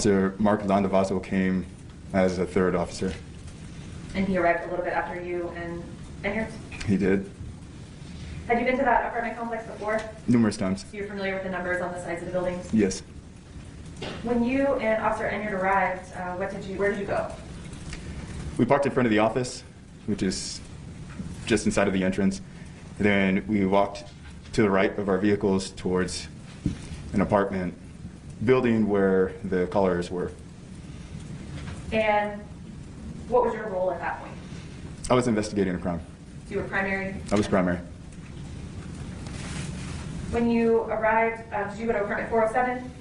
Officer Mark Landavazo came as a third officer. And he arrived a little bit after you and yours? He did. Had you been to that apartment complex before? Numerous times. So you're familiar with the numbers on the sides of the buildings? Yes. When you and Officer Enyard arrived, where did you go? We parked in front of the office, which is just inside of the entrance. And then we walked to the right of our vehicles towards an apartment building where the callers were. And what was your role at that point? I was investigating a crime. So you were primary? I was primary. When you arrived, did you go to apartment 407?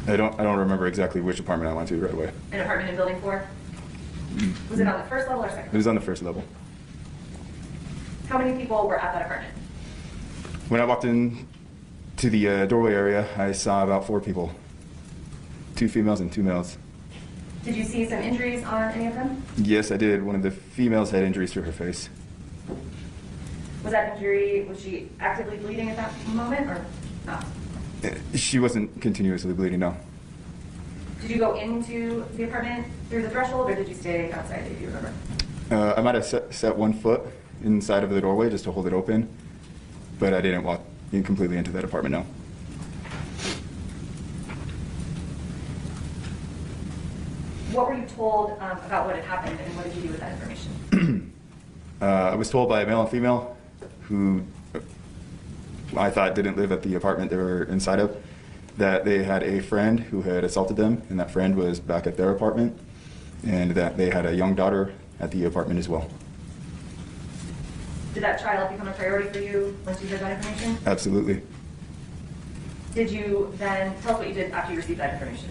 I don't remember exactly which apartment I went to right away. An apartment in building 4? Was it on the first level or second? It was on the first level. How many people were at that apartment? When I walked in to the doorway area, I saw about 4 people. 2 females and 2 males. Did you see some injuries on any of them? Yes, I did. One of the females had injuries to her face. Was that injury, was she actively bleeding at that moment or not? She wasn't continuously bleeding, no. Did you go into the apartment through the threshold or did you stay outside, if you remember? I might have set 1 foot inside of the doorway just to hold it open, but I didn't walk in completely into that apartment, no. What were you told about what had happened and what did you do with that information? I was told by a male and female who I thought didn't live at the apartment they were inside of, that they had a friend who had assaulted them, and that friend was back at their apartment, and that they had a young daughter at the apartment as well. Did that child become a priority for you once you heard that information? Absolutely. Did you then, tell us what you did after you received that information?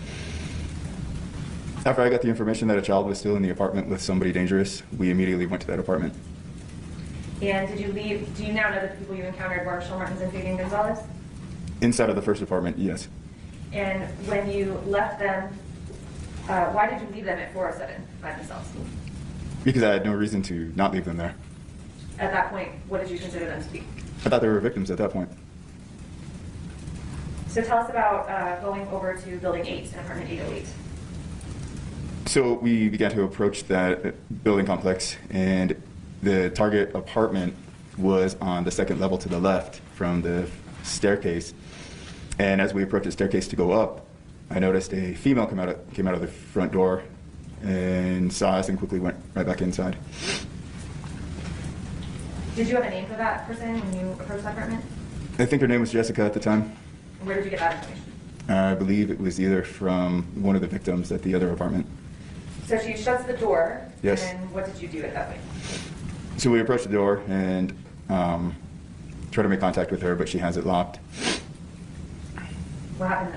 After I got the information that a child was still in the apartment with somebody dangerous, we immediately went to that apartment. And did you leave, do you now know that the people you encountered were Michelle Martens and Fabian Gonzales? Inside of the first apartment, yes. And when you left them, why did you leave them at 407 by themselves? Because I had no reason to not leave them there. At that point, what did you consider them to be? I thought they were victims at that point. So tell us about going over to building 8 in apartment 808. So we began to approach that building complex, and the target apartment was on the second level to the left from the staircase. And as we approached the staircase to go up, I noticed a female came out of the front door and saw us and quickly went right back inside. Did you have a name for that person when you approached that apartment? I think her name was Jessica at the time. Where did you get that information? I believe it was either from one of the victims at the other apartment. So she shuts the door. Yes. And what did you do at that point? So we approached the door and tried to make contact with her, but she has it locked. What happened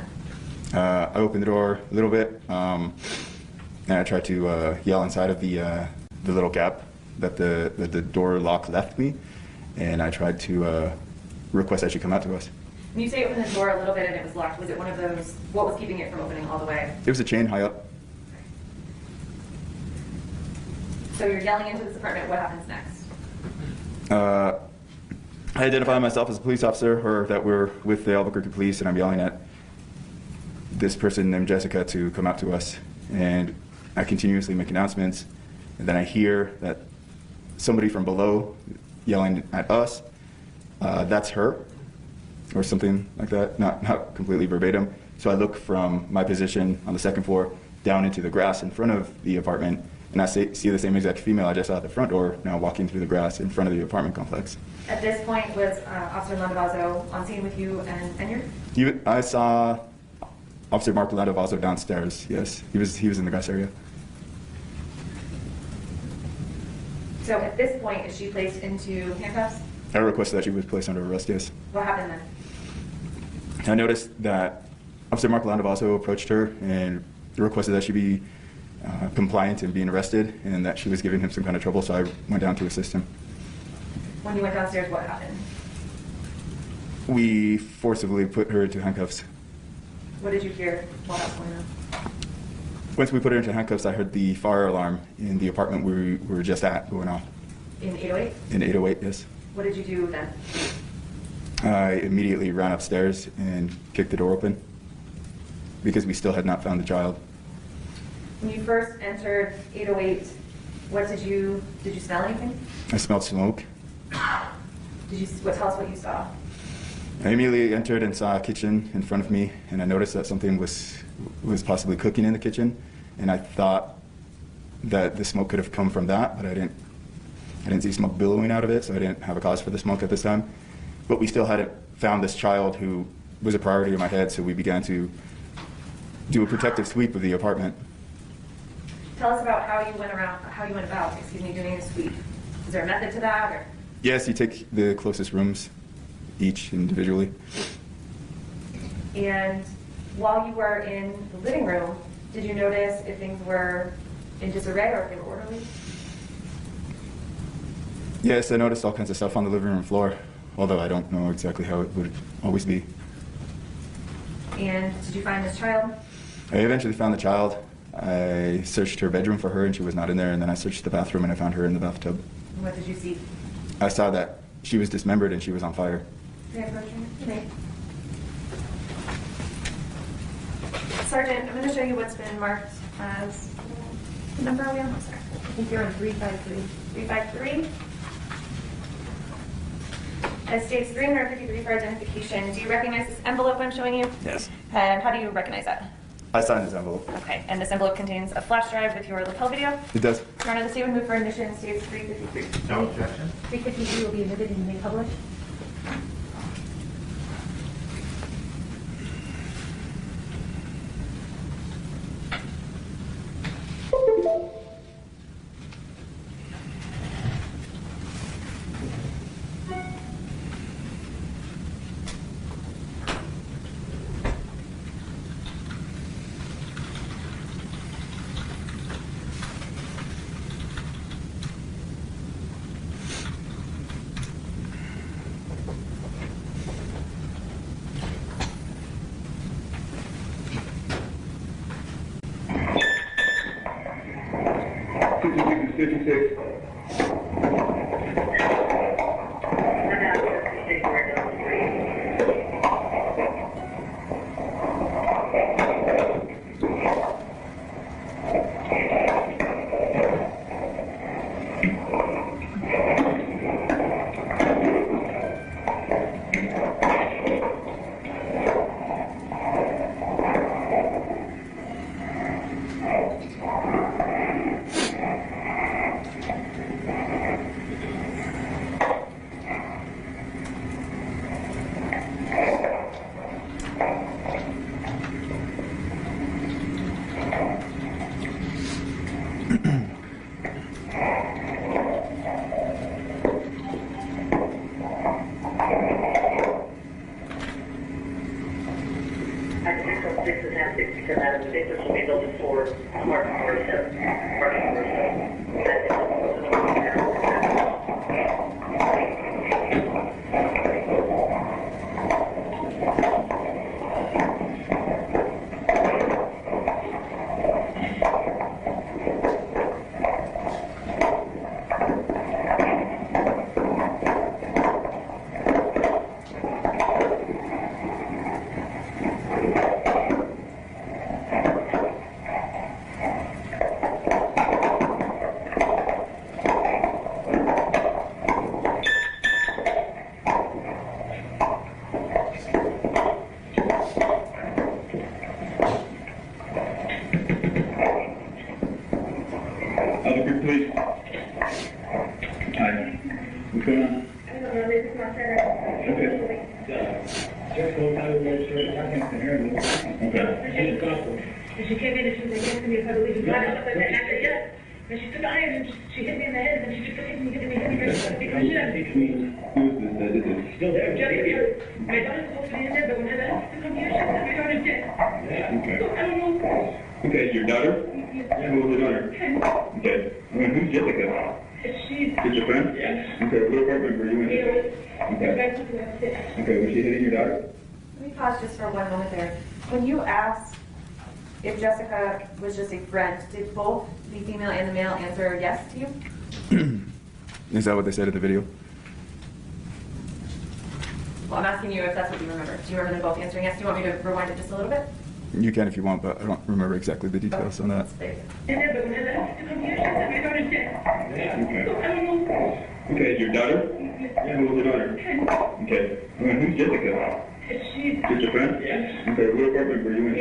then? I opened the door a little bit, and I tried to yell inside of the little gap that the door lock left me, and I tried to request that she come out to us. When you say open the door a little bit and it was locked, was it one of those, what was keeping it from opening all the way? It was a chain high up. So you're yelling into this apartment, what happens next? I identify myself as a police officer, or that we're with the Albuquerque police, and I'm yelling at this person named Jessica to come out to us. And I continuously make announcements, and then I hear that somebody from below yelling at us, that's her, or something like that, not completely verbatim. So I look from my position on the second floor down into the grass in front of the apartment, and I see the same exact female I just saw at the front door now walking through the grass in front of the apartment complex. At this point, was Officer Landavazo on scene with you and Enyard? I saw Officer Mark Landavazo downstairs, yes. He was in the grass area. So at this point, is she placed into handcuffs? I requested that she was placed under arrest, yes. What happened then? I noticed that Officer Mark Landavazo approached her and requested that she be compliant in being arrested, and that she was giving him some kind of trouble, so I went down to assist him. When you went downstairs, what happened? We forcibly put her into handcuffs. What did you hear while that was going on? Once we put her into handcuffs, I heard the fire alarm in the apartment we were just at going off. In 808? In 808, yes. What did you do then? I immediately ran upstairs and kicked the door open. because we still had not found the child. When you first entered 808, did you smell anything? I smelled smoke. Tell us what you saw. I immediately entered and saw a kitchen in front of me, and I noticed that something was possibly cooking in the kitchen, and I thought that the smoke could have come from that, but I didn't see smoke billowing out of it, so I didn't have a cause for the smoke at this time. But we still hadn't found this child, who was a priority in my head, so we began to do a protective sweep of the apartment. Tell us about how you went about doing a sweep. Is there a method to that? Or? Yes, you take the closest rooms, each individually. And while you were in the living room, did you notice if things were in disarray or if they were orderly? Yes, I noticed all kinds of stuff on the living room floor, although I don't know exactly how it would always be. And did you find this child? I eventually found the child. I searched her bedroom for her, and she was not in there, and then I searched the bathroom, and I found her in the bathtub. And what did you see? I saw that she was dismembered and she was on fire. Okay. Sergeant, I'm going to show you what's been marked as, what number are we on? Sorry. I think you're on 353. 353. It states 353 for identification. Do you recognize this envelope I'm showing you? Yes. And how do you recognize that? I signed this envelope. Okay, and this envelope contains a flash drive with your lapel video? It does. Your Honor, the state would move for admission, states 353. No objection. 353 will be admitted and made public. Albuquerque Police. Hi. What's going on? Okay. And she came in and she was like, yes, to me, if I believe you got it, and I said, yes. And she took the iron and she hit me in the head, and she just kept hitting me, because she Who is this that did this? still there. Jessica, my daughter's supposed to be in there, but when I asked her to come here, she said, my daughter's dead. Okay. So I don't know. Okay, your daughter? Yeah. Who was your daughter? Okay. Who's Jessica? She's... Is your friend? Yeah. Okay, what apartment were you in? Okay. Okay, was she hitting your daughter? Let me pause just for one moment there. When you asked if Jessica was just a friend, did both the female and the male answer yes to you? Is that what they said in the video? Well, I'm asking you if that's what you remember. Do you remember them both answering yes? Do you want me to rewind it just a little bit? You can if you want, but I don't remember exactly the details on that. Space. And then, but when I left to come here, she said my daughter's dead. So I don't know. Okay, your daughter? Yeah, who's your daughter? Okay. Who's Jessica? She's. Just a friend? Yeah. Okay, what apartment were you in?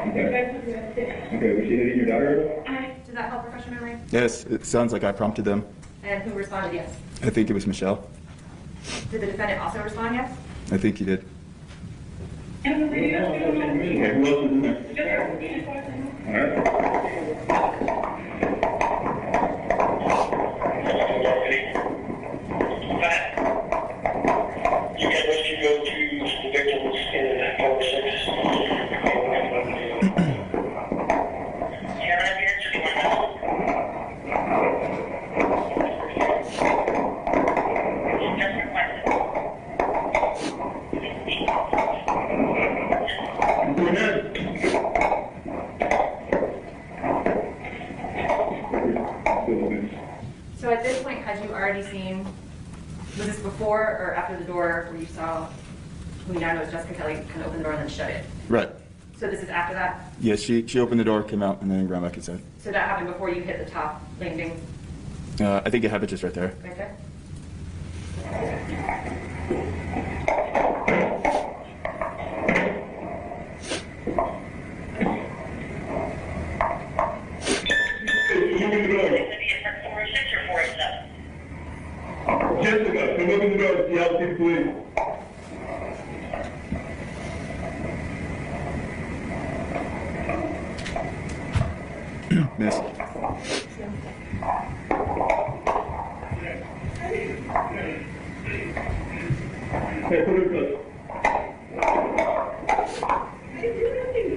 Okay, was she hitting your daughter? Did that help, Professor Miller? Yes, it sounds like I prompted them. And who responded yes? I think it was Michelle. Did the defendant also respond yes? I think he did. Okay, who else was in there? Alright. You guys wish to go to the victims in 406? Can I be answered? So at this point, had you already seen, was this before or after the door where you saw, who you now know as Jessica Kelley, kind of open the door and then shut it? Right. So this is after that? Yes, she opened the door, came out, and then ran back inside. So that happened before you hit the top landing I think it happened just right there. right there? Jessica, come open the door to see Albuquerque police. Miss. Hey, put her close.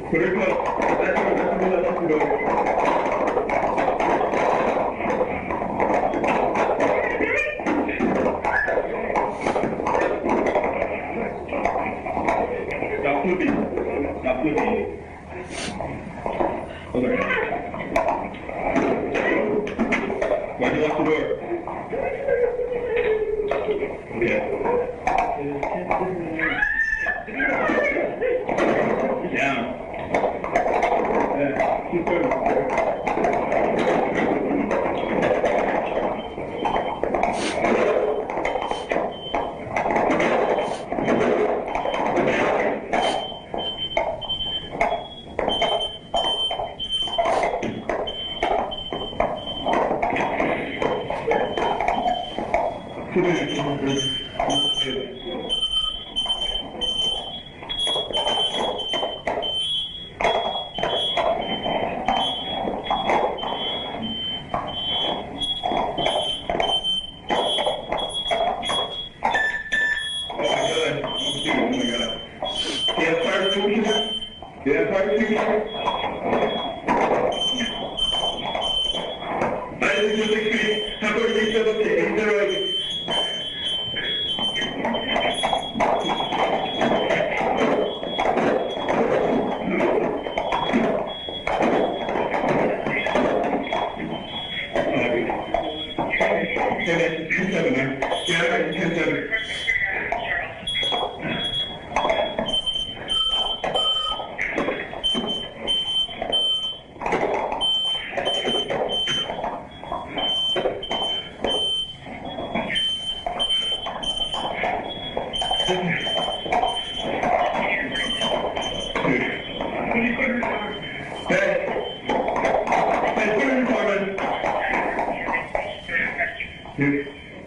Put her close. That's the door. Stop flipping. Stop flipping. Okay. Why'd you lock the door? Okay. Down. Yeah, keep going.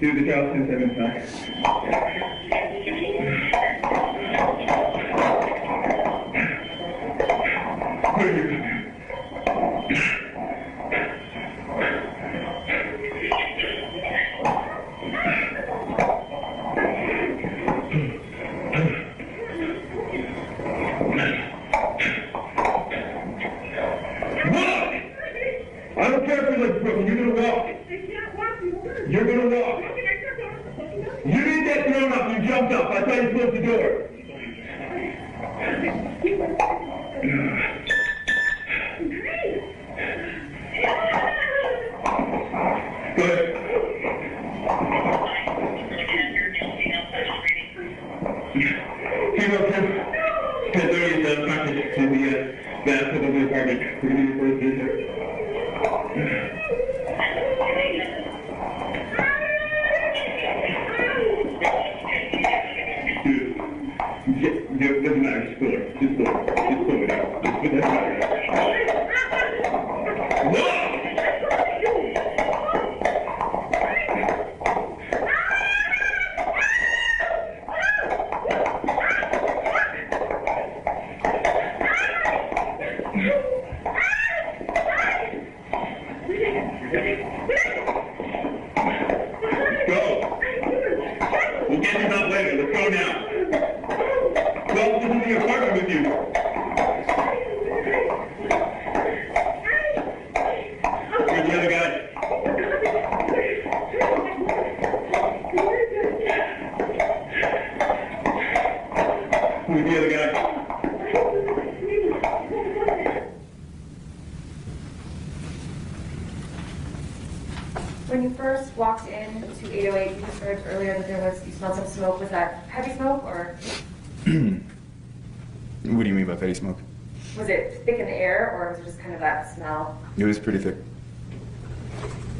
Do the job 10-7 times. I don't care if you're like broken, you're gonna walk. You're gonna walk. You didn't get thrown up, you jumped up. I thought you closed the door. Go ahead. Female 1030 is practice to the Bathtub of the apartment. We're gonna be first visit. Dude, doesn't matter. Just pull it. Just pull it. Just pull it out. Just put that battery out. No! When you first walked in to 808, you described earlier that you smelled some smoke. Was that heavy smoke or? What do you mean by heavy smoke? Was it thick in the air or was it just kind of that smell? It was pretty thick.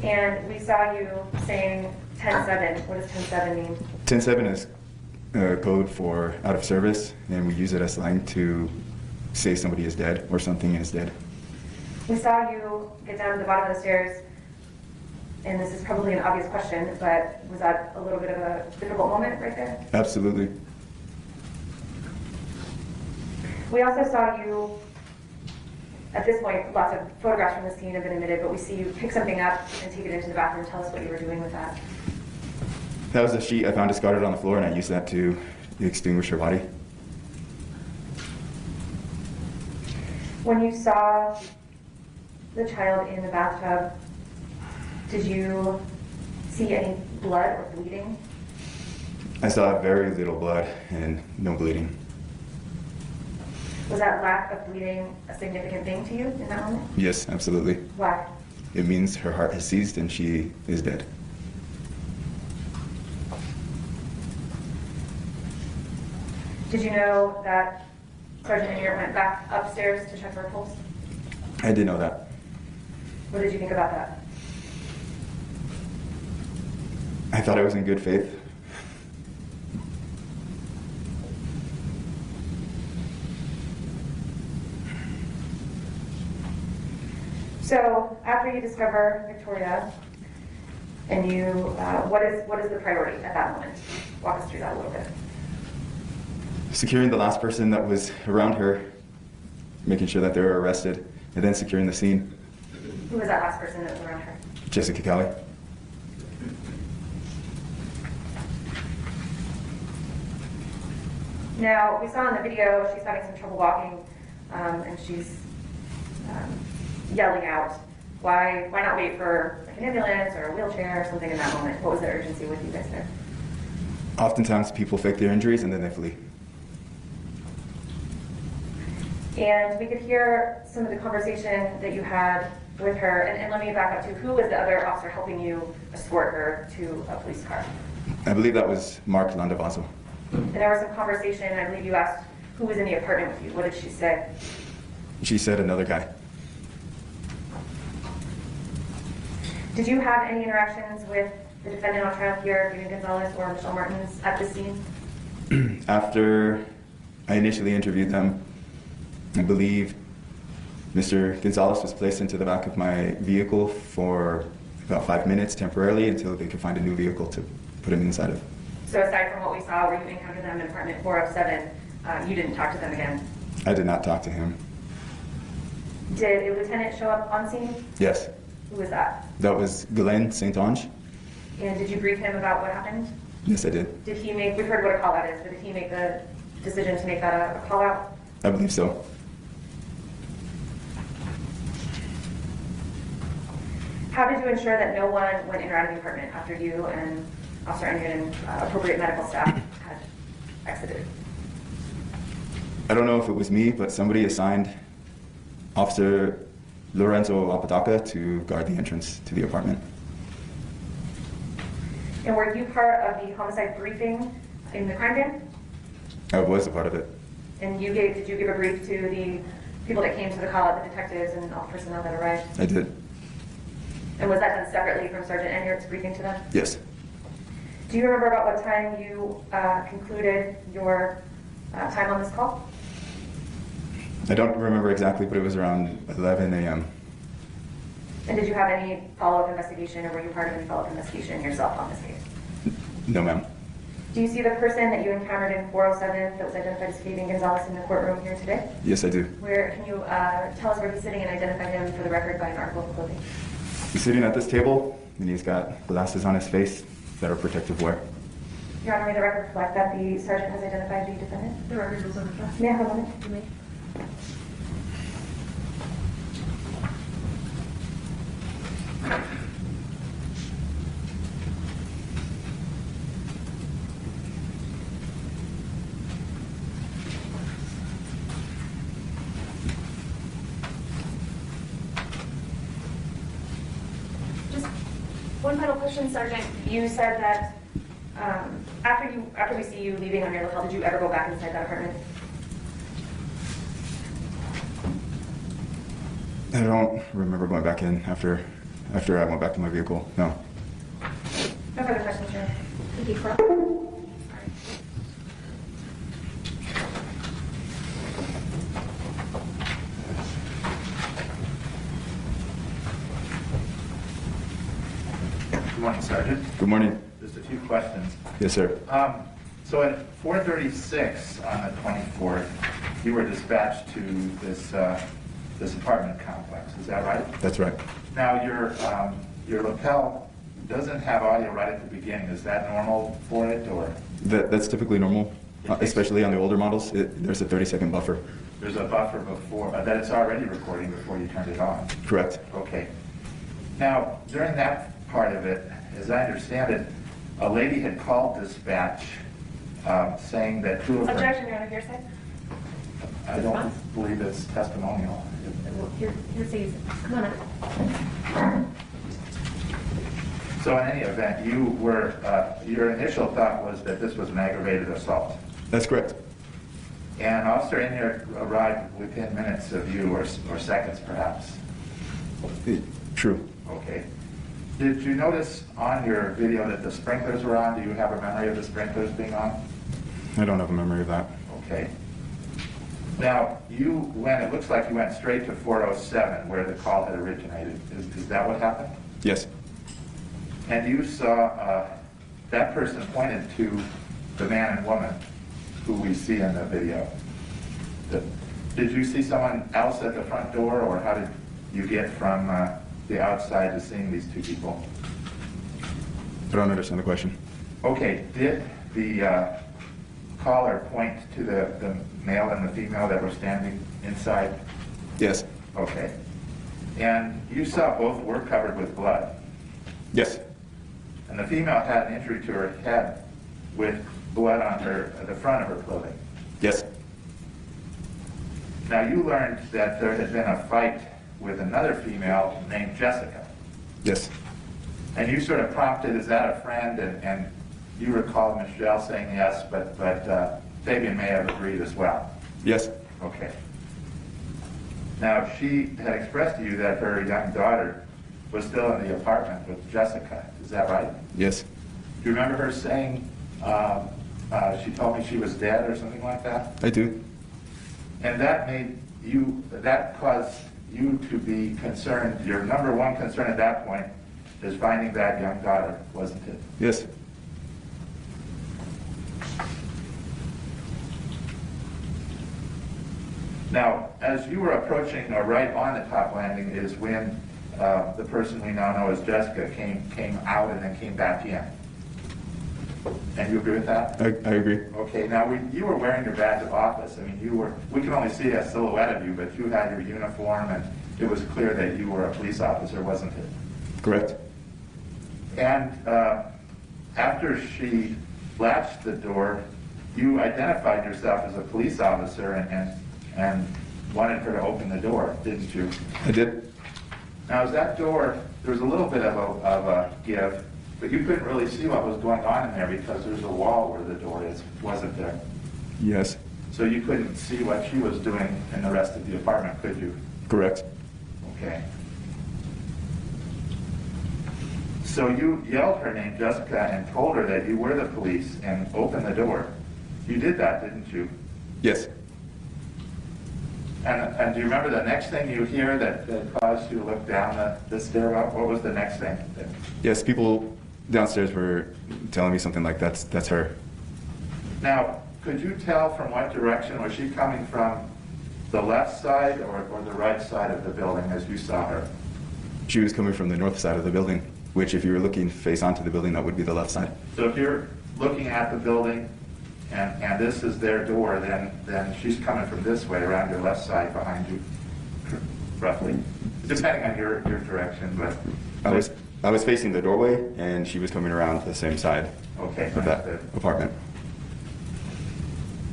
And we saw you saying 10-7. What does 10-7 mean? 10-7 is code for out of service, and we use it as slang to say somebody is dead or something is dead. We saw you get down to the bottom of the stairs, and this is probably an obvious question, but was that a little bit of a difficult moment right there? Absolutely. We also saw you, at this point, lots of photographs from the scene have been admitted, but we see you pick something up and take it into the bathroom. Tell us what you were doing with that. That was a sheet I found discarded on the floor, and I used that to extinguish her body. When you saw the child in the bathtub, did you see any blood or bleeding? I saw very little blood and no bleeding. Was that lack of bleeding a significant thing to you in that moment? Yes, absolutely. Why? It means her heart has seized and she is dead. Did you know that Sergeant Amir went back upstairs to check her pulse? I did know that. What did you think about that? I thought I was in good faith. So after you discover Victoria, and you, what is the priority at that moment? Walk us through that a little bit. Securing the last person that was around her, making sure that they were arrested, and then securing the scene. Who was that last person that was around her? Jessica Kelley. Now, we saw in the video she's having some trouble walking, and she's yelling out. Why not wait for like an ambulance or a wheelchair or something in that moment? What was the urgency with you guys there? Oftentimes people fake their injuries and then they flee. And we could hear some of the conversation that you had with her. And let me back up to who was the other officer helping you escort her to a police car? I believe that was Mark Landavazo. And there was some conversation, I believe you asked who was in the apartment with you. What did she say? She said another guy. Did you have any interactions with the defendant on trial here, Fabian Gonzales or Michelle Martens, at this scene? After I initially interviewed them, I believe Mr. Gonzales was placed into the back of my vehicle for about 5 minutes temporarily until they could find a new vehicle to put him inside of. So aside from what we saw where you encountered them in apartment 407, you didn't talk to them again? I did not talk to him. Did a lieutenant show up on scene? Yes. Who was that? That was Glenn St. Ange. And did you brief him about what happened? Yes, I did. Did he make, we've heard what a call out is, but did he make the decision to make that a call out? I believe so. How did you ensure that no one went in or out of the apartment after you and Officer Onion and appropriate medical staff had exited? I don't know if it was me, but somebody assigned Officer Lorenzo Apodaca to guard the entrance to the apartment. And were you part of the homicide briefing in the crime van? I was a part of it. And did you give a brief to the people that came to the call out, the detectives and all the personnel that arrived? I did. And was that done separately from Sergeant Enyart's briefing to them? Yes. Do you remember about what time you concluded your time on this call? I don't remember exactly, but it was around 11 a.m. And did you have any follow-up investigation, or were you part of any follow-up investigation yourself on this case? No, ma'am. Do you see the person that you encountered in 407 that was identified as Fabian Gonzales in the courtroom here today? Yes, I do. Where can you tell us where he's sitting and identify him for the record by an article of clothing? He's sitting at this table, and he's got glasses on his face that are protective wear. Your Honor, may the record reflect that the sergeant has identified the defendant? The record will reflect. May I have a moment? You may. Just one final question, Sergeant. You said that after we see you leaving on your lapel, did you ever go back inside that apartment? I don't remember going back in after I went back to my vehicle. No. No further questions, Your Honor. Thank you. Good morning, Sergeant. Good morning. Just a few questions. Yes, sir. So at 4:36 on the 24th, you were dispatched to this apartment complex. Is that right? That's right. Now your lapel doesn't have audio right at the beginning. Is that normal for it, or That's typically normal, especially on the older models. There's a 30-second buffer. there's a buffer before that it's already recording before you turned it on? Correct. Okay. Now during that part of it, as I understand it, a lady had called dispatch saying that two of her... Objection, Your Honor, hearsay. I don't believe it's testimonial. Hearsay. Come on up. So in any event, your initial thought was that this was an aggravated assault. That's correct. And Officer Enyart arrived within minutes of you, or seconds perhaps. True. Okay. Did you notice on your video that the sprinklers were on? Do you have a memory of the sprinklers being on? I don't have a memory of that. Okay. Now, it looks like you went straight to 407 where the call had originated. Is that what happened? Yes. And you saw that person pointed to the man and woman who we see in the video. Did you see someone else at the front door, or how did you get from the outside to seeing these two people? I don't understand the question. Okay, did the caller point to the male and the female that were standing inside? Yes. Okay. And you saw both were covered with blood. Yes. And the female had an injury to her head with blood on the front of her clothing. Yes. Now you learned that there had been a fight with another female named Jessica. Yes. And you sort of prompted, is that a friend? And you recall Michelle saying yes, but Fabian may have agreed as well. Yes. Okay. Now she had expressed to you that her young daughter was still in the apartment with Jessica. Is that right? Yes. Do you remember her saying, she told me she was dead or something like that? I do. And that caused you to be concerned. Your number one concern at that point is finding that young daughter, wasn't it? Yes. Now, as you were approaching, or right on the top landing, is when the person we now know as Jessica came out and then came back in. And you agree with that? I agree. Okay, now you were wearing your badge of office. I mean, we can only see a silhouette of you, but you had your uniform, and it was clear that you were a police officer, wasn't it? Correct. And after she latched the door, you identified yourself as a police officer and wanted her to open the door, didn't you? I did. Now, as that door, there was a little bit of a give, but you couldn't really see what was going on in there because there's a wall where the door is, wasn't there? Yes. So you couldn't see what she was doing in the rest of the apartment, could you? Correct. Okay. So you yelled her name, Jessica, and told her that you were the police and opened the door. You did that, didn't you? Yes. And do you remember the next thing you hear that caused you to look down the stairwell? What was the next thing? Yes, people downstairs were telling me something like that's her. Now, could you tell from what direction was she coming from, the left side or the right side of the building as you saw her? She was coming from the north side of the building, which if you were looking face onto the building, that would be the left side. So if you're looking at the building and this is their door, then she's coming from this way around your left side behind you, roughly, depending on your direction. But I was facing the doorway, and she was coming around the same side okay, of that apartment.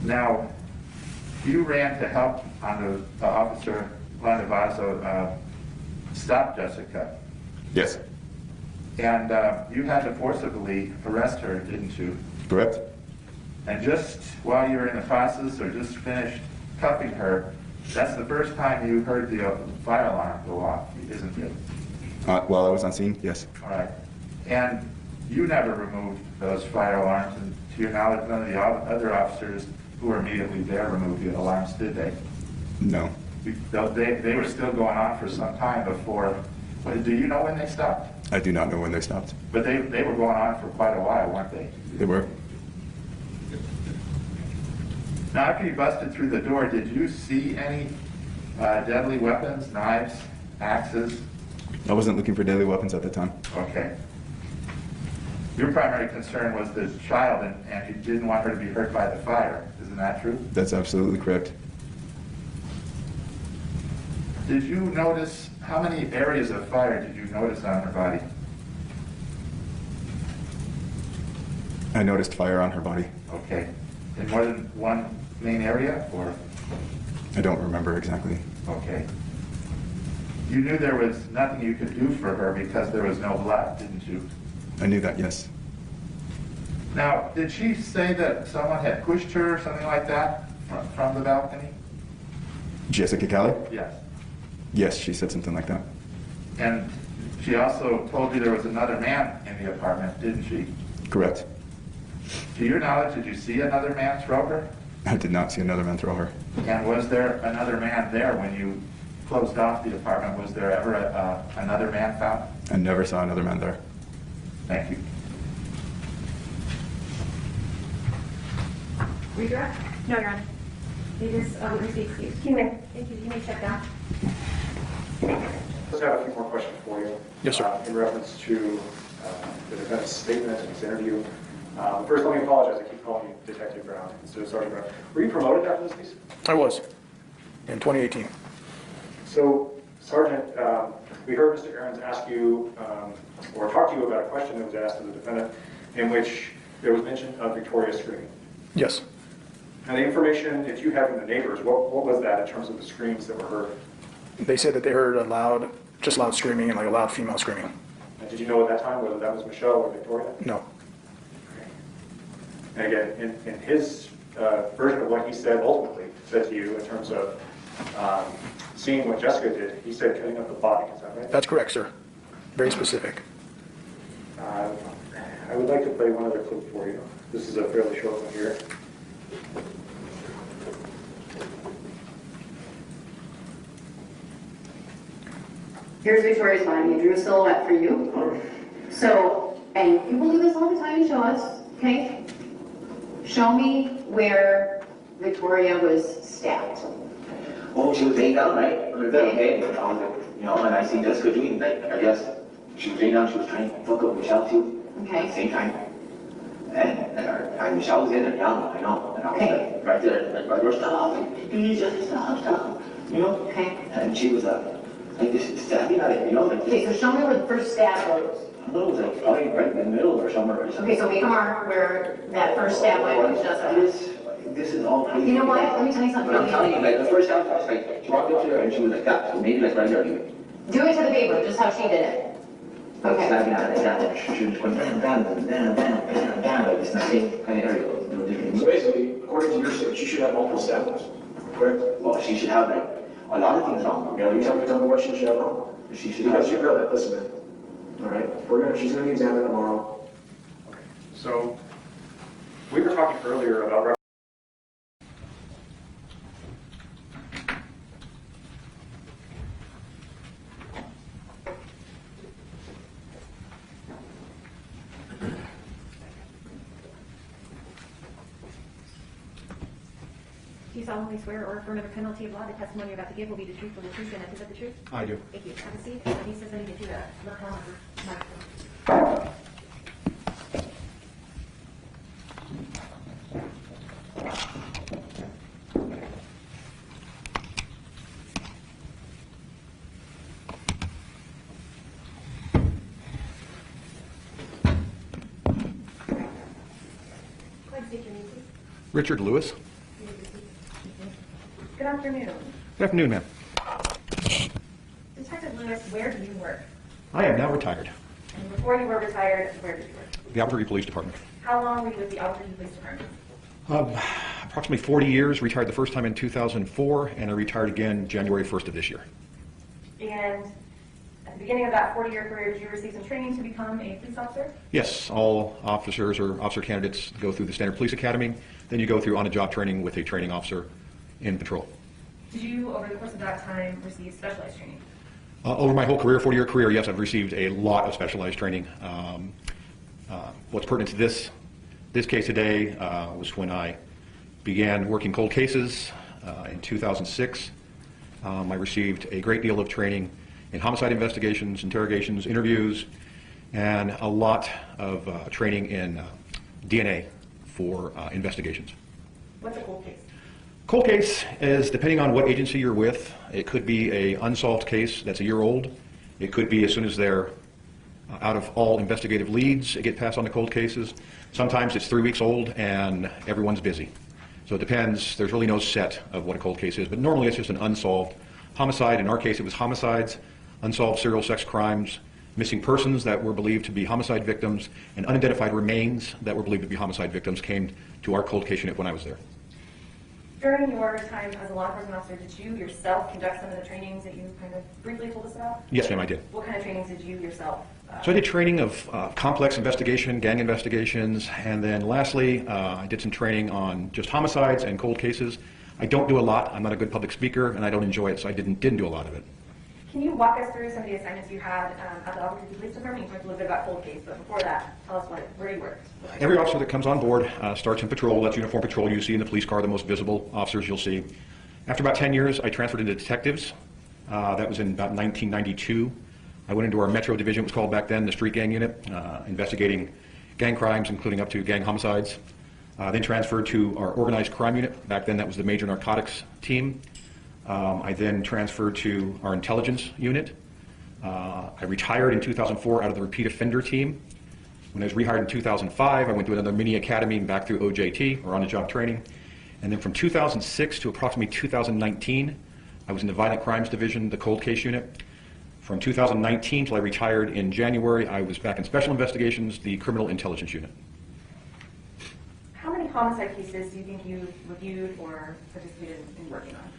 Now, you ran to help on the officer Landavazo stop Jessica. Yes. And you had to forcibly arrest her, didn't you? Correct. And just while you were in the process or just finished cuffing her, that's the first time you heard the fire alarm go off, isn't it? While I was on scene, yes. All right. And you never removed those fire alarms, and to your knowledge, none of the other officers who were immediately there removed the alarms, did they? No. They were still going on for some time before. Do you know when they stopped? I do not know when they stopped. But they were going on for quite a while, weren't they? They were. Now, after you busted through the door, did you see any deadly weapons, knives, axes? I wasn't looking for deadly weapons at the time. Okay. Your primary concern was the child, and you didn't want her to be hurt by the fire. Isn't that true? That's absolutely correct. Did you notice, how many areas of fire did you notice on her body? I noticed fire on her body. Okay. In more than one main area, or? I don't remember exactly. Okay. You knew there was nothing you could do for her because there was no blood, didn't you? I knew that, yes. Now, did she say that someone had pushed her or something like that from the balcony? Jessica Kelley? Yes. Yes, she said something like that. And she also told you there was another man in the apartment, didn't she? Correct. To your knowledge, did you see another man throw her? I did not see another man throw her. And was there another man there when you closed off the apartment? Was there ever another man found? I never saw another man there. Thank you. Redirect? No, Your Honor. You just, receive, excuse. You may. Thank you. You may step down. Just have a few more questions for you. Yes, sir. In reference to the defense statement and his interview. First, let me apologize. I keep calling you Detective Brown instead of Sergeant Brown. Were you promoted after this case? I was, in 2018. So, Sergeant, we heard Mr. Ahrens ask you, or talk to you about a question that was asked of the defendant in which there was mention of Victoria screaming. Yes. Now, the information that you have from the neighbors, what was that in terms of the screams that were heard? They said that they heard a loud, just loud screaming and like a loud female screaming. And did you know at that time whether that was Michelle or Victoria? No. And again, in his version of what he said ultimately said to you in terms of seeing what Jessica did, he said cutting up the body. Is that right? That's correct, sir. Very specific. I would like to play one other clip for you. This is a fairly short one here. Here's Victoria's body. I drew a silhouette for you. So, and you will do this all the time and show us, okay? Show me where Victoria was stabbed. Oh, she was laying down, right? On the bed, okay? You know, and I see Jessica doing, like, I guess, she was laying down, she was trying to fuck up Michelle too. Okay. At the same time. And Michelle was in there young, I know. And I was like, right there, like, right there, stop, please, just stop, you know? Okay. And she was like this stabbing at it, you know? Like, Okay, so show me where the first stab was. I don't know, it was like probably right in the middle or somewhere. Or something. Okay, so make a mark where that first stab went with Jessica. This is all crazy. You know what? Let me tell you something. But I'm telling you, like, the first time I was like, she walked up to her and she was like that, so maybe like right there. Do it to the paper, just how she did it. Okay. Stabbing at it, she was going down, like this, the same kind of area. So basically, according according to your statement, she should have multiple stabbings, correct? Well, she should have like a lot of things wrong. You know, you tell me what she should have wrong. She should Because have. you know that, listen, man. All right, she's gonna be examined tomorrow. Okay. So, we were talking earlier about. Do you solemnly swear or affirm under penalty of law the testimony you're about to give will be the truth, the truth, and nothing but the truth? I do. Thank you. Have a seat. And he says I need to do a look on the microphone. Go ahead and state your name, please. Richard Lewis. Good afternoon. Good afternoon, ma'am. Detective Lewis, where do you work? I am now retired. And before you were retired, where did you work? The Albuquerque Police Department. How long were you with the Albuquerque Police Department? Approximately 40 years. Retired the first time in 2004, and I retired again January 1st of this year. And at the beginning of that 40-year career, did you receive some training to become a police officer? Yes, all officers or officer candidates go through the Standard Police Academy. Then you go through on-the-job training with a training officer in patrol. Did you, over the course of that time, receive specialized training? Over my whole career, 40-year career, yes, I've received a lot of specialized training. What's pertinent to this case today was when I began working cold cases in 2006. I received a great deal of training in homicide investigations, interrogations, interviews, and a lot of training in DNA for investigations. What's a cold case? Cold case is, depending on what agency you're with, it could be a unsolved case that's a year old. It could be as soon as they're out of all investigative leads, it gets passed on to cold cases. Sometimes it's 3 weeks old and everyone's busy. So it depends. There's really no set of what a cold case is, but normally it's just an unsolved homicide. In our case, it was homicides, unsolved serial sex crimes, missing persons that were believed to be homicide victims, and unidentified remains that were believed to be homicide victims came to our cold case unit when I was there. During your time as a law enforcement officer, did you yourself conduct some of the trainings that you kind of briefly told us about? Yes, ma'am, I did. What kind of trainings did you yourself? So I did training of complex investigation, gang investigations, and then lastly, I did some training on just homicides and cold cases. I don't do a lot. I'm not a good public speaker, and I don't enjoy it, so I didn't do a lot of it. Can you walk us through some of the assignments you had at the Albuquerque Police Department? You talked a little bit about cold case, but before that, tell us where you worked. Every officer that comes on board starts in patrol. That's uniform patrol. You see in the police car the most visible officers you'll see. After about 10 years, I transferred into detectives. That was in about 1992. I went into our Metro Division, it was called back then, the Street Gang Unit, investigating gang crimes, including up to gang homicides. Then transferred to our Organized Crime Unit. Back then, that was the Major Narcotics Team. I then transferred to our Intelligence Unit. I retired in 2004 out of the Repeat Offender Team. When I was rehired in 2005, I went to another mini academy and back through OJT, or on-the-job training. And then from 2006 to approximately 2019, I was in the Violent Crimes Division, the Cold Case Unit. From 2019 till I retired in January, I was back in Special Investigations, the Criminal Intelligence Unit. How many homicide cases do you think you reviewed or participated in working on?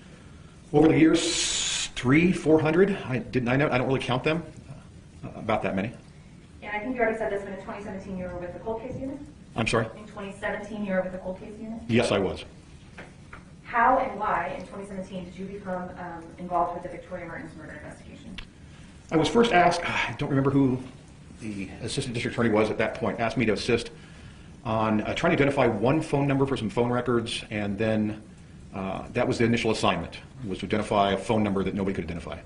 Over the years, 300, 400. I don't really count them. About that many. And I think you already said this, but in 2017 you were with the Cold Case Unit? I'm sorry? In 2017 you were with the Cold Case Unit? Yes, I was. How and why in 2017 did you become involved with the Victoria Martens murder investigation? I was first asked, I don't remember who the assistant district attorney was at that point, asked me to assist on trying to identify one phone number for some phone records, and then that was the initial assignment, was to identify a phone number that nobody could identify.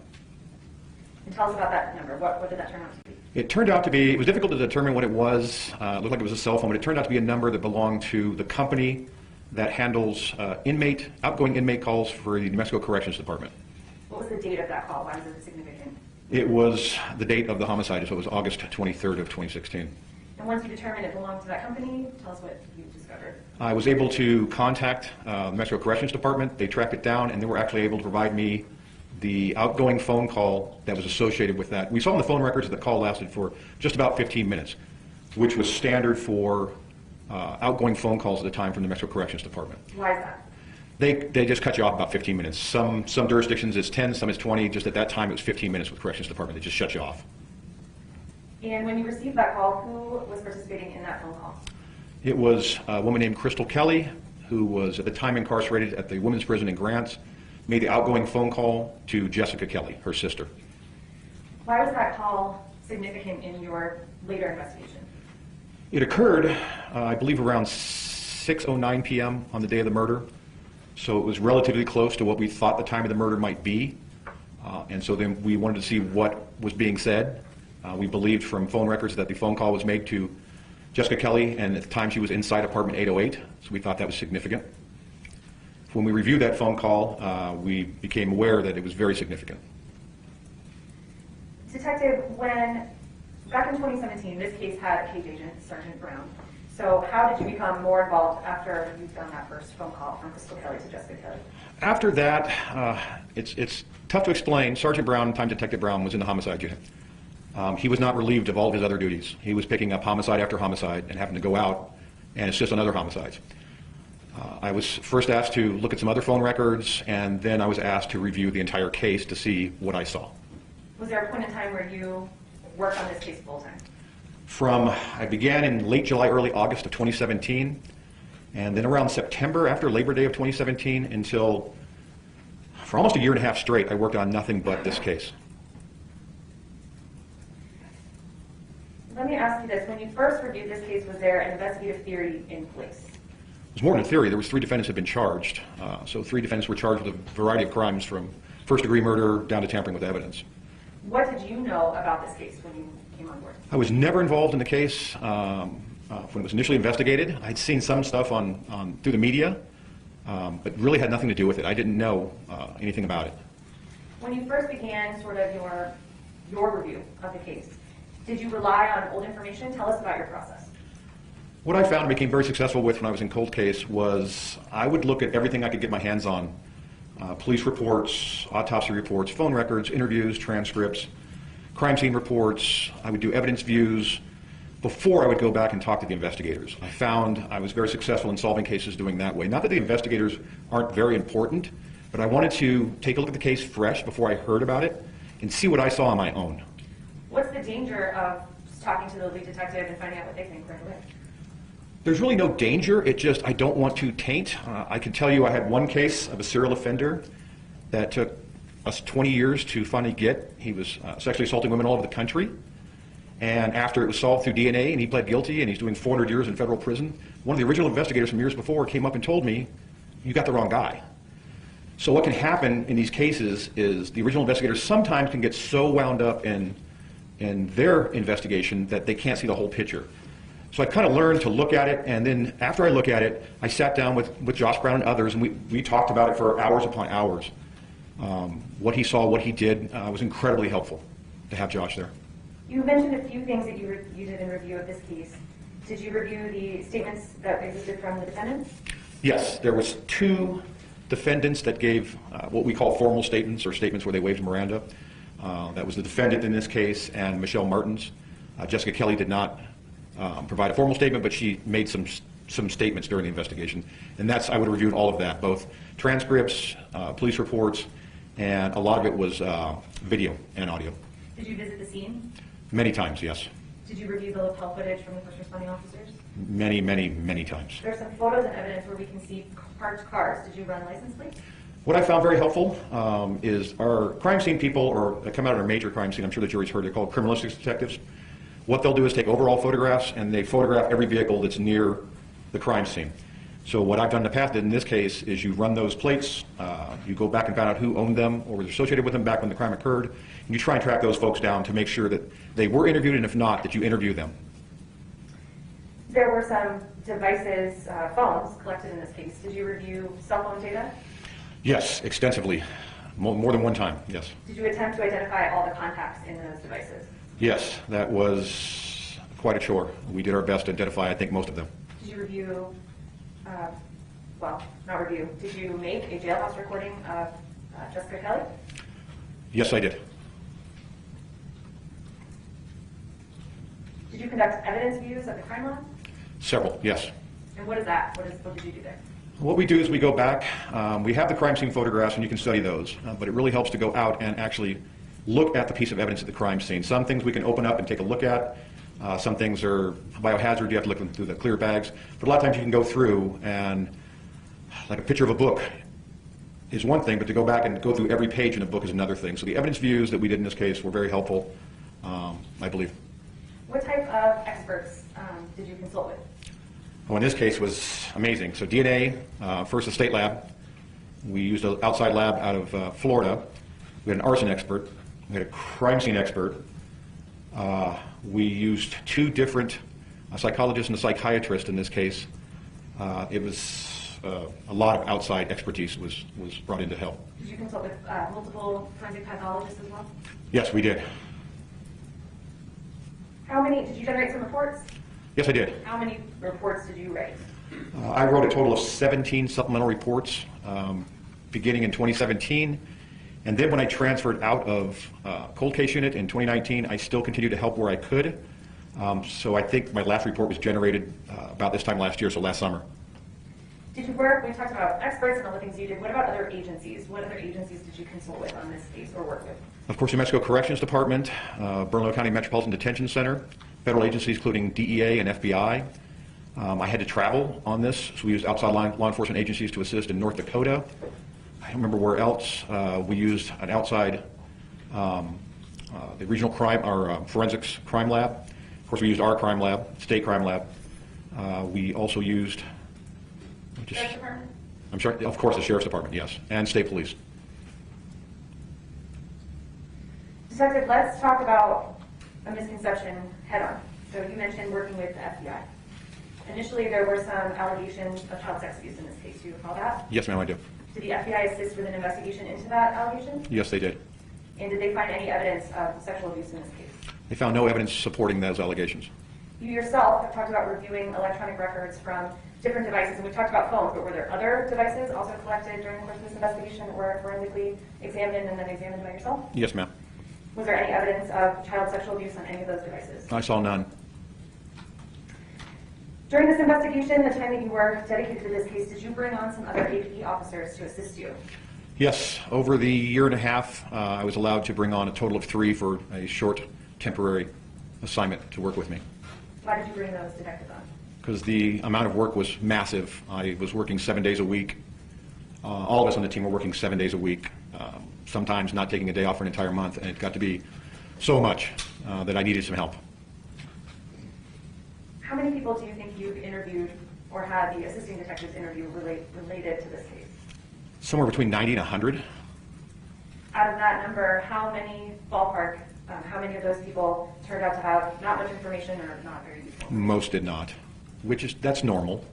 And tell us about that number. What did that turn out to be? It turned out to be, it was difficult to determine what it was. It looked like it was a cell phone, but it turned out to be a number that belonged to the company that handles outgoing inmate calls for the New Mexico Corrections Department. What was the date of that call? Why was it significant? It was the date of the homicide, so it was August 23rd of 2016. And once you determined it belonged to that company, tell us what you discovered. I was able to contact the New Mexico Corrections Department. They tracked it down, and they were actually able to provide me the outgoing phone call that was associated with that. We saw in the phone records that the call lasted for just about 15 minutes, which was standard for outgoing phone calls at the time from the Mexico Corrections Department. Why is that? They just cut you off about 15 minutes. Some jurisdictions it's 10, some it's 20. Just at that time it was 15 minutes with Corrections Department. They just shut you off. And when you received that call, who was participating in that phone call? It was a woman named Crystal Kelley, who was at the time incarcerated at the women's prison in Grants, made the outgoing phone call to Jessica Kelley, her sister. Why was that call significant in your later investigation? It occurred, I believe, around 6:09 p.m. on the day of the murder. So it was relatively close to what we thought the time of the murder might be. And so then we wanted to see what was being said. We believed from phone records that the phone call was made to Jessica Kelley, and at the time she was inside apartment 808, so we thought that was significant. When we reviewed that phone call, we became aware that it was very significant. Detective, back in 2017, this case had a case agent, Sergeant Brown. So how did you become more involved after you'd done that first phone call from Crystal Kelley to Jessica Kelley? After that, it's tough to explain. Sergeant Brown, Time Detective Brown, was in the homicide unit. He was not relieved of all of his other duties. He was picking up homicide after homicide and having to go out and assist on other homicides. I was first asked to look at some other phone records, and then I was asked to review the entire case to see what I saw. Was there a point in time where you worked on this case full-time? I began in late July, early August of 2017, and then around September, after Labor Day of 2017, until for almost a year and a half straight, I worked on nothing but this case. Let me ask you this. When you first reviewed this case, was there an investigative theory in place? It was more than a theory. There was 3 defendants had been charged. So 3 defendants were charged with a variety of crimes from first-degree murder down to tampering with evidence. What did you know about this case when you came on board? I was never involved in the case when it was initially investigated. I'd seen some stuff through the media, but really had nothing to do with it. I didn't know anything about it. When you first began sort of your review of the case, did you rely on old information? Tell us about your process. What I found and became very successful with when I was in cold case was I would look at everything I could get my hands on. Police reports, autopsy reports, phone records, interviews, transcripts, crime scene reports. I would do evidence views before I would go back and talk to the investigators. I found I was very successful in solving cases doing that way. Not that the investigators aren't very important, but I wanted to take a look at the case fresh before I heard about it and see what I saw on my own. What's the danger of talking to the lead detective and finding out what they think right away? There's really no danger. It just, I don't want to taint. I can tell you I had one case of a serial offender that took us 20 years to finally get. He was sexually assaulting women all over the country. And after it was solved through DNA and he pled guilty and he's doing 400 years in federal prison, one of the original investigators from years before came up and told me, you got the wrong guy. So what can happen in these cases is the original investigators sometimes can get so wound up in their investigation that they can't see the whole picture. So I kind of learned to look at it, and then after I look at it, I sat down with Josh Brown and others, and we talked about it for hours upon hours. What he saw, what he did, was incredibly helpful to have Josh there. You mentioned a few things that you did in review of this case. Did you review the statements that existed from the defendants? Yes, there was 2 defendants that gave what we call formal statements, or statements where they waived Miranda. That was the defendant in this case and Michelle Martens. Jessica Kelley did not provide a formal statement, but she made some statements during the investigation. And I would have reviewed all of that, both transcripts, police reports, and a lot of it was video and audio. Did you visit the scene? Many times, yes. Did you review the lapel footage from the first responding officers? Many, many, many times. There are some photos and evidence where we can see parked cars. Did you run license plates? What I found very helpful is our crime scene people, or they come out of a major crime scene, I'm sure the jury's heard, they're called criminalistics detectives. What they'll do is take overall photographs, and they photograph every vehicle that's near the crime scene. So what I've done in the past in this case is you run those plates, you go back and find out who owned them or was associated with them back when the crime occurred, and you try and track those folks down to make sure that they were interviewed, and if not, that you interview them. There were some devices, phones, collected in this case. Did you review cell phone data? Yes, extensively. More than one time, yes. Did you attempt to identify all the contacts in those devices? Yes, that was quite a chore. We did our best to identify, I think, most of them. Did you review, not review, did you make a jailhouse recording of Jessica Kelley? Yes, I did. Did you conduct evidence views of the crime lab? Several, yes. And what is that? What did you do there? What we do is we go back, we have the crime scene photographs and you can study those, but it really helps to go out and actually look at the piece of evidence at the crime scene. Some things we can open up and take a look at. Some things are biohazard, you have to look through the clear bags. But a lot of times you can go through and, like a picture of a book is one thing, but to go back and go through every page in a book is another thing. So the evidence views that we did in this case were very helpful, I believe. What type of experts did you consult with? Oh, in this case was amazing. So DNA, first the state lab. We used an outside lab out of Florida. We had an arson expert. We had a crime scene expert. We used two different psychologists and a psychiatrist in this case. It was a lot of outside expertise was brought in to help. Did you consult with multiple forensic pathologists as well? Yes, we did. How many, did you generate some reports? Yes, I did. How many reports did you write? I wrote a total of 17 supplemental reports beginning in 2017. And then when I transferred out of cold case unit in 2019, I still continued to help where I could. So I think my last report was generated about this time last year, so last summer. Did you work, we talked about experts and all the things you did. What about other agencies? What other agencies did you consult with on this case or work with? Of course, New Mexico Corrections Department, Bernalillo County Metropolitan Detention Center, federal agencies including DEA and FBI. I had to travel on this, so we used outside law enforcement agencies to assist in North Dakota. I don't remember where else. We used an outside, the regional crime, or forensics crime lab. Of course, we used our crime lab, state crime lab. We also used, Sheriff's Department? I'm sorry, of course, the Sheriff's Department, yes, and state police. Detective, let's talk about a misconception head-on. So you mentioned working with the FBI. Initially, there were some allegations of child sex abuse in this case. Do you recall that? Yes, ma'am, I do. Did the FBI assist with an investigation into that allegation? Yes, they did. And did they find any evidence of sexual abuse in this case? They found no evidence supporting those allegations. You yourself have talked about reviewing electronic records from different devices, and we talked about phones, but were there other devices also collected during the course of this investigation that were forensically examined and then examined by yourself? Yes, ma'am. Was there any evidence of child sexual abuse on any of those devices? I saw none. During this investigation, the time that you were dedicated to this case, did you bring on some other AP officers to assist you? Yes, over the year and a half, I was allowed to bring on a total of 3 for a short temporary assignment to work with me. Why did you bring those detectives on? Because the amount of work was massive. I was working 7 days a week. All of us on the team were working 7 days a week, sometimes not taking a day off for an entire month, and it got to be so much that I needed some help. How many people do you think you've interviewed or had the assisting detectives interview related to this case? Somewhere between 90 and 100. Out of that number, how many ballpark, how many of those people turned out to have not much information or not very useful? Most did not, that's normal.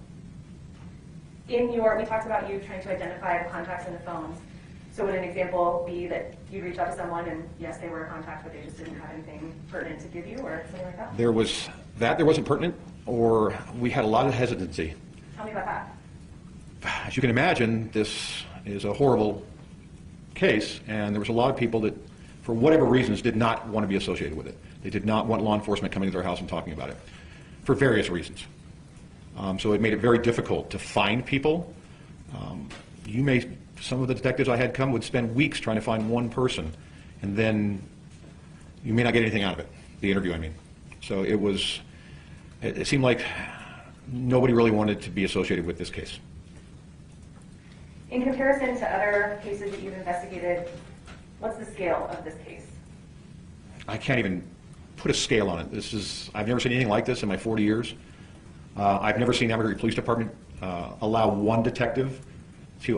In your, we talked about you trying to identify the contacts in the phones. So would an example be that you reach out to someone and yes, they were a contact, but they just didn't have anything pertinent to give you or something like that? There wasn't pertinent, or we had a lot of hesitancy. Tell me about that. As you can imagine, this is a horrible case, and there was a lot of people that, for whatever reasons, did not want to be associated with it. They did not want law enforcement coming to their house and talking about it, for various reasons. So it made it very difficult to find people. Some of the detectives I had come would spend weeks trying to find one person, and then you may not get anything out of it, the interview, I mean. So it seemed like nobody really wanted to be associated with this case. In comparison to other cases that you've investigated, what's the scale of this case? I can't even put a scale on it. I've never seen anything like this in my 40 years. I've never seen the Albuquerque Police Department allow one detective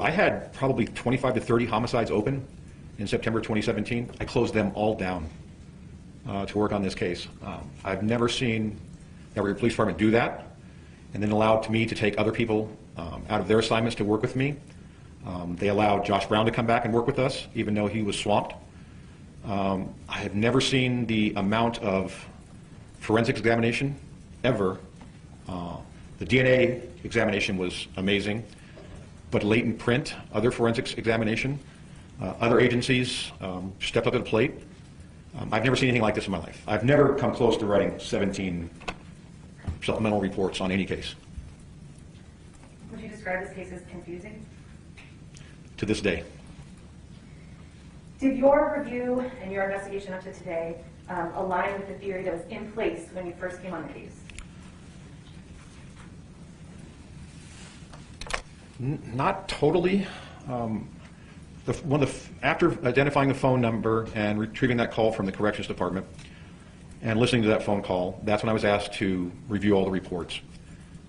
I had probably 25 to 30 homicides open in September 2017. I closed them all down to work on this case. I've never seen the Albuquerque Police Department do that and then allowed me to take other people out of their assignments to work with me. They allowed Josh Brown to come back and work with us, even though he was swamped. I have never seen the amount of forensics examination ever. The DNA examination was amazing, but latent print, other forensics examination, other agencies stepped up to the plate. I've never seen anything like this in my life. I've never come close to writing 17 supplemental reports on any case. you describe this case as confusing? To this day. Did your review and your investigation up to today align with the theory that was in place when you first came on the case? Not totally. After identifying the phone number and retrieving that call from the corrections department and listening to that phone call, that's when I was asked to review all the reports.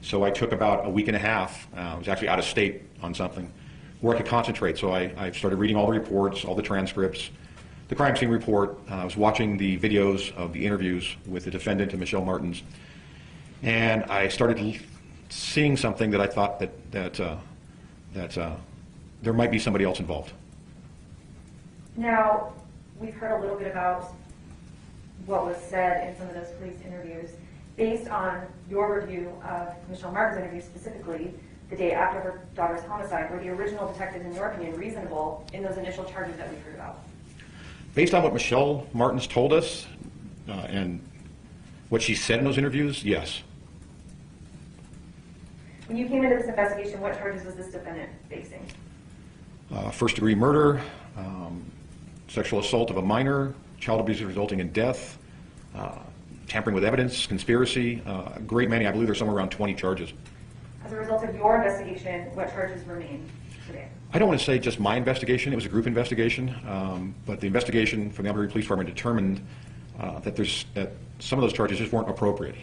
So I took about a week and a half. I was actually out of state on something where I could concentrate. So I started reading all the reports, all the transcripts, the crime scene report. I was watching the videos of the interviews with the defendant and Michelle Martens, and I started seeing something that I thought that there might be somebody else involved. Now, we've heard a little bit about what was said in some of those police interviews. Based on your review of Michelle Martens' interview specifically, the day after her daughter's homicide, were the original detectives, in your opinion, reasonable in those initial charges that we heard about? Based on what Michelle Martens told us and what she said in those interviews, yes. When you came into this investigation, what charges was this defendant facing? First-degree murder, sexual assault of a minor, child abuse resulting in death, tampering with evidence, conspiracy, great many. I believe there's somewhere around 20 charges. As a result of your investigation, what charges remain today? I don't want to say just my investigation. It was a group investigation, but the investigation from the Albuquerque Police Department determined that some of those charges just weren't appropriate.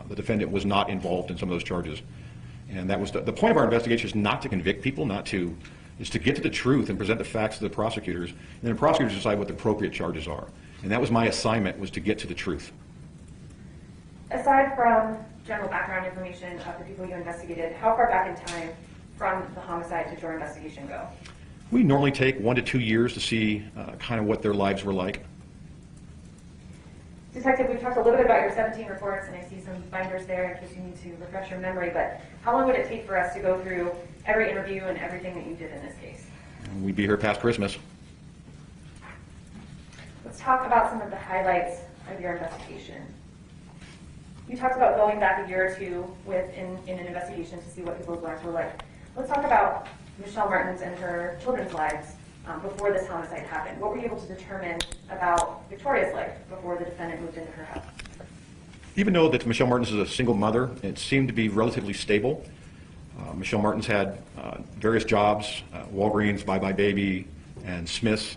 The defendant was not involved in some of those charges. And that was the point of our investigation is not to convict people, is to get to the truth and present the facts to the prosecutors, and then the prosecutors decide what the appropriate charges are. And that was my assignment, was to get to the truth. Aside from general background information of the people you investigated, how far back in time from the homicide did your investigation go? We normally take 1 to 2 years to see kind of what their lives were like. Detective, we've talked a little bit about your 17 reports, and I see some binders there in case you need to refresh your memory, but how long would it take for us to go through every interview and everything that you did in this case? We'd be here past Christmas. Let's talk about some of the highlights of your investigation. You talked about going back a year or two in an investigation to see what people's lives were like. Let's talk about Michelle Martens and her children's lives before this homicide happened. What were you able to determine about Victoria's life before the defendant moved into her house? Even though that Michelle Martens is a single mother, it seemed to be relatively stable. Michelle Martens had various jobs, Walgreens, Bye Bye Baby, and Smith's.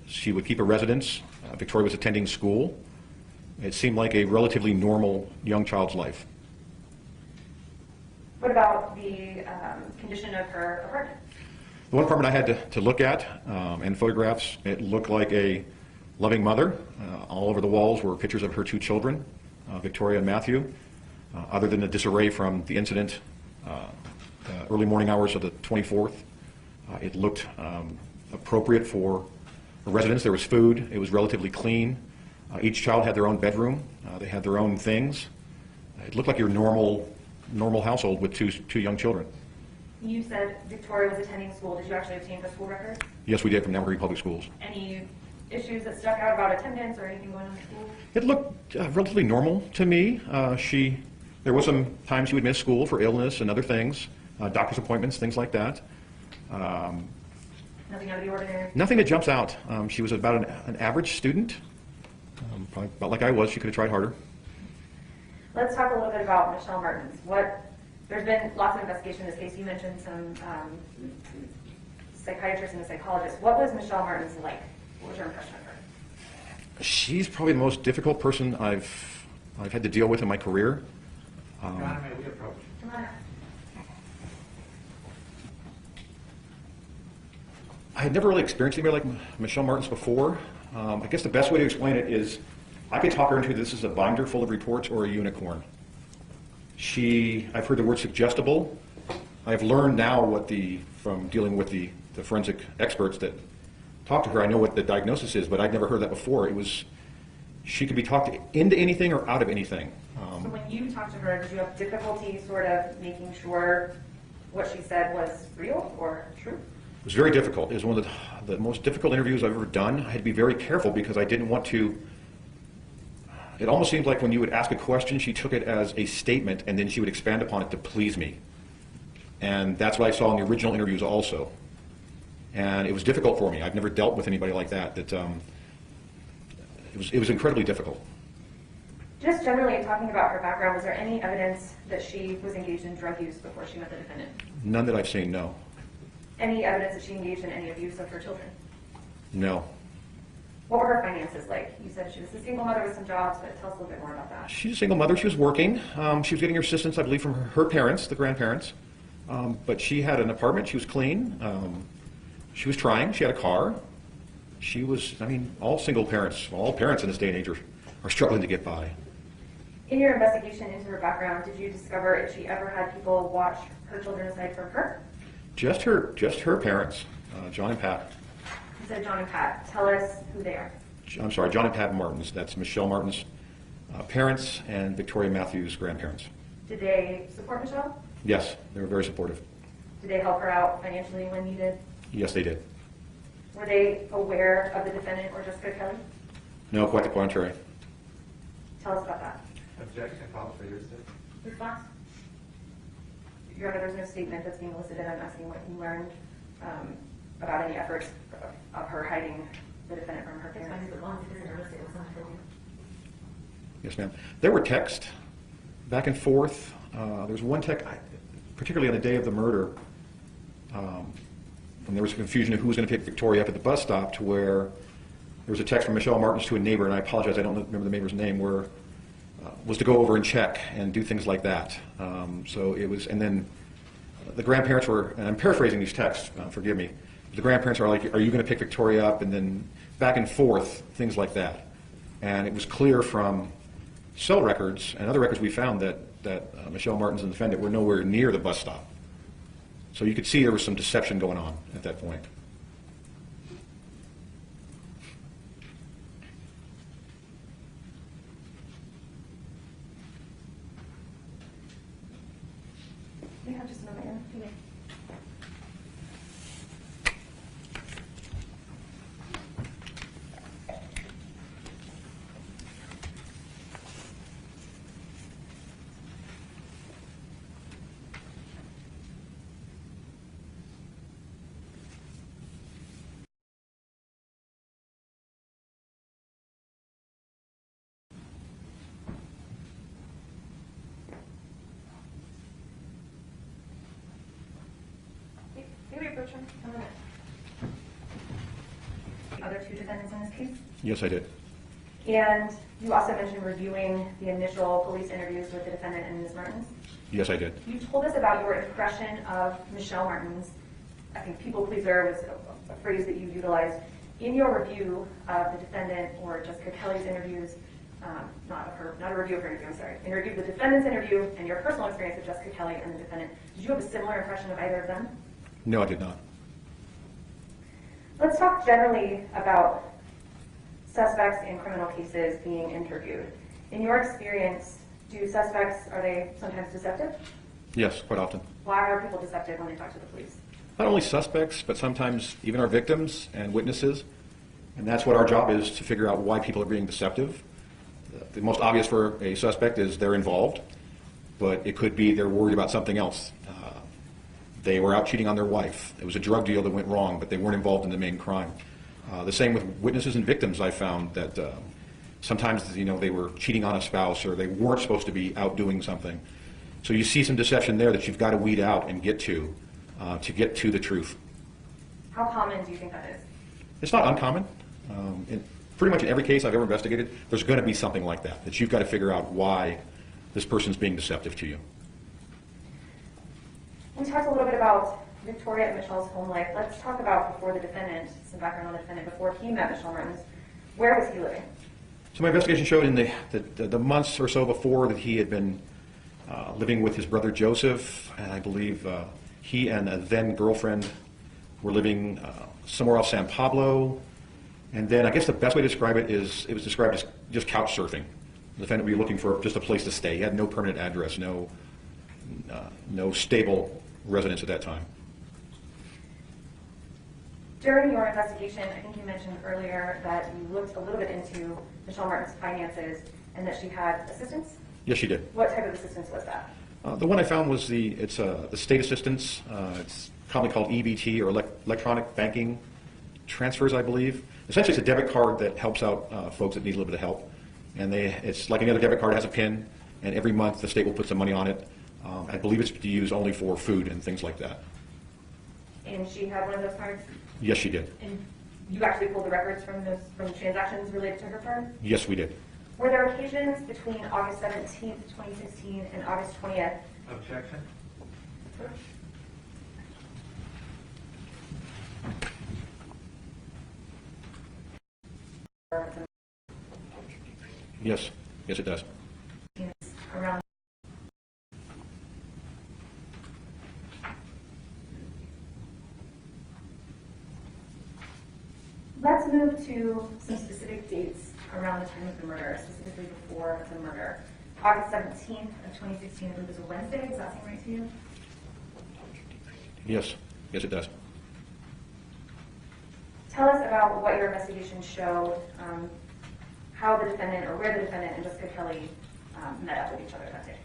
She would keep a residence. Victoria was attending school. It seemed like a relatively normal young child's life. What about the condition of her apartment? The one apartment I had to look at and photographs, it looked like a loving mother. All over the walls were pictures of her 2 children, Victoria and Matthew. Other than the disarray from the incident, the early morning hours of the 24th, it looked appropriate for a residence. There was food. It was relatively clean. Each child had their own bedroom. They had their own things. It looked like your normal household with two young children. You said Victoria was attending school. Did you actually obtain her school records? Yes, we did, from Albuquerque Public Schools. Any issues that stuck out about attendance or anything going on in school? It looked relatively normal to me. There was some times she would miss school for illness and other things, doctor's appointments, things like that. Nothing out of the ordinary? Nothing that jumps out. She was about an average student, probably about like I was. She could have tried harder. Let's talk a little bit about Michelle Martens. There's been lots of investigation in this case. You mentioned some psychiatrists and a psychologist. What was Michelle Martens like? What was your impression of her? She's probably the most difficult person I've had to deal with in my career. Come on. I had never really experienced anybody like Michelle Martens before. I guess the best way to explain it is I could talk her into this as a binder full of reports or a unicorn. I've heard the word suggestible. I've learned now from dealing with the forensic experts that talk to her, I know what the diagnosis is, but I'd never heard that before. She could be talked into anything or out of anything. So when you talked to her, did you have difficulty sort of making sure what she said was real or true? It was very difficult. It was one of the most difficult interviews I've ever done. I had to be very careful because I didn't want to it almost seemed like when you would ask a question, she took it as a statement, and then she would expand upon it to please me. And that's what I saw in the original interviews also. And it was difficult for me. I've never dealt with anybody like that. It was incredibly difficult. Just generally talking about her background, was there any evidence that she was engaged in drug use before she met the defendant? None that I've seen, no. Any evidence that she engaged in any abuse of her children? No. What were her finances like? You said she was a single mother with some jobs, but tell us a little bit more about that. She's a single mother. She was working. She was getting her assistance, I believe, from her parents, the grandparents. But she had an apartment. She was clean. She was trying. She had a car. She was, I mean, all single parents, all parents in this day and age are struggling to get by. In your investigation into her background, did you discover if she ever had people watch her children aside from her? Just her parents, John and Pat. You said John and Pat. Tell us who they are. I'm sorry, John and Pat Martens. That's Michelle Martens' parents and Victoria Matthews' grandparents. Did they support Michelle? Yes, they were very supportive. Did they help her out financially when needed? Yes, they did. Were they aware of the defendant or Jessica Kelley? No, quite the contrary. Tell us about that. Objection, call for your statement. Response? Your Honor, there's no statement that's being elicited. I'm asking what you learned about any efforts of her hiding the defendant from her parents. Yes, ma'am. There were texts back and forth. There was one text, particularly on the day of the murder, when there was a confusion of who was going to pick Victoria up at the bus stop, to where there was a text from Michelle Martens to a neighbor, and I apologize, I don't remember the neighbor's name, where was to go over and check and do things like that. So it was, and then the grandparents were, and I'm paraphrasing these texts, forgive me, the grandparents are like, are you going to pick Victoria up? And then back and forth, things like that. And it was clear from cell records and other records we found that Michelle Martens and the defendant were nowhere near the bus stop. So you could see there was some deception going on at that point. We have just a moment here. Okay. Maybe approach him. Other two defendants in this case? Yes, I did. And you also mentioned reviewing the initial police interviews with the defendant and Ms. Martens. Yes, I did. You told us about your impression of Michelle Martens. I think people pleaser was a phrase that you utilized. In your review of the defendant or Jessica Kelley's interviews, not a review of her interview, I'm sorry. In review of the defendant's interview and your personal experience with Jessica Kelley and the defendant, did you have a similar impression of either of them? No, I did not. Let's talk generally about suspects in criminal cases being interviewed. In your experience, are they sometimes deceptive? Yes, quite often. Why are people deceptive when they talk to the police? Not only suspects, but sometimes even our victims and witnesses. And that's what our job is, to figure out why people are being deceptive. The most obvious for a suspect is they're involved, but it could be they're worried about something else. They were out cheating on their wife. It was a drug deal that went wrong, but they weren't involved in the main crime. The same with witnesses and victims. I found that sometimes, they were cheating on a spouse, or they weren't supposed to be out doing something. So you see some deception there that you've got to weed out and get to the truth. How common do you think that is? It's not uncommon. Pretty much in every case I've ever investigated, there's going to be something like that you've got to figure out why this person's being deceptive to you. We talked a little bit about Victoria and Michelle's home life. Let's talk about before the defendant, some background on the defendant, before he met Michelle Martens. Where was he living? So my investigation showed in the months or so before that he had been living with his brother Joseph, and I believe he and a then girlfriend were living somewhere off San Pablo. And then I guess the best way to describe it is, it was described as just couch surfing. The defendant would be looking for just a place to stay. He had no permanent address, no stable residence at that time. During your investigation, I think you mentioned earlier that you looked a little bit into Michelle Martens' finances. and that she had assistance? Yes, she did. What type of assistance was that? The one I found was the state assistance. It's commonly called EBT, or electronic banking transfers, I believe. Essentially, it's a debit card that helps out folks that need a little bit of help. And it's like any other debit card, it has a PIN, and every month the state will put some money on it. I believe it's to use only for food and things like that. And she had one of those cards? Yes, she did. And you actually pulled the records from the transactions related to her card? Yes, we did. Were there occasions between August 17th, 2016 and August 20th? Objection? Yes. Yes, it does. Around Let's move to some specific dates around the time of the murder, specifically before the murder. August 17th of 2016, I believe, was a Wednesday. Does that seem right to you? Yes. Yes, it does. Tell us about what your investigation showed, how the defendant, or where the defendant and Jessica Kelley met up with each other that day.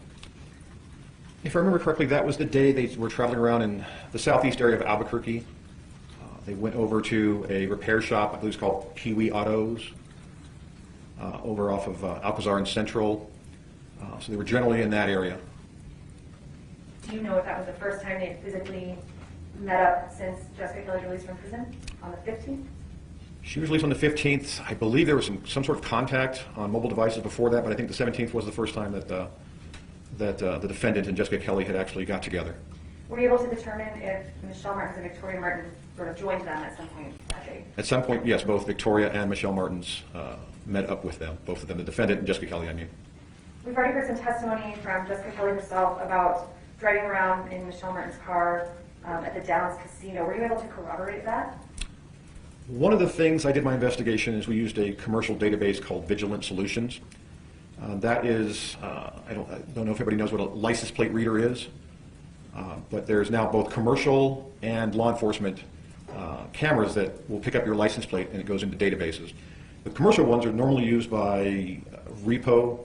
If I remember correctly, that was the day they were traveling around in the southeast area of Albuquerque. They went over to a repair shop, I believe it's called Pt.1 Autos, over off of Alcazar and Central. So they were generally in that area. Do you know if that was the first time they physically met up since Jessica Kelley was released from prison on the 15th? She was released on the 15th. I believe there was some sort of contact on mobile devices before that, but I think the 17th was the first time that the defendant and Jessica Kelley had actually got together. Were you able to determine if Michelle Martens and Victoria Martens sort of joined them at some point that day? At some point, yes, both Victoria and Michelle Martens met up with them, both of them, the defendant and Jessica Kelley, I mean. We've already heard some testimony from Jessica Kelley herself about driving around in Michelle Martens' car at the Downs Casino. Were you able to corroborate that? One of the things I did my investigation is we used a commercial database called Vigilant Solutions. That is, I don't know if everybody knows what a license plate reader is, but there's now both commercial and law enforcement cameras that will pick up your license plate and it goes into databases. The commercial ones are normally used by repo,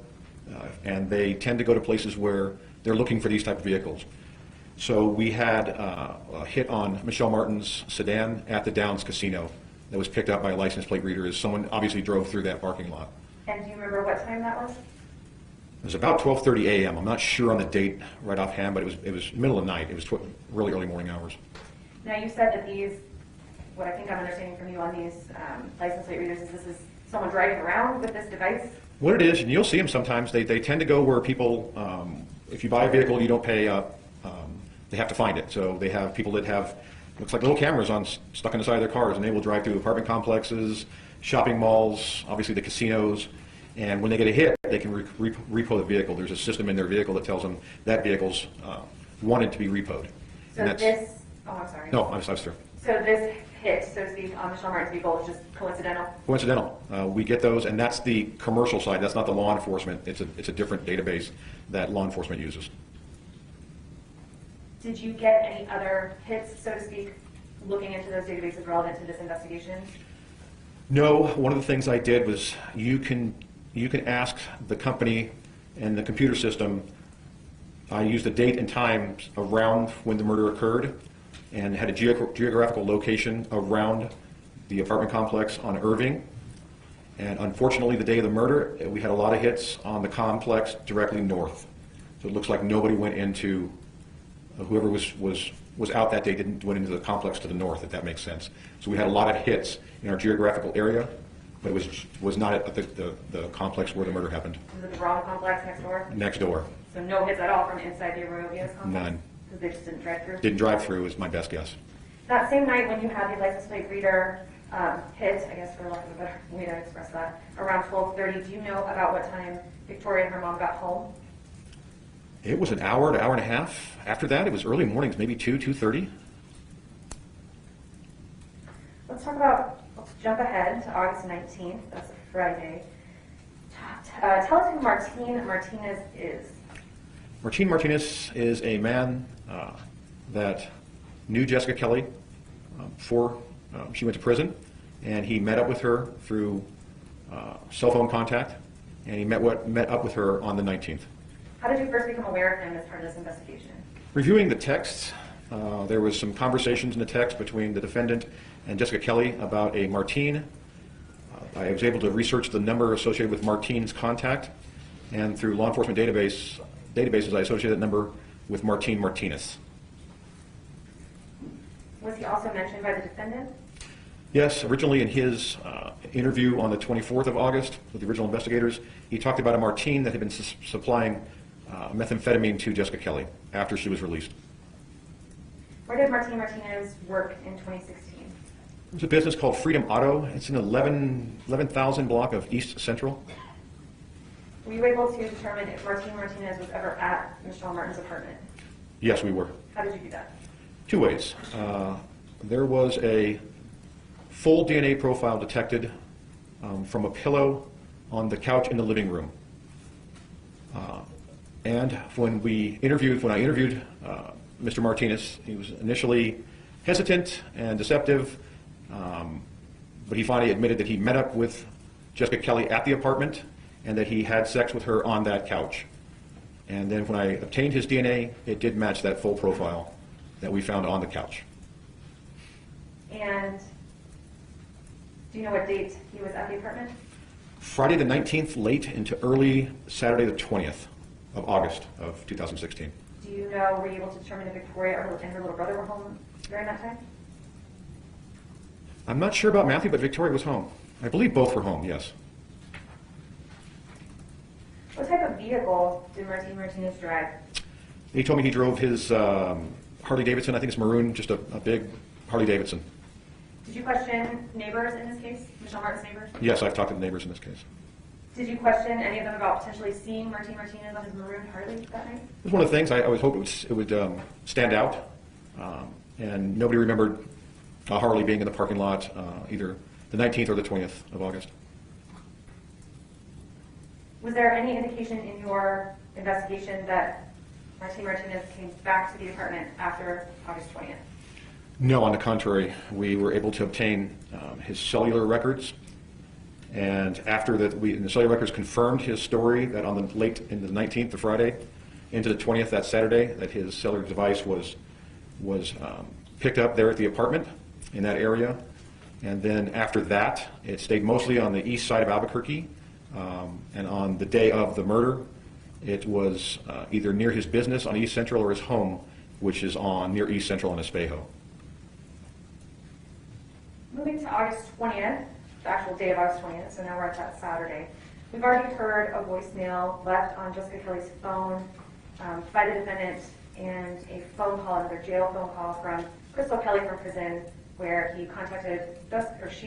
and they tend to go to places where they're looking for these type of vehicles. So we had a hit on Michelle Martens' sedan at the Downs Casino that was picked up by a license plate reader as someone obviously drove through that parking lot. And do you remember what time that was? It was about 12:30 a.m. I'm not sure on the date right offhand, but it was middle of the night. It was really early morning hours. Now you said that these, what I think I'm understanding from you on these license plate readers is this is someone driving around with this device? What it is, and you'll see them sometimes, they tend to go where people, if you buy a vehicle, you don't pay up, they have to find it. So they have people that have, looks like little cameras stuck on the side of their cars, and they will drive through apartment complexes, shopping malls, obviously the casinos, and when they get a hit, they can repo the vehicle. There's a system in their vehicle that tells them that vehicle's wanted to be repoed. So this, oh, I'm sorry. No, I was through. So this hit, so to speak, on Michelle Martens' vehicle is just coincidental? Coincidental. We get those, and that's the commercial side. That's not the law enforcement. It's a different database that law enforcement uses. Did you get any other hits, so to speak, looking into those databases relevant to this investigation? No. One of the things I did was you can ask the company and the computer system. I used the date and time around when the murder occurred and had a geographical location around the apartment complex on Irving. And unfortunately, the day of the murder, we had a lot of hits on the complex directly north. So it looks like nobody went into, whoever was out that day went into the complex to the north, if that makes sense. So we had a lot of hits in our geographical area, but it was not at the complex where the murder happened. Was it the wrong complex next door? Next door. So no hits at all from inside the Arroyo Villas complex? None. Because they just didn't drive through? Didn't drive through is my best guess. That same night when you had the license plate reader hit, I guess for lack of a better way to express that, around 12:30, do you know about what time Victoria and her mom got home? It was an hour to hour and a half. After that, it was early mornings, maybe 2:30. Let's jump ahead to August 19th, that's a Friday. Tell us who Martine Martinez is. Martine Martinez is a man that knew Jessica Kelley before she went to prison, and he met up with her through cell phone contact, and he met up with her on the 19th. How did you first become aware of him as part of this investigation? Reviewing the texts, there was some conversations in the text between the defendant and Jessica Kelley about a Martine. I was able to research the number associated with Martine's contact, and through law enforcement databases, I associated that number with Martine Martinez. Was he also mentioned by the defendant? Yes, originally in his interview on the 24th of August with the original investigators, he talked about a Martine that had been supplying methamphetamine to Jessica Kelley after she was released. Where did Martine Martinez work in 2016? There's a business called Freedom Auto. It's an 11,000 block of East Central. Were you able to determine if Martine Martinez was ever at Michelle Martens' apartment? Yes, we were. How did you do that? Two ways. There was a full DNA profile detected from a pillow on the couch in the living room. And when I interviewed Mr. Martinez, he was initially hesitant and deceptive, but he finally admitted that he met up with Jessica Kelley at the apartment and that he had sex with her on that couch. And then when I obtained his DNA, it did match that full profile that we found on the couch. And do you know what date he was at the apartment? Friday the 19th, late into early Saturday the 20th of August of 2016. Do you know, were you able to determine if Victoria and her little brother were home during that time? I'm not sure about Matthew, but Victoria was home. I believe both were home, yes. What type of vehicle did Martine Martinez drive? He told me he drove his Harley Davidson, I think it's maroon, just a big Harley Davidson. Did you question neighbors in this case, Michelle Martens' neighbors? Yes, I've talked to the neighbors in this case. Did you question any of them about potentially seeing Martine Martinez on his maroon Harley that night? It was one of the things I always hoped it would stand out, and nobody remembered a Harley being in the parking lot either the 19th or the 20th of August. Was there any indication in your investigation that Martine Martinez came back to the apartment after August 20th? No, on the contrary, we were able to obtain his cellular records, and after that, the cellular records confirmed his story that on the late in the 19th, the Friday, into the 20th, that Saturday, that his cellular device was picked up there at the apartment in that area, and then after that, it stayed mostly on the east side of Albuquerque, and on the day of the murder, it was either near his business on East Central or his home, which is near East Central on Espejo. Moving to August 20th, the actual day of August 20th, so now we're at that Saturday. We've already heard a voicemail left on Jessica Kelley's phone by the defendant and a phone call, another jail phone call from Crystal Kelley from prison, where she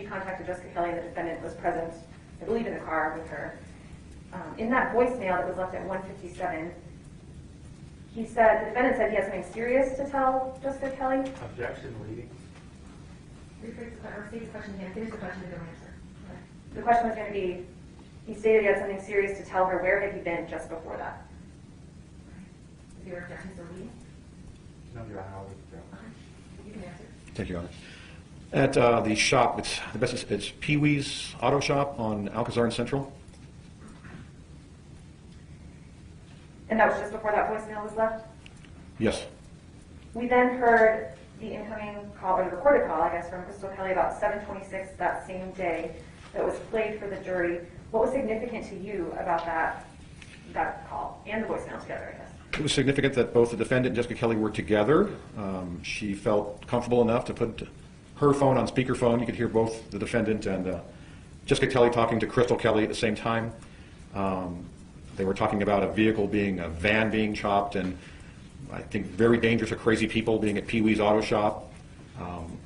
contacted Jessica Kelley, and the defendant was present, I believe, in the car with her. In that voicemail that was left at 1:57, the defendant said he had something serious to tell Jessica Kelley. Objection, leading. Rephrase the question again. Finish the question and don't answer. The question was going to be, he stated he had something serious to tell her. Where had he been just before that? Is your objection still leading? No, Your Honor, I'll withdraw. You can answer. Thank you, Your Honor. At the shop, it's Pee-wee's Auto Shop on Alcazar and Central. And that was just before that voicemail was left? Yes. We then heard the incoming call, or the recorded call, I guess, from Crystal Kelley about 7:26 that same day that was played for the jury. What was significant to you about that call and the voicemail together, I guess? It was significant that both the defendant and Jessica Kelley were together. She felt comfortable enough to put her phone on speakerphone. You could hear both the defendant and Jessica Kelley talking to Crystal Kelley at the same time. They were talking about a van being chopped, and I think very dangerous or crazy people being at Pee-wee's Auto Shop.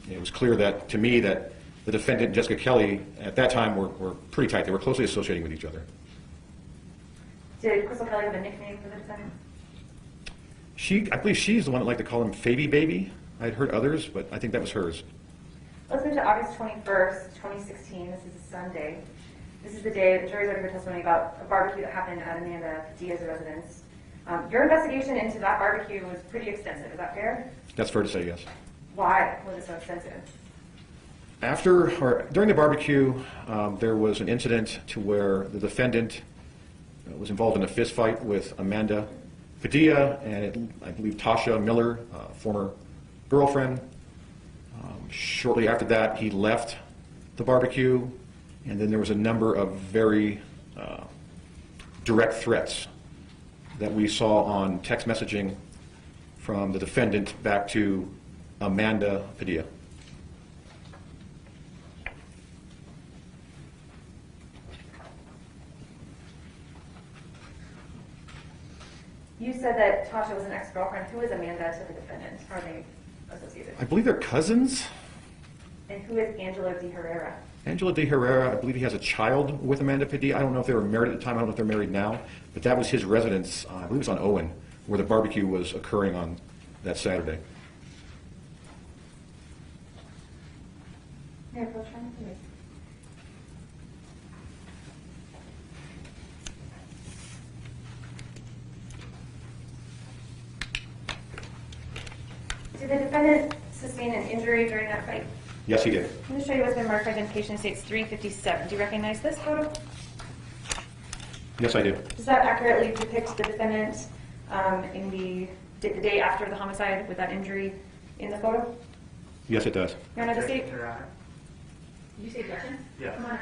It was clear to me that the defendant and Jessica Kelley at that time were pretty tight. They were closely associating with each other. Did Crystal Kelley have a nickname for the defendant? I believe she's the one that liked to call him Faby Baby. I'd heard others, but I think that was hers. Let's move to August 21st, 2016. This is a Sunday. This is the day the jury's already heard testimony about a barbecue that happened at Amanda Diaz's residence. Your investigation into that barbecue was pretty extensive. Is that fair? That's fair to say, yes. Why was it so extensive? During the barbecue, there was an incident to where the defendant was involved in a fist fight with Amanda Padilla and I believe Tasha Miller, former girlfriend. Shortly after that, he left the barbecue, and then there was a number of very direct threats that we saw on text messaging from the defendant back to Amanda Padilla. You said that Tasha was an ex-girlfriend. Who is Amanda to the defendant? Are they associated? I believe they're cousins. And who is Angela De Herrera? Angela De Herrera, I believe he has a child with Amanda Padilla. I don't know if they were married at the time. I don't know if they're married now. But that was his residence, I believe it was on Owen, where the barbecue was occurring on that Saturday. Yeah, go try and finish. Did the defendant sustain an injury during that fight? Yes, he did. I'm going to show you what's been marked for identification. States 357. Do you recognize this photo? Yes, I do. Does that accurately depict the defendant in the day after the homicide with that injury in the photo? Yes, it does. Your Honor, the state. Did you say objection? Yeah. Come on.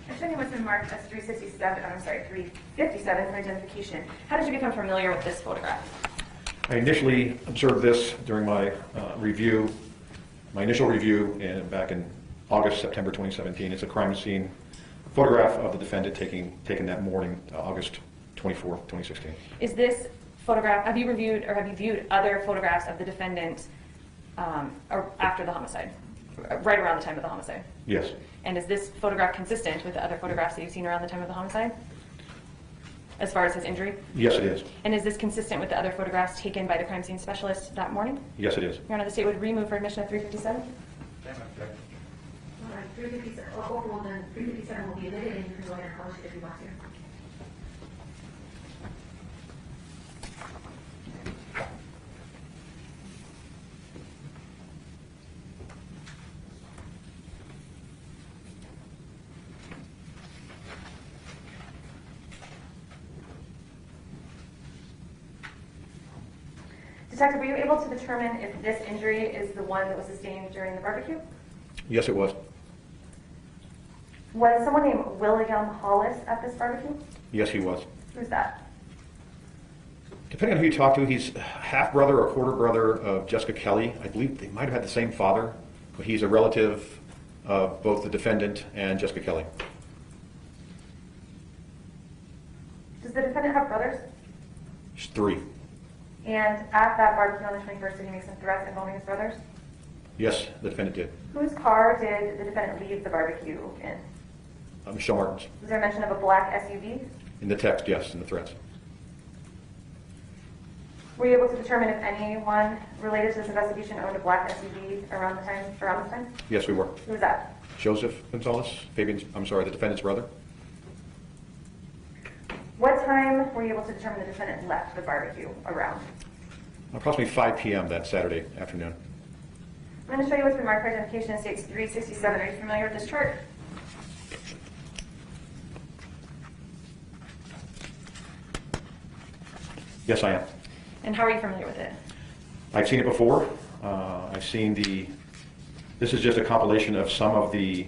I'm showing you what's been marked as 357 for identification. How did you become familiar with this photograph? I initially observed this during my review, my initial review back in August, September 2017. It's a crime scene photograph of the defendant taken that morning, August 24th, 2016. Is this photograph, have you reviewed or have you viewed other photographs of the defendant or after the homicide, right around the time of the homicide? Yes. And is this photograph consistent with the other photographs that you've seen around the time of the homicide, as far as his injury? Yes, it is. And is this consistent with the other photographs taken by the crime scene specialist that morning? Yes, it is. Your Honor, the state would remove for admission of 357. All right, 357. Oh, well, then 357 will be admitted and you can go ahead and publish it if you want to. Detective, were you able to determine if this injury is the one that was sustained during the barbecue? Yes, it was. Was someone named William Hollis at this barbecue? Yes, he was. Who's that? Depending on who you talk to, he's half-brother or quarter-brother of Jessica Kelley. I believe they might have had the same father, but he's a relative of both the defendant and Jessica Kelley. Does the defendant have brothers? He's 3. And at that barbecue on the 21st, did he make some threats involving his brothers? Yes, the defendant did. Whose car did the defendant leave the barbecue in? Michelle Martens. Was there mention of a black SUV? In the text, yes, in the threats. Were you able to determine if anyone related to this investigation owned a black SUV around this time? Yes, we were. Who was that? Joseph Gonzales, the defendant's brother. What time were you able to determine the defendant left the barbecue around? Approximately 5 p.m. that Saturday afternoon. I'm going to show you what's been marked for identification in States 367. Are you familiar with this chart? Yes, I am. And how are you familiar with it? I've seen it before. This is just a compilation of some of the,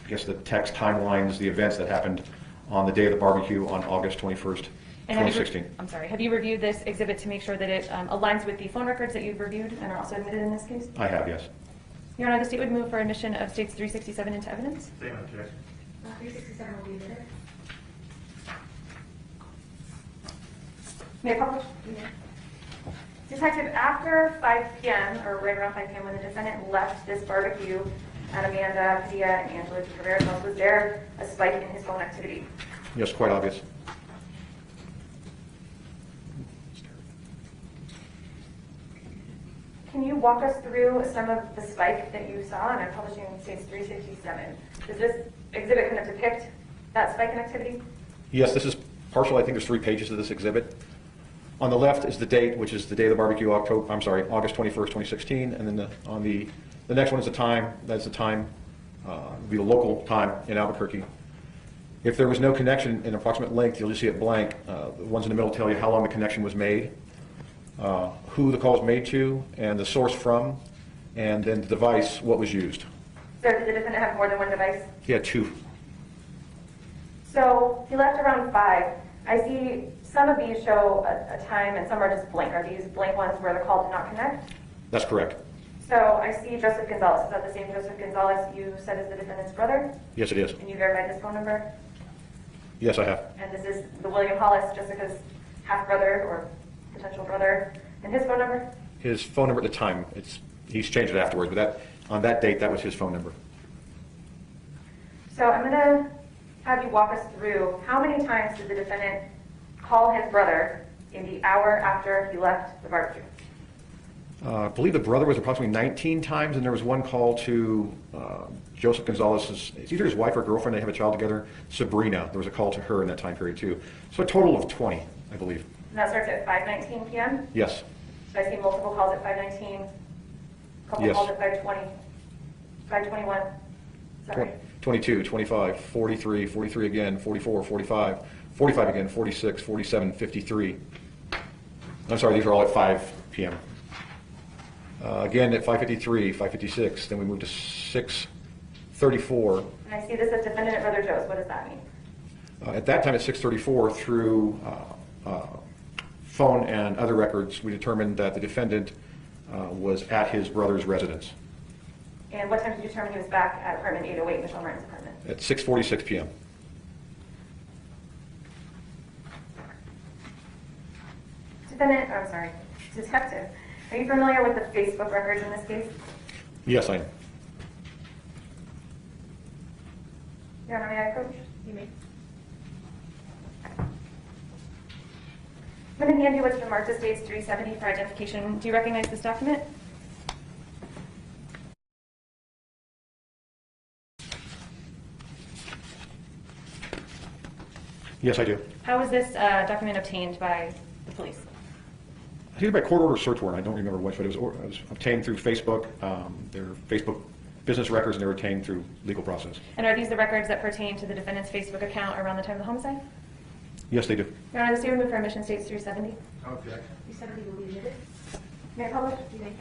the text timelines, the events that happened on the day of the barbecue on August 21st, 2016. Have you reviewed this exhibit to make sure that it aligns with the phone records that you've reviewed and are also admitted in this case? I have, yes. Your Honor, the state would move for admission of States 367 into evidence. Same objection. 367 will be admitted. May I publish? Detective, after 5 p.m., or right around 5 p.m., when the defendant left this barbecue at Amanda Padilla and Angela De Herrera's house, was there a spike in his phone activity? Yes, quite obvious. Can you walk us through some of the spike that you saw? And I'm publishing States 367. Does this exhibit kind of depict that spike in activity? Yes, this is partial. I think there's 3 pages of this exhibit. On the left is the date, which is the day of the barbecue, August 21st, 2016, and then on the next one is the time. That's the time, would be the local time in Albuquerque. If there was no connection in approximate length, you'll just see it blank. The ones in the middle tell you how long the connection was made, who the call was made to, and the source from, and then the device, what was used. So did the defendant have more than one device? He had 2. So he left around 5. I see some of these show a time and some are just blank. Are these blank ones where the call did not connect? That's correct. So I see Joseph Gonzales. Is that the same Joseph Gonzales you said is the defendant's brother? Yes, it is. And you verified his phone number? Yes, I have. And this is the William Hollis, Jessica's half-brother or potential brother, and his phone number? His phone number at the time, he's changed it afterwards, but on that date, that was his phone number. So I'm going to have you walk us through how many times did the defendant call his brother in the hour after he left the barbecue? I believe the brother was approximately 19 times, and there was one call to Joseph Gonzales', it's either his wife or girlfriend, they have a child together, Sabrina. There was a call to her in that time period too. So a total of 20, I believe. And that starts at 5:19 p.m.? Yes. So I see multiple calls at 5:19, a couple Yes. calls at 5:20, 5:21. Sorry. 22, 25, 43, 43 again, 44, 45, 45 again, 46, 47, 53. I'm sorry, these are all at 5 p.m. Again at 5:53, 5:56, then we move to 6:34. And I see this as defendant at Brother Joe's. What does that mean? At that time at 6:34, through phone and other records, we determined that the defendant was at his brother's residence. And what time did you determine he was back at apartment 808, Michelle Martens' apartment? At 6:46 p.m. Detective, are you familiar with the Facebook records in this case? Yes, I am. Your Honor, may I approach? You may. I'm going to hand you what's from March Estates 370 for identification. Do you recognize this document? Yes, I do. How was this document obtained by the police? I think by court order search warrant. I don't remember which, but it was obtained through Facebook. Their Facebook business records, and they were obtained through legal process. And are these the records that pertain to the defendant's Facebook account around the time of the homicide? Yes, they do. Your Honor, the state would move for admission states 370. Okay. 370 will be admitted. May I publish? You may.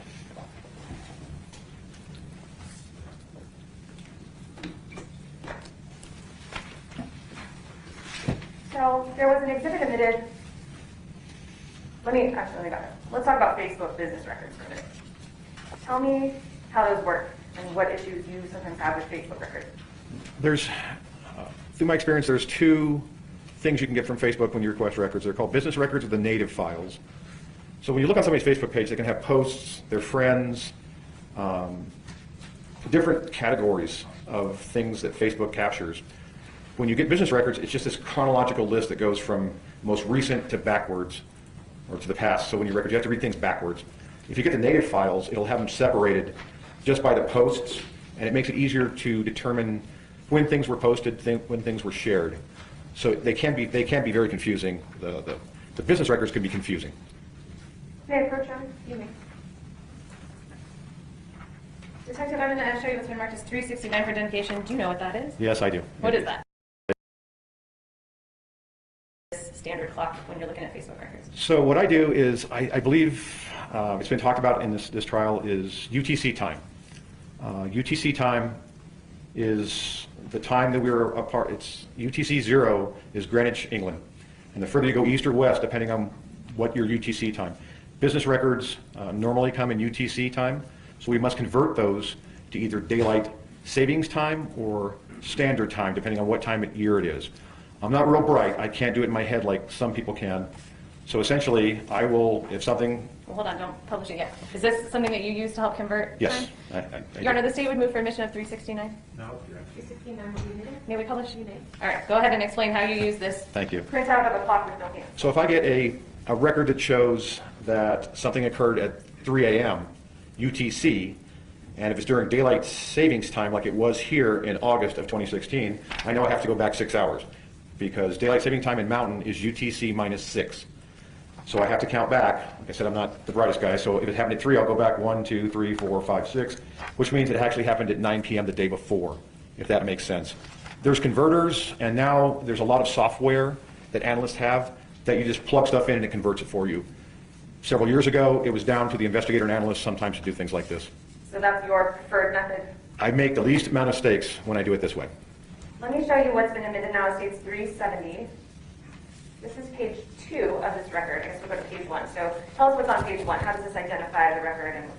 So there was an exhibit admitted. Let me back up. Let's talk about Facebook business records for a minute. Tell me how those work and what issues you sometimes have with Facebook records. There's, through my experience, there's 2 things you can get from Facebook when you request records. They're called business records or the native files. So when you look on somebody's Facebook page, they can have posts, their friends, different categories of things that Facebook captures. When you get business records, it's just this chronological list that goes from most recent to backwards, or to the past. So when you record, you have to read things backwards. If you get the native files, it'll have them separated just by the posts, and it makes it easier to determine when things were posted, when things were shared. So they can be very confusing. The business records can be confusing. May I approach him? You may. Detective, I'm going to show you what's been marked as 369 for identification. Do you know what that is? Yes, I do. What is that? Standard clock when you're looking at Facebook records. So what I do is, I believe it's been talked about in this trial, is UTC time. UTC time is the time that we were apart. It's UTC 0 is Greenwich, England. And the further you go east or west, depending on what your UTC time. Business records normally come in UTC time, so we must convert those to either daylight savings time or standard time, depending on what time of year it is. I'm not real bright. I can't do it in my head like some people can. So essentially, I will, if something... Well, hold on, don't publish it yet. Is this something that you use to help convert Yes. time? Your Honor, the state would move for admission of 369. No. 369 will be admitted. May we publish? You may. All right, go ahead and explain how you use this. Thank you. Printout of a clock with no hands. So if I get a record that shows that something occurred at 3 a.m. UTC, and if it's during daylight savings time like it was here in August of 2016, I know I have to go back 6 hours, because daylight saving time in Mountain is UTC minus 6. So I have to count back. Like I said, I'm not the brightest guy, so if it happened at 3, I'll go back 1, 2, 3, 4, 5, 6, which means it actually happened at 9 p.m. the day before, if that makes sense. There's converters, and now there's a lot of software that analysts have that you just plug stuff in and it converts it for you. Several years ago, it was down to the investigator and analyst sometimes to do things like this. So that's your preferred method? I make the least amount of mistakes when I do it this way. Let me show you what's been admitted now. It states 370. This is page 2 of this record. I guess we'll go to page 1. So tell us what's on page 1. How does this identify the record, and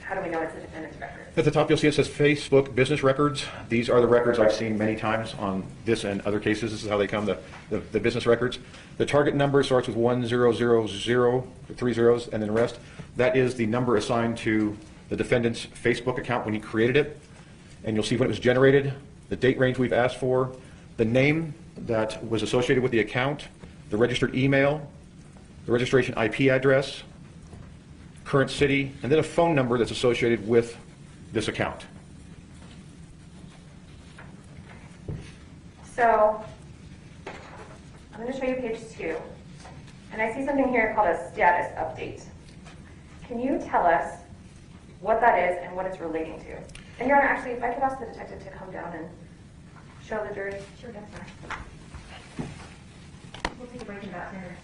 how do we know it's the defendant's record? At the top, you'll see it says Facebook Business Records. These are the records I've seen many times on this and other cases. This is how they come, the business records. The target number starts with 1000, 3 zeros, and then the rest. That is the number assigned to the defendant's Facebook account when he created it. And you'll see when it was generated, the date range we've asked for, the name that was associated with the account, the registered email, the registration IP address, current city, and then a phone number that's associated with this account. So I'm going to show you page 2. And I see something here called a status update. Can you tell us what that is and what it's relating to? And Your Honor, actually, if I could ask the detective to come down and show the jury. Sure, that's fine. We'll take a break in about 10 minutes.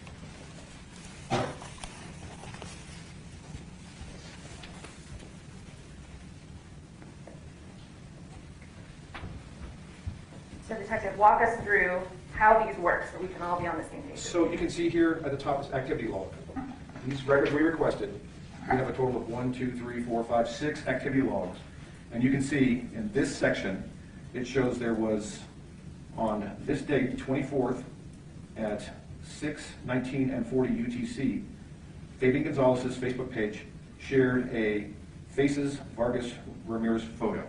So detective, walk us through how these work so we can all be on the same page. So you can see here at the top is activity log. These records we requested, we have a total of 1, 2, 3, 4, 5, 6 activity logs. And you can see in this section, it shows there was on this date, 24th, at 6:19 and 40 UTC, Fabian Gonzales' Facebook page shared a Faces Vargas Ramirez photo.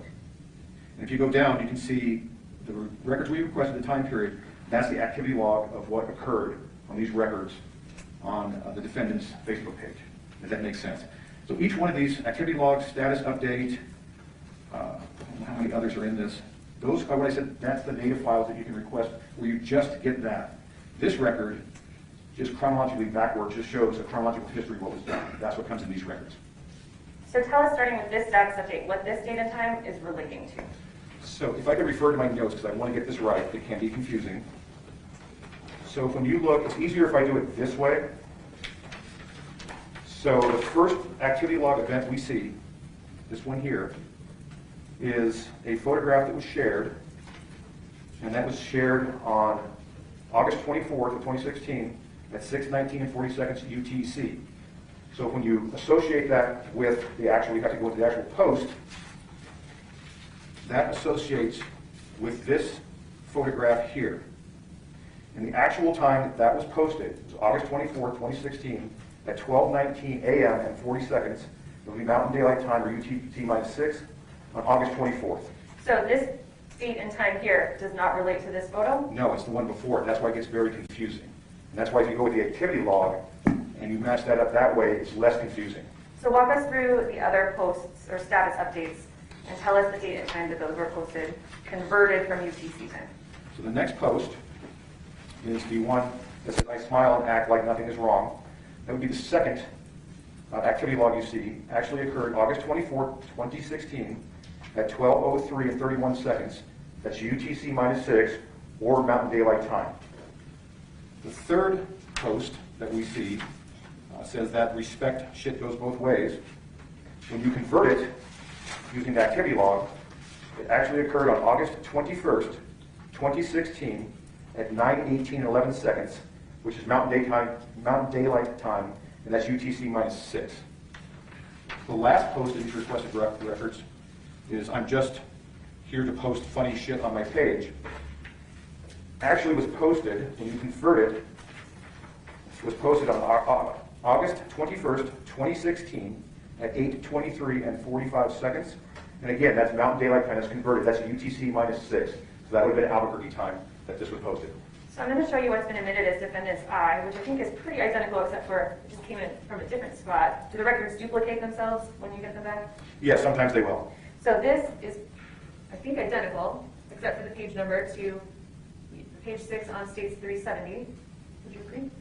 And if you go down, you can see the records we requested, the time period. That's the activity log of what occurred on these records on the defendant's Facebook page. Does that make sense? So each one of these activity logs, status update, I don't know how many others are in this. Those are what I said, that's the data files that you can request where you just get that. This record, just chronologically backwards, just shows a chronological history of what was done. That's what comes in these records. So tell us, starting with this status update, what this date and time is relating to. So if I could refer to my notes, because I want to get this right, it can be confusing. So when you look, it's easier if I do it this way. So the first activity log event we see, this one here, is a photograph that was shared, and that was shared on August 24th of 2016 at 6:19 and 40 seconds UTC. So when you associate that with the actual, you have to go to the actual post, that associates with this photograph here. And the actual time that was posted was August 24th, 2016 at 12:19 a.m. and 40 seconds. It will be Mountain Daylight Time, or UTC-6, on August 24th. So this date and time here does not relate to this photo? No, it's the one before it. That's why it gets very confusing. And that's why if you go with the activity log and you match that up that way, it's less confusing. So walk us through the other posts or status updates and tell us the date and time that those were posted, converted from UTC time. So the next post is the one that says, I smile and act like nothing is wrong. That would be the second activity log you see. Actually occurred August 24th, 2016 at 12:03 and 31 seconds. That's UTC-6 or Mountain Daylight Time. The third post that we see says that respect shit goes both ways. When you convert it using the activity log, it actually occurred on August 21st, 2016 at 9:18 and 11 seconds, which is Mountain Daylight Time, and that's UTC-6. The last post in these requested records is I'm just here to post funny shit on my page. Actually was posted, when you convert it, was posted on August 21st, 2016 at 8:23 and 45 seconds. And again, that's Mountain Daylight Time, that's converted, that's UTC-6. So that would have been Albuquerque time that this was posted. So I'm going to show you what's been admitted as defendant's I, which I think is pretty identical except for it just came in from a different spot. Do the records duplicate themselves when you get them back? Yes, sometimes they will. So this is, I think, identical, except for the page number to page 6 on states 370. Would you agree?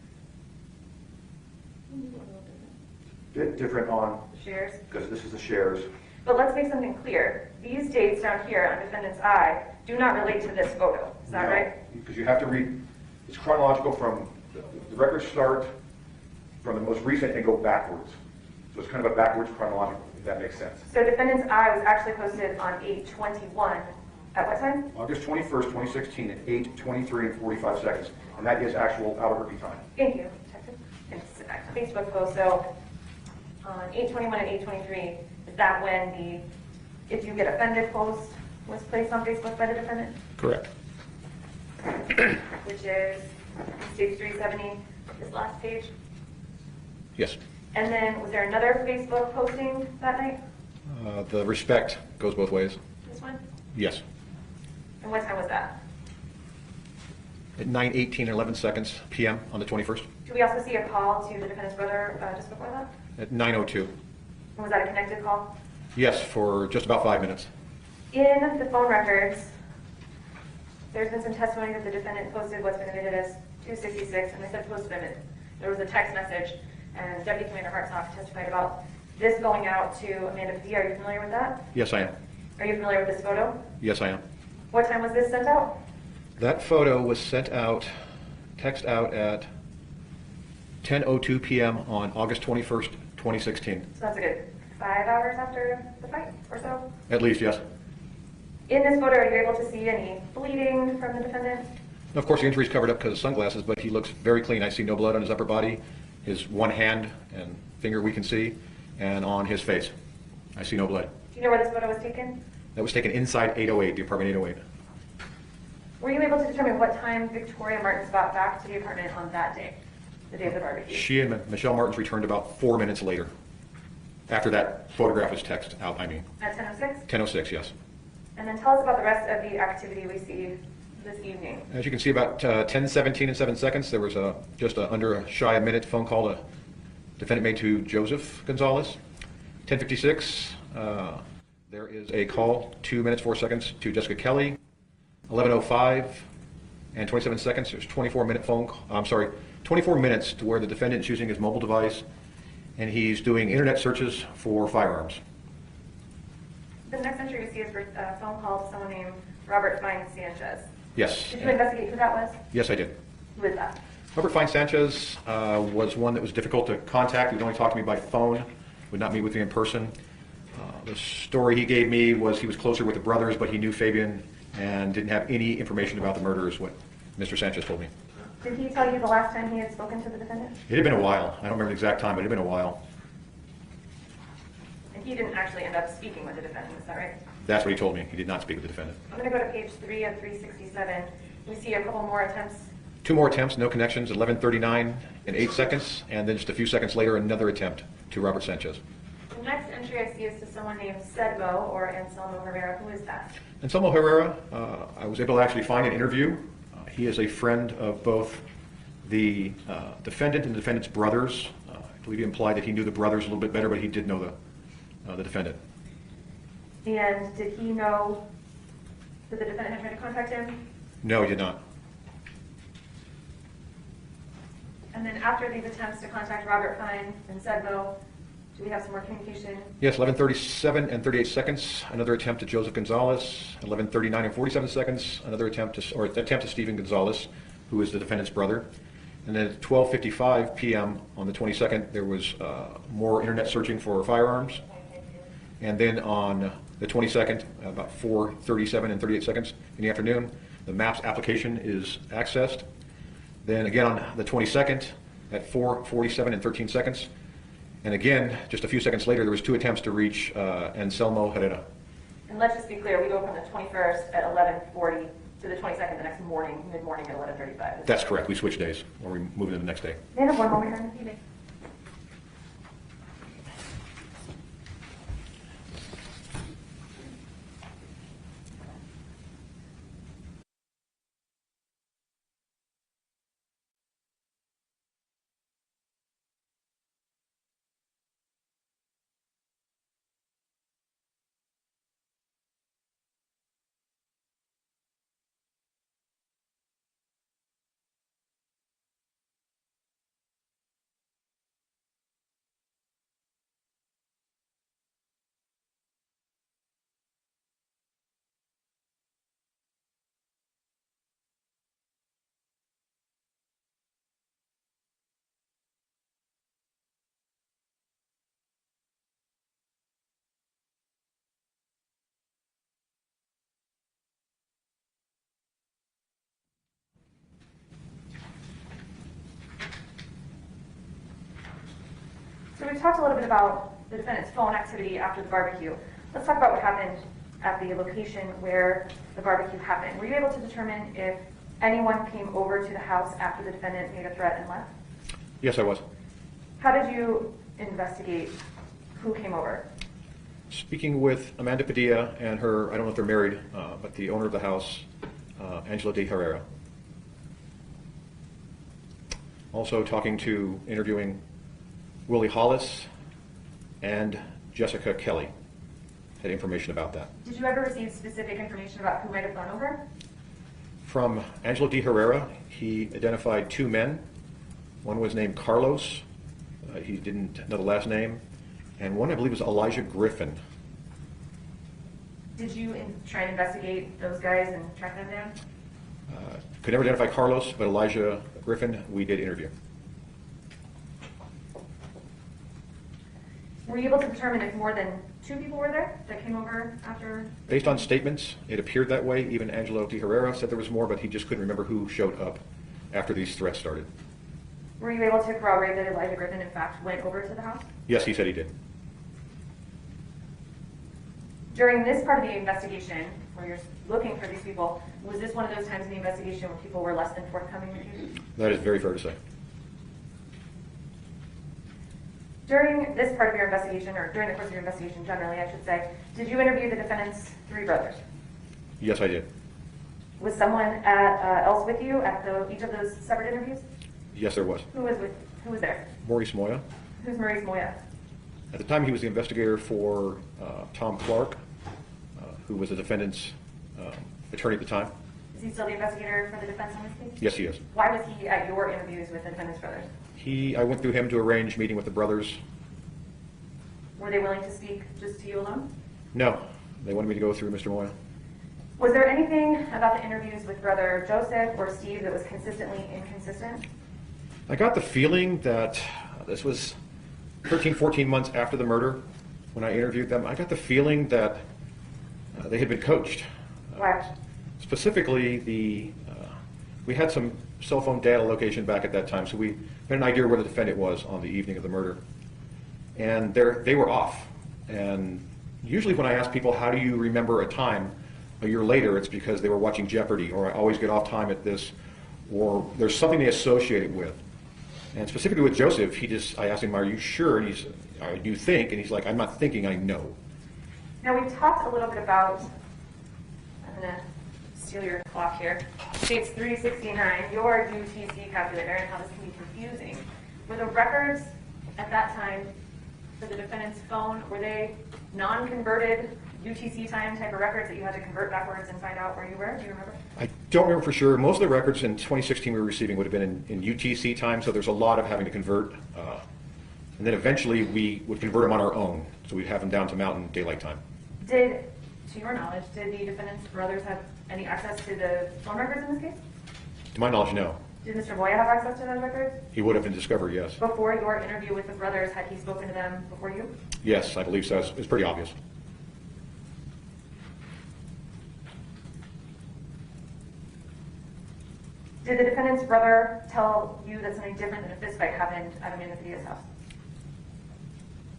Bit different on, Shares? because this is the shares. But let's make something clear. These dates down here on defendant's eye do not relate to this photo. Is that right? Because you have to read, it's chronological from, the records start from the most recent and go backwards. So it's kind of a backwards chronological, if that makes sense. So defendant's eye was actually posted on 8/21. At what time? August 21st, 2016 at 8:23 and 45 seconds. And that is actual Albuquerque time. Thank you, Detective. And Facebook post, so on 8/21 and 8/23, is that when the "if you get offended" post was placed on Facebook by the defendant? Correct. Which is page 370, this last page. Yes. And then was there another Facebook posting that night? The respect goes both ways. This one? Yes. And what time was that? At 9:18 and 11 seconds p.m. on the 21st. Do we also see a call to the defendant's brother just before that? At 9:02. And was that a connected call? Yes, for just about 5 minutes. In the phone records, there's been some testimony that the defendant posted what's been admitted as 266, and they said posted it. There was a text message, and Deputy Commander Hartsock testified about this going out to Amanda P. Are you familiar with that? Yes, I am. Are you familiar with this photo? Yes, I am. What time was this sent out? That photo was sent out, text out at 10:02 p.m. on August 21st, 2016. So that's a good 5 hours after the fight or so? At least, yes. In this photo, are you able to see any bleeding from the defendant? Of course, the injury's covered up because of sunglasses, but he looks very clean. I see no blood on his upper body, his one hand and finger we can see, and on his face. I see no blood. Do you know where this photo was taken? That was taken inside 808, the apartment 808. Were you able to determine what time Victoria Martens got back to the apartment on that day, the day of the barbecue? She and Michelle Martens returned about 4 minutes later. After that photograph was texted out, I mean. At 10:06? 10:06, yes. And then tell us about the rest of the activity we see this evening. As you can see, about 10:17 and 7 seconds, there was just under a shy a minute phone call the defendant made to Joseph Gonzales. 10:56, there is a call, 2 minutes, 4 seconds, to Jessica Kelley. 11:05 and 27 seconds, there's 24-minute phone call, 24 minutes to where the defendant is using his mobile device and he's doing internet searches for firearms. The next entry we see is for a phone call to someone named Robert Fine Sanchez. Yes. Did you investigate who that was? Yes, I did. Who is that? Robert Fine Sanchez was one that was difficult to contact. He would only talk to me by phone, would not meet with me in person. The story he gave me was he was closer with the brothers, but he knew Fabian and didn't have any information about the murder, is what Mr. Sanchez told me. Did he tell you the last time he had spoken to the defendant? It had been a while. I don't remember the exact time, but it had been a while. And he didn't actually end up speaking with the defendant, is that right? That's what he told me. He did not speak with the defendant. I'm going to go to page 3 of 367. We see a couple more attempts. 2 more attempts, no connections, 11:39 and 8 seconds, and then just a few seconds later, another attempt to Robert Sanchez. The next entry I see is to someone named Sedmo or Anselmo Herrera. Who is that? Anselmo Herrera, I was able to actually find an interview. He is a friend of both the defendant and the defendant's brothers. I believe he implied that he knew the brothers a little bit better, but he did know the defendant. And did he know that the defendant had tried to contact him? No, he did not. And then after these attempts to contact Robert Fine and Sedmo, do we have some more communication? Yes, 11:37 and 38 seconds, another attempt to Joseph Gonzales. 11:39 and 47 seconds, another attempt to Stephen Gonzales, who is the defendant's brother. And then at 12:55 p.m. on the 22nd, there was more internet searching for firearms. And then on the 22nd, about 4:37 and 38 seconds in the afternoon, the MAPS application is accessed. Then again on the 22nd at 4:47 and 13 seconds. And again, just a few seconds later, there was 2 attempts to reach Anselmo Herrera. And let's just be clear, we go from the 21st at 11:40 to the 22nd the next morning, mid-morning at 11:35. That's correct. We switch days, or we move into the next day. May I have one moment here? talked a little bit about the defendant's phone activity after the barbecue. Let's talk about what happened at the location where the barbecue happened. Were you able to determine if anyone came over to the house after the defendant made a threat and left? Yes, I was. How did you investigate who came over? Speaking with Amanda Padilla and her, I don't know if they're married, but the owner of the house, Angela de Herrera. Also interviewing Willie Hollis and Jessica Kelley. Had information about that. Did you ever receive specific information about who might have gone over? From Angelo de Herrera, he identified two men. One was named Carlos. He didn't know the last name. And one, I believe, was Elijah Griffin. Did you try and investigate those guys and track them down? Could never identify Carlos, but Elijah Griffin, we did interview. Were you able to determine if more than 2 people were there that came over after? Based on statements, it appeared that way. Even Angelo de Herrera said there was more, but he just couldn't remember who showed up after these threats started. Were you able to corroborate that Elijah Griffin, in fact, went over to the house? Yes, he said he did. During this part of the investigation, where you're looking for these people, was this one of those times in the investigation where people were less than forthcoming with you? That is very fair to say. During this part of your investigation, or during the course of your investigation generally, I should say, did you interview the defendant's 3 brothers? Yes, I did. Was someone else with you at each of those separate interviews? Yes, there was. Who was there? Maurice Moya. Who's Maurice Moya? At the time, he was the investigator for Tom Clark, who was the defendant's attorney at the time. Is he still the investigator for the defense in this case? Yes, he is. Why was he at your interviews with the defendant's brothers? I went through him to arrange meeting with the brothers. Were they willing to speak just to you alone? No, they wanted me to go through Mr. Moya. Was there anything about the interviews with brother Joseph or Steve that was consistently inconsistent? I got the feeling that this was 13, 14 months after the murder when I interviewed them. I got the feeling that they had been coached. Why? Specifically, we had some cell phone data location back at that time, so we had an idea where the defendant was on the evening of the murder. And they were off. And usually when I ask people, how do you remember a time a year later, it's because they were watching Jeopardy, or I always get off time at this, or there's something they associate it with. And specifically with Joseph, I asked him, are you sure? And do you think? And he's like, I'm not thinking, I know. Now we've talked a little bit about, I'm going to steal your clock here, States 369, your UTC calculator, and how this can be confusing. Were the records at that time for the defendant's phone, were they non-converted UTC time type of records that you had to convert backwards and find out where you were? Do you remember? I don't remember for sure. Most of the records in 2016 we were receiving would have been in UTC time, so there's a lot of having to convert. And then eventually we would convert them on our own, so we'd have them down to Mountain Daylight Time. To your knowledge, did the defendant's brothers have any access to the phone records in this case? To my knowledge, no. Did Mr. Moya have access to those records? He would have been discovered, yes. Before your interview with the brothers, had he spoken to them before you? Yes, I believe so. It's pretty obvious. Did the defendant's brother tell you that something different than a fistfight happened at Amanda Padilla's house?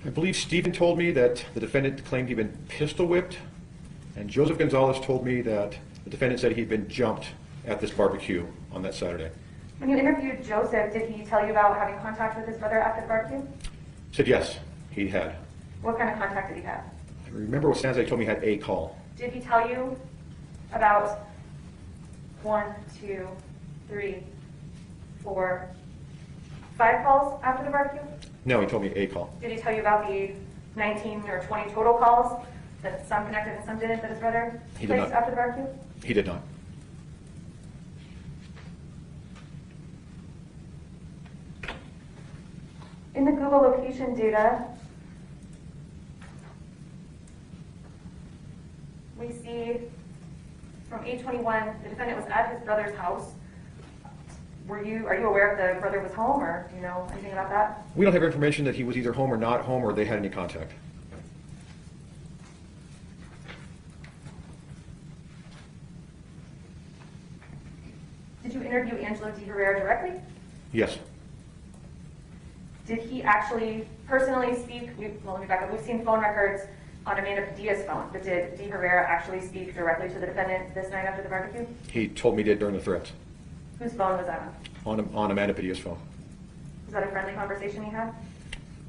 I believe Stephen told me that the defendant claimed he'd been pistol whipped, and Joseph Gonzales told me that the defendant said he'd been jumped at this barbecue on that Saturday. When you interviewed Joseph, did he tell you about having contact with his brother after the barbecue? He said yes, he had. What kind of contact did he have? I remember what Stanza told me he had a call. Did he tell you about 1, 2, 3, 4, 5 calls after the barbecue? No, he told me a call. Did he tell you about the 19 or 20 total calls that some connected and some didn't that his brother He did placed not. after the barbecue? He did not. In the Google location data, we see from 8/21, the defendant was at his brother's house. Are you aware if the brother was home, or do you know anything about that? We don't have information that he was either home or not home, or they had any contact. Did you interview Angelo de Herrera directly? Yes. Did he actually personally speak, let me back up, we've seen phone records on Amanda Padilla's phone, but did D. Herrera actually speak directly to the defendant this night after the barbecue? He told me he did during the threats. Whose phone was that on? On Amanda Padilla's phone. Was that a friendly conversation he had?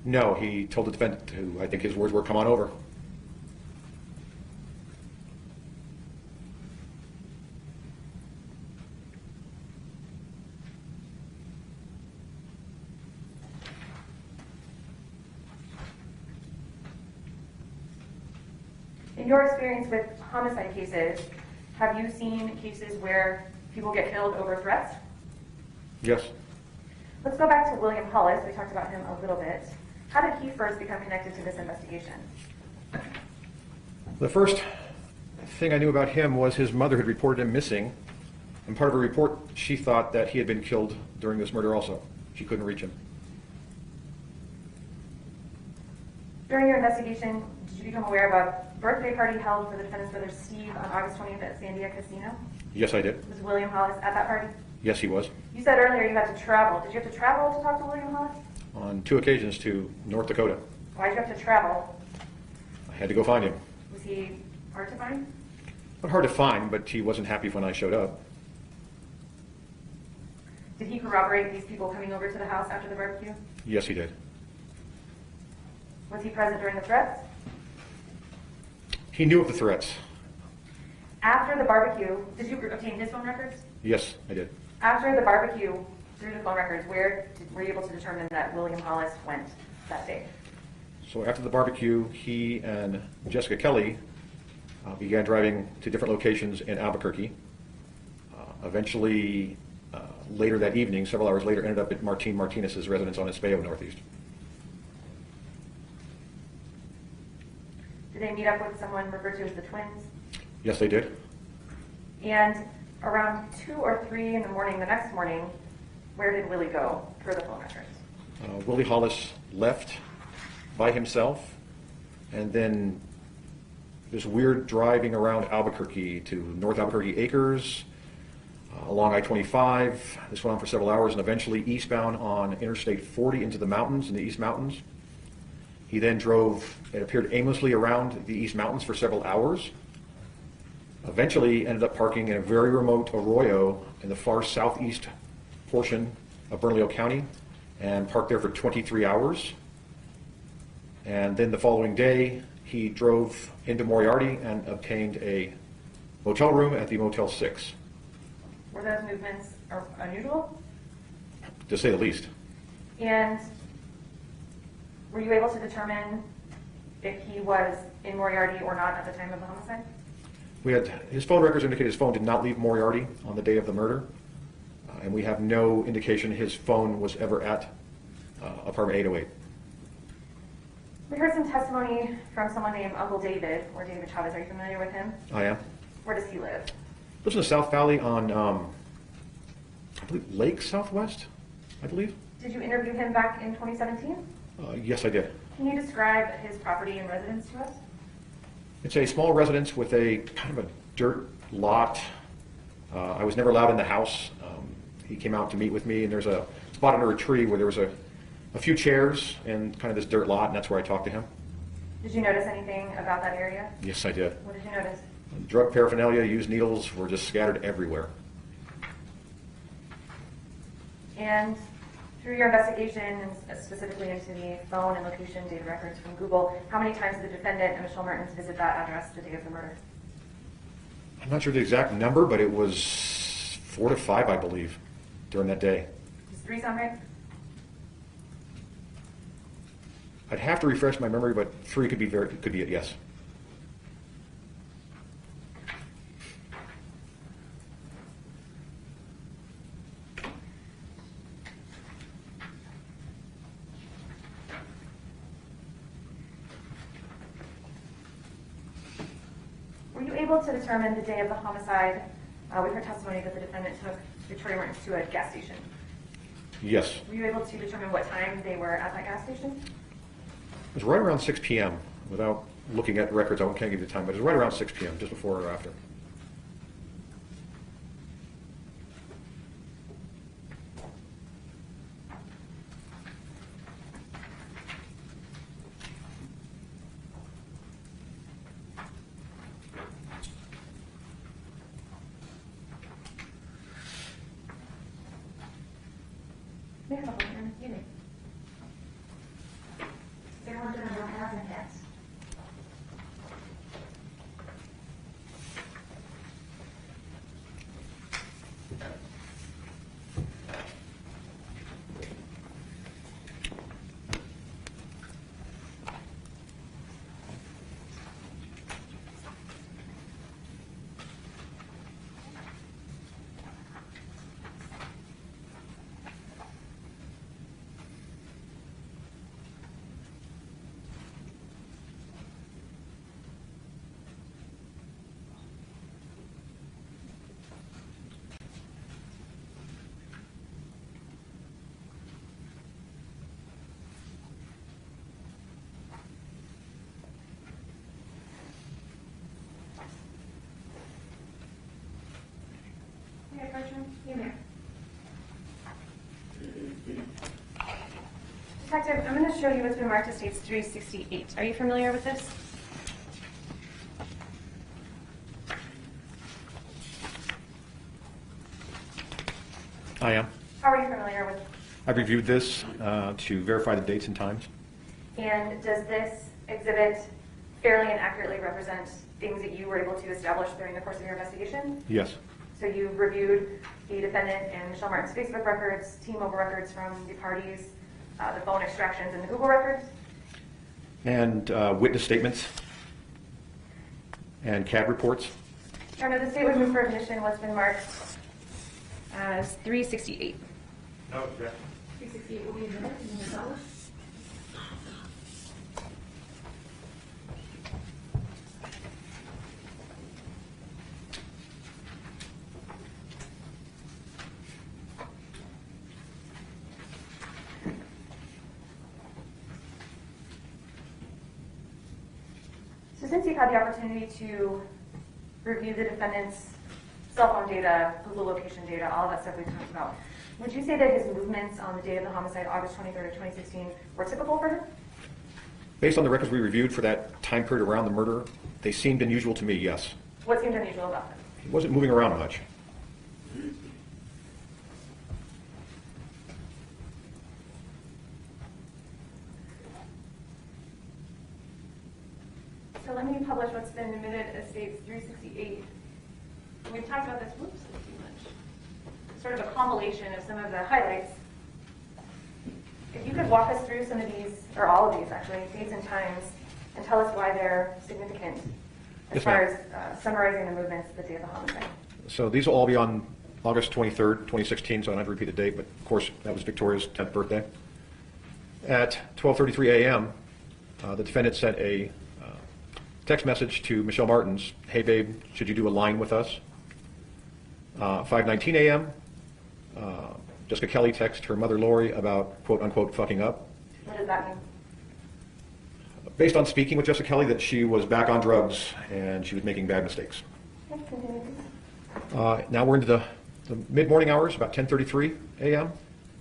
No, he told the defendant to, I think his words were, come on over. In your experience with homicide cases, have you seen cases where people get killed over threats? Yes. Let's go back to William Hollis. We talked about him a little bit. How did he first become connected to this investigation? The first thing I knew about him was his mother had reported him missing, and part of her report, she thought that he had been killed during this murder also. She couldn't reach him. During your investigation, did you become aware of a birthday party held for the defendant's brother Steve on August 20th at Sandia Casino? Yes, I did. Was William Hollis at that party? Yes, he was. You said earlier you had to travel. Did you have to travel to talk to William Hollis? On 2 occasions to North Dakota. Why did you have to travel? I had to go find him. Was he hard to find? Not hard to find, but he wasn't happy when I showed up. Did he corroborate these people coming over to the house after the barbecue? Yes, he did. Was he present during the threats? He knew of the threats. After the barbecue, did you obtain his phone records? Yes, I did. After the barbecue, through the phone records, where were you able to determine that William Hollis went that day? So after the barbecue, he and Jessica Kelley began driving to different locations in Albuquerque. Eventually, later that evening, several hours later, ended up at Martine Martinez's residence on Espejo Northeast. Did they meet up with someone referred to as the twins? Yes, they did. And around 2 or 3 in the morning, the next morning, where did Willie go per the phone records? Willie Hollis left by himself, and then this weird driving around Albuquerque to North Albuquerque Acres, along I-25. This went on for several hours, and eventually eastbound on Interstate 40 into the mountains, in the East Mountains. He then drove, it appeared aimlessly around the East Mountains for several hours. Eventually ended up parking in a very remote arroyo in the far southeast portion of Bernalillo County, and parked there for 23 hours. And then the following day, he drove into Moriarty and obtained a motel room at the Motel 6. Were those movements unusual? To say the least. And were you able to determine if he was in Moriarty or not at the time of the homicide? We had, his phone records indicate his phone did not leave Moriarty on the day of the murder, and we have no indication his phone was ever at apartment 808. We heard some testimony from someone named Uncle David, or David Chavez. Are you familiar with him? I am. Where does he live? Lives in the South Valley on, I believe, Lake Southwest, I believe. Did you interview him back in 2017? Yes, I did. Can you describe his property and residence to us? It's a small residence with a kind of a dirt lot. I was never allowed in the house. He came out to meet with me, and there's a spot under a tree where there was a few chairs and kind of this dirt lot, and that's where I talked to him. Did you notice anything about that area? Yes, I did. What did you notice? Drug paraphernalia, used needles were just scattered everywhere. And through your investigation, and specifically into the phone and location data records from Google, how many times did the defendant and Michelle Martens visit that address the day of the murder? I'm not sure the exact number, but it was 4 to 5, I believe, during that day. Does 3 sound right? I'd have to refresh my memory, but 3 could be it, yes. Were you able to determine the day of the homicide? We heard testimony that the defendant took Victoria Martens to a gas station. Yes. Were you able to determine what time they were at that gas station? It was right around 6 p.m. Without looking at records, I can't give you the time, but it was right around 6 p.m., just before or after. Dime. Tengo que trabajar en eso. Detective, I'm going to show you what's been marked as States 368. Are you familiar with this? I am. How are you familiar with? I've reviewed this to verify the dates and times. And does this exhibit fairly and accurately represent things that you were able to establish during the course of your investigation? Yes. So you reviewed the defendant and Michelle Martens' Facebook records, T-Mobile records from the parties, the phone extractions, and the Google records? And witness statements and CAD reports. Under the state would move for admission what's been marked as 368. No objection. 368 will be admitted in the dollar. So since you've had the opportunity to review the defendant's cell phone data, Google location data, all of that stuff we've talked about, would you say that his movements on the day of the homicide, August 23rd of 2016, were typical for him? Based on the records we reviewed for that time period around the murder, they seemed unusual to me, yes. What seemed unusual about them? He wasn't moving around much. So let me publish what's been admitted as States 368. We've talked about this, whoops, too much. Sort of a compilation of some of the highlights. If you could walk us through some of these, or all of these actually, dates and times, and tell us why they're significant as Yes, far ma'am. as summarizing the movements the day of the homicide. So these will all be on August 23rd, 2016, so I don't have to repeat the date, but of course that was Victoria's 10th birthday. At 12:33 a.m., the defendant sent a text message to Michelle Martens, "Hey babe, should you do a line with us?" 5:19 a.m., Jessica Kelley texted her mother Lori about quote unquote fucking up. What does that mean? Based on speaking with Jessica Kelley, that she was back on drugs and she was making bad mistakes. Okay, continue. Now we're into the mid-morning hours, about 10:33 a.m.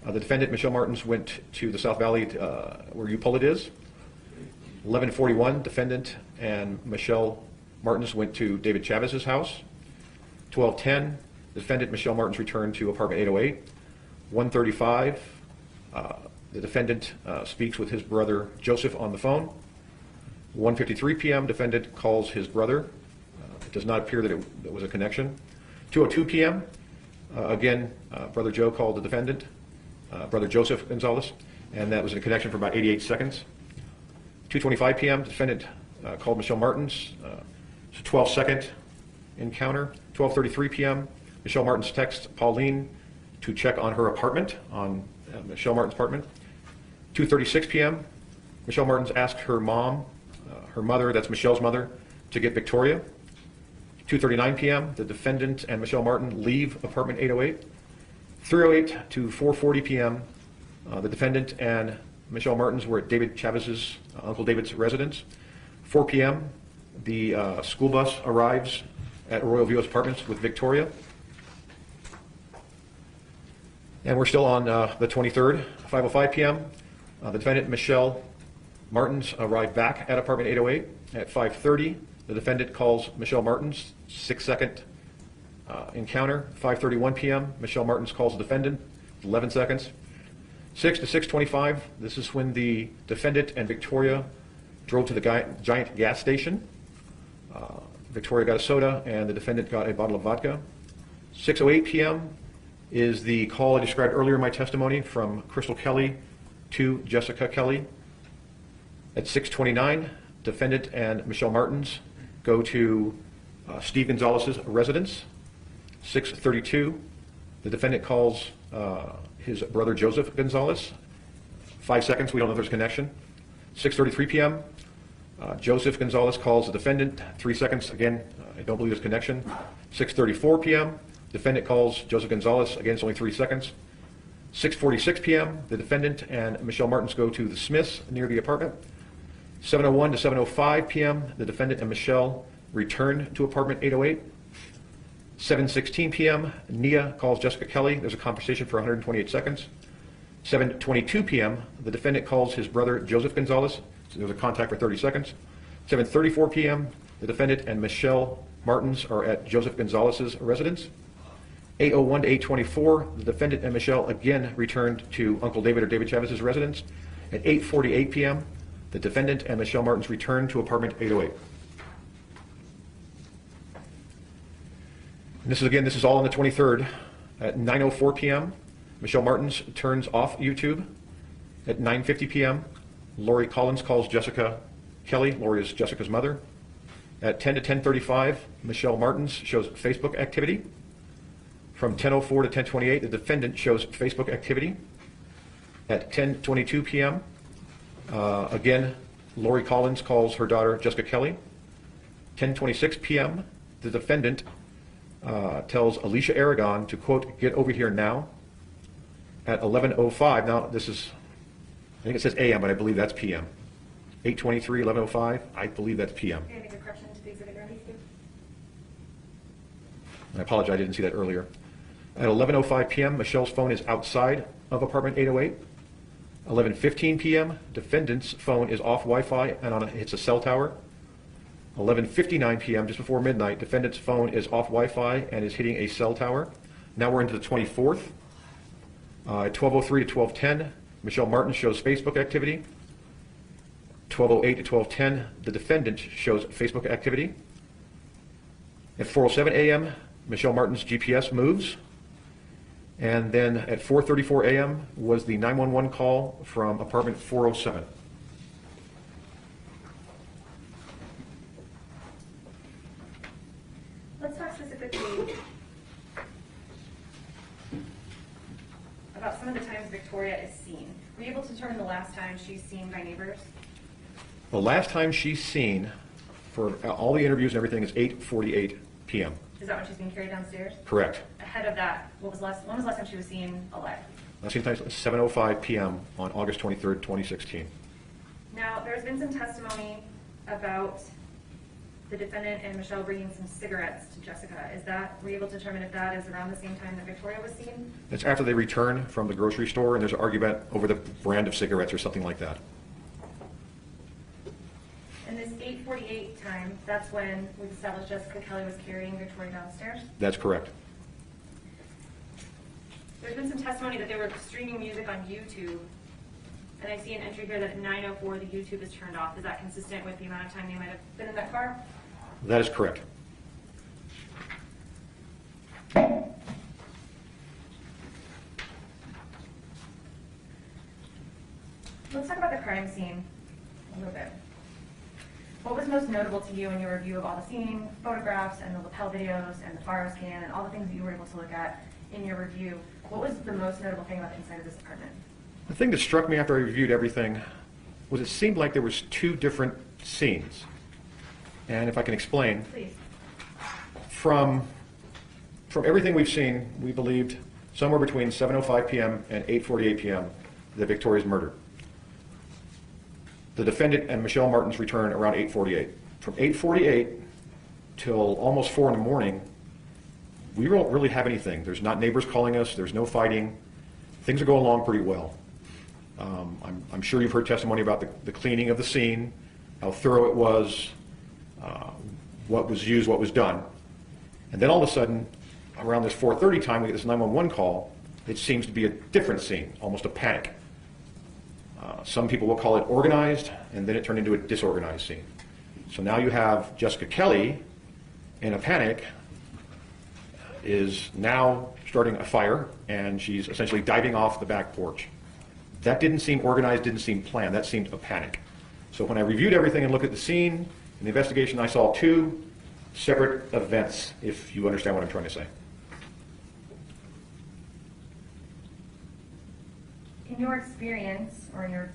The defendant, Michelle Martens, went to the South Valley where Upullet is. 11:41, defendant and Michelle Martens went to David Chavez's house. 12:10, defendant Michelle Martens returned to apartment 808. 1:35, the defendant speaks with his brother Joseph on the phone. 1:53 p.m., defendant calls his brother. It does not appear that it was a connection. 2:02 p.m., again, brother Joe called the defendant, brother Joseph Gonzales, and that was a connection for about 88 seconds. 2:25 p.m., defendant called Michelle Martens. It's a 12-second encounter. 12:33 p.m., Michelle Martens texts Pauline to check on her apartment, on Michelle Martens' apartment. 2:36 p.m., Michelle Martens asked her mom, her mother, that's Michelle's mother, to get Victoria. 2:39 p.m., the defendant and Michelle Martens leave apartment 808. 3:08 to 4:40 p.m., the defendant and Michelle Martens were at David Chavez's, Uncle David's residence. 4 p.m., the school bus arrives at Arroyo Viejo's apartments with Victoria. And we're still on the 23rd, 5:05 p.m. The defendant, Michelle Martens, arrived back at apartment 808 at 5:30. The defendant calls Michelle Martens, 6-second encounter. 5:31 p.m., Michelle Martens calls the defendant, 11 seconds. 6 to 6:25, this is when the defendant and Victoria drove to the giant gas station. Victoria got a soda and the defendant got a bottle of vodka. 6:08 p.m. is the call I described earlier in my testimony from Crystal Kelley to Jessica Kelley. At 6:29, defendant and Michelle Martens go to Steve Gonzales' residence. 6:32, the defendant calls his brother Joseph Gonzales. 5 seconds, we don't know if there's a connection. 6:33 p.m., Joseph Gonzales calls the defendant. 3 seconds, again, I don't believe there's a connection. 6:34 p.m., defendant calls Joseph Gonzales. Again, it's only 3 seconds. 6:46 p.m., the defendant and Michelle Martens go to the Smiths near the apartment. 7:01 to 7:05 p.m., the defendant and Michelle return to apartment 808. 7:16 p.m., Nia calls Jessica Kelley. There's a conversation for 128 seconds. 7:22 p.m., the defendant calls his brother Joseph Gonzales. So there's a contact for 30 seconds. 7:34 p.m., the defendant and Michelle Martens are at Joseph Gonzales' residence. 8:01 to 8:24, the defendant and Michelle again returned to Uncle David or David Chavez's residence. At 8:48 p.m., the defendant and Michelle Martens returned to apartment 808. And this is all on the 23rd. At 9:04 p.m., Michelle Martens turns off YouTube. At 9:50 p.m., Lori Collins calls Jessica Kelley. Lori is Jessica's mother. At 10 to 10:35, Michelle Martens shows Facebook activity. From 10:04 to 10:28, the defendant shows Facebook activity. At 10:22 p.m., again, Lori Collins calls her daughter Jessica Kelley. 10:26 p.m., the defendant tells Alicia Aragon to, quote, "get over here now." At 11:05, now this is, I think it says AM, but I believe that's PM. 8:23, 11:05, I believe that's PM. Can I make a correction to the exhibit ready, Steve? I apologize, I didn't see that earlier. At 11:05 p.m., Michelle's phone is outside of apartment 808. 11:15 p.m., defendant's phone is off Wi-Fi and hits a cell tower. 11:59 p.m., just before midnight, defendant's phone is off Wi-Fi and is hitting a cell tower. Now we're into the 24th. At 12:03 to 12:10, Michelle Martens shows Facebook activity. 12:08 to 12:10, the defendant shows Facebook activity. At 4:07 a.m., Michelle Martens' GPS moves. And then at 4:34 a.m. was the 911 call from apartment 407. Let's talk specifically about some of the times Victoria is seen. Were you able to determine the last time she's seen by neighbors? The last time she's seen, for all the interviews and everything, is 8:48 p.m. Is that when she's being carried downstairs? Correct. Ahead of that, when was the last time she was seen alive? Last seen time is 7:05 p.m. on August 23rd, 2016. Now, there's been some testimony about the defendant and Michelle bringing some cigarettes to Jessica. Were you able to determine if that is around the same time that Victoria was seen? It's after they return from the grocery store and there's an argument over the brand of cigarettes or something like that. And this 8:48 time, that's when we've established Jessica Kelley was carrying Victoria downstairs? That's correct. There's been some testimony that they were streaming music on YouTube, and I see an entry here that at 9:04 the YouTube is turned off. Is that consistent with the amount of time they might have been in that car? That is correct. Let's talk about the crime scene a little bit. What was most notable to you in your review of all the scene photographs and the lapel videos and the FARO scan and all the things that you were able to look at in your review? What was the most notable thing about the inside of this apartment? The thing that struck me after I reviewed everything was it seemed like there was two different scenes. And if I can explain, Please. From everything we've seen, we believed somewhere between 7:05 p.m. and 8:48 p.m. that Victoria's murdered. The defendant and Michelle Martens return around 8:48. From 8:48 till almost 4 in the morning, we don't really have anything. There's not neighbors calling us. There's no fighting. Things are going along pretty well. I'm sure you've heard testimony about the cleaning of the scene, how thorough it was, what was used, what was done. And then all of a sudden, around this 4:30 time, we get this 911 call. It seems to be a different scene, almost a panic. Some people will call it organized, and then it turned into a disorganized scene. So now you have Jessica Kelley in a panic, is now starting a fire, and she's essentially diving off the back porch. That didn't seem organized, didn't seem planned. That seemed a panic. So when I reviewed everything and looked at the scene, in the investigation, I saw two separate events, if you understand what I'm trying to say. In your experience, or in your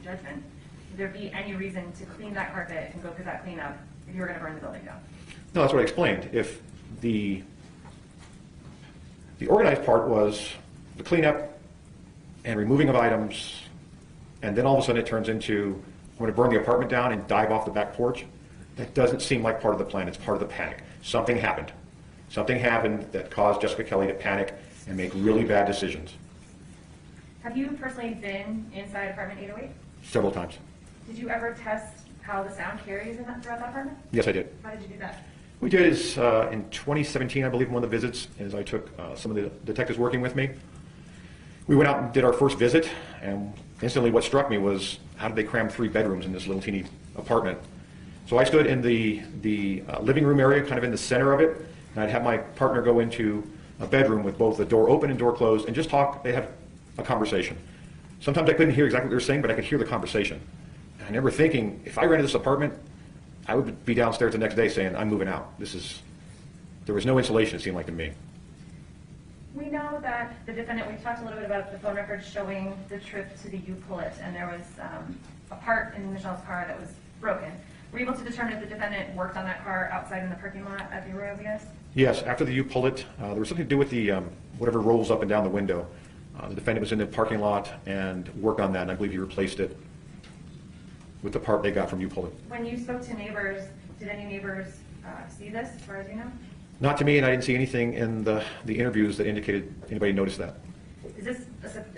judgment, would there be any reason to clean that carpet and go through that cleanup if you were going to burn the building down? No, that's what I explained. If the organized part was the cleanup and removing of items, and then all of a sudden it turns into, I'm going to burn the apartment down and dive off the back porch, that doesn't seem like part of the plan. It's part of the panic. Something happened. Something happened that caused Jessica Kelley to panic and make really bad decisions. Have you personally been inside apartment 808? Several times. Did you ever test how the sound carries throughout the apartment? Yes, I did. How did you do that? We did is in 2017, I believe, one of the visits, as I took some of the detectives working with me. We went out and did our first visit, and instantly what struck me was, how did they cram 3 bedrooms in this little teeny apartment? So I stood in the living room area, kind of in the center of it, and I'd have my partner go into a bedroom with both the door open and door closed and just talk. They have a conversation. Sometimes I couldn't hear exactly what they were saying, but I could hear the conversation. And I remember thinking, if I rented this apartment, I would be downstairs the next day saying, I'm moving out. There was no insulation, it seemed like to me. We know that the defendant, we talked a little bit about the phone records showing the trip to the U-Pullet, and there was a part in Michelle's car that was broken. Were you able to determine if the defendant worked on that car outside in the parking lot at the Arroyo Vias? Yes, after the U-Pullet, there was something to do with the whatever rolls up and down the window. The defendant was in the parking lot and worked on that, and I believe he replaced it with the part they got from U-Pullet. When you spoke to neighbors, did any neighbors see this, as far as you know? Not to me, and I didn't see anything in the interviews that indicated anybody noticed that. Is this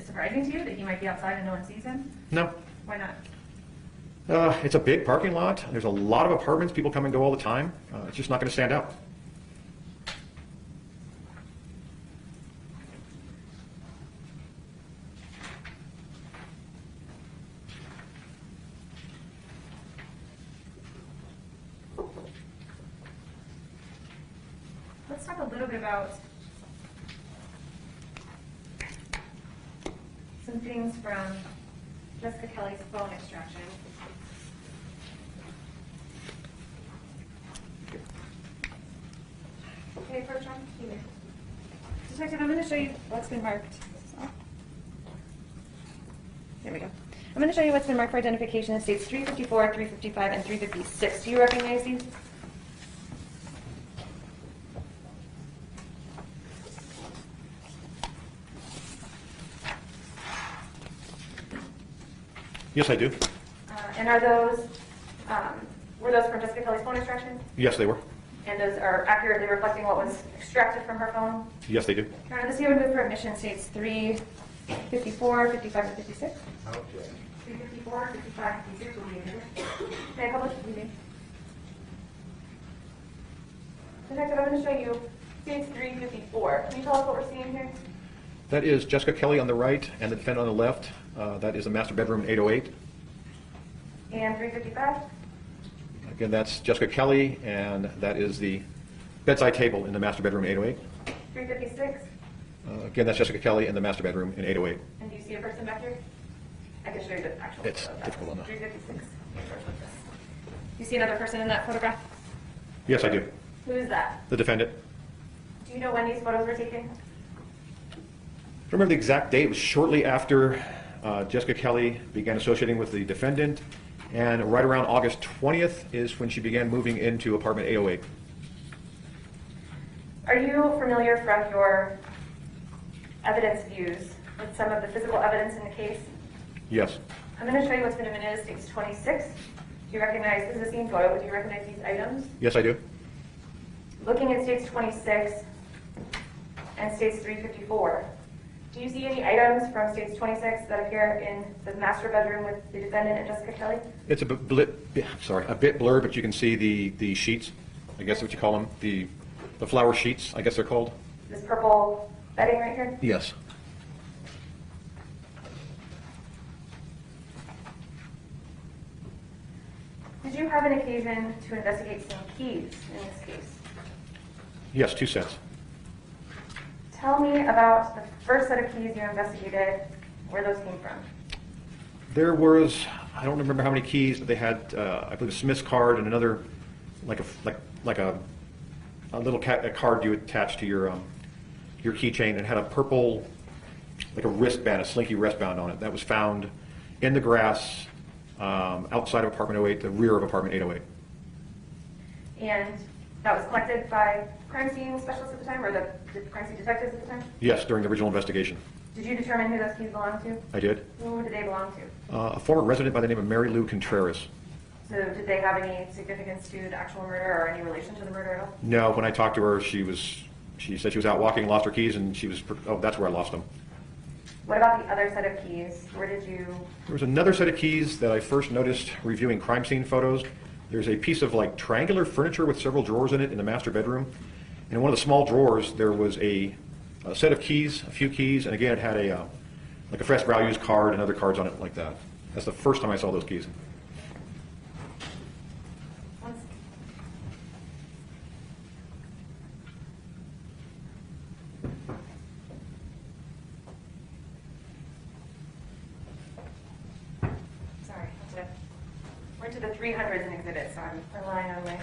surprising to you that he might be outside and no one sees him? No. Why not? It's a big parking lot. There's a lot of apartments. People come and go all the time. It's just not going to stand out. Let's talk a little bit about some things from Jessica Kelley's phone extraction. Okay, approach on. Detective, I'm going to show you what's been marked. There we go. I'm going to show you what's been marked for identification in states 354, 355, and 356. Do you recognize these? Yes, I do. And are those, were those from Jessica Kelley's phone extraction? Yes, they were. And those are accurately reflecting what was extracted from her phone? Yes, they do. Your Honor, this year would move for admission states 354, 55, and 56. Okay. 354, 55, 56 will be admitted. May I publish? Detective, I'm going to show you states 354. Can you tell us what we're seeing here? That is Jessica Kelley on the right and the defendant on the left. That is a master bedroom 808. And 355? Again, that's Jessica Kelley, and that is the bedside table in the master bedroom 808. 356? Again, that's Jessica Kelley in the master bedroom in 808. And do you see a person back here? I can show you the actual It's photo. difficult enough. 356. You see another person in that photograph? Yes, I do. Who is that? The defendant. Do you know when these photos were taken? I remember the exact date. It was shortly after Jessica Kelley began associating with the defendant, and right around August 20th is when she began moving into apartment 808. Are you familiar from your evidence views with some of the physical evidence in the case? Yes. I'm going to show you what's been admitted as states 26. Do you recognize, this is a scene photo, but do you recognize these items? Yes, I do. Looking at states 26 and states 354, do you see any items from states 26 that appear in the master bedroom with the defendant and Jessica Kelley? It's a bit blurred, but you can see the sheets. I guess what you call them, the flower sheets, I guess they're called. This purple bedding right here? Yes. you have an occasion to investigate some keys in this case? Yes, 2 sets. Tell me about the first set of keys you investigated, where those came from. There was, I don't remember how many keys, but they had, I believe, a Smith's card and another, like a little a card you attach to your keychain, and had a purple, like a wristband, a slinky wristband on it. That was found in the grass outside of apartment 08, the rear of apartment 808. And that was collected by crime scene specialists at the time, or the crime scene detectives at the time? Yes, during the original investigation. Did you determine who those keys belonged to? I did. Who did they belong to? A former resident by the name of Mary Lou Contreras. So did they have any significance to the actual murder or any relation to the murder at all? No, when I talked to her, she said she was out walking, lost her keys, and that's where I lost them. What about the other set of keys? Where did you... There was another set of keys that I first noticed reviewing crime scene photos. There's a piece of like triangular furniture with several drawers in it in the master bedroom. And in one of the small drawers, there was a set of keys, a few keys, and again, it had like a fresh values card and other cards on it like that. That's the first time I saw those keys. Sorry, we're to the 300s in exhibits, so I'm relying on my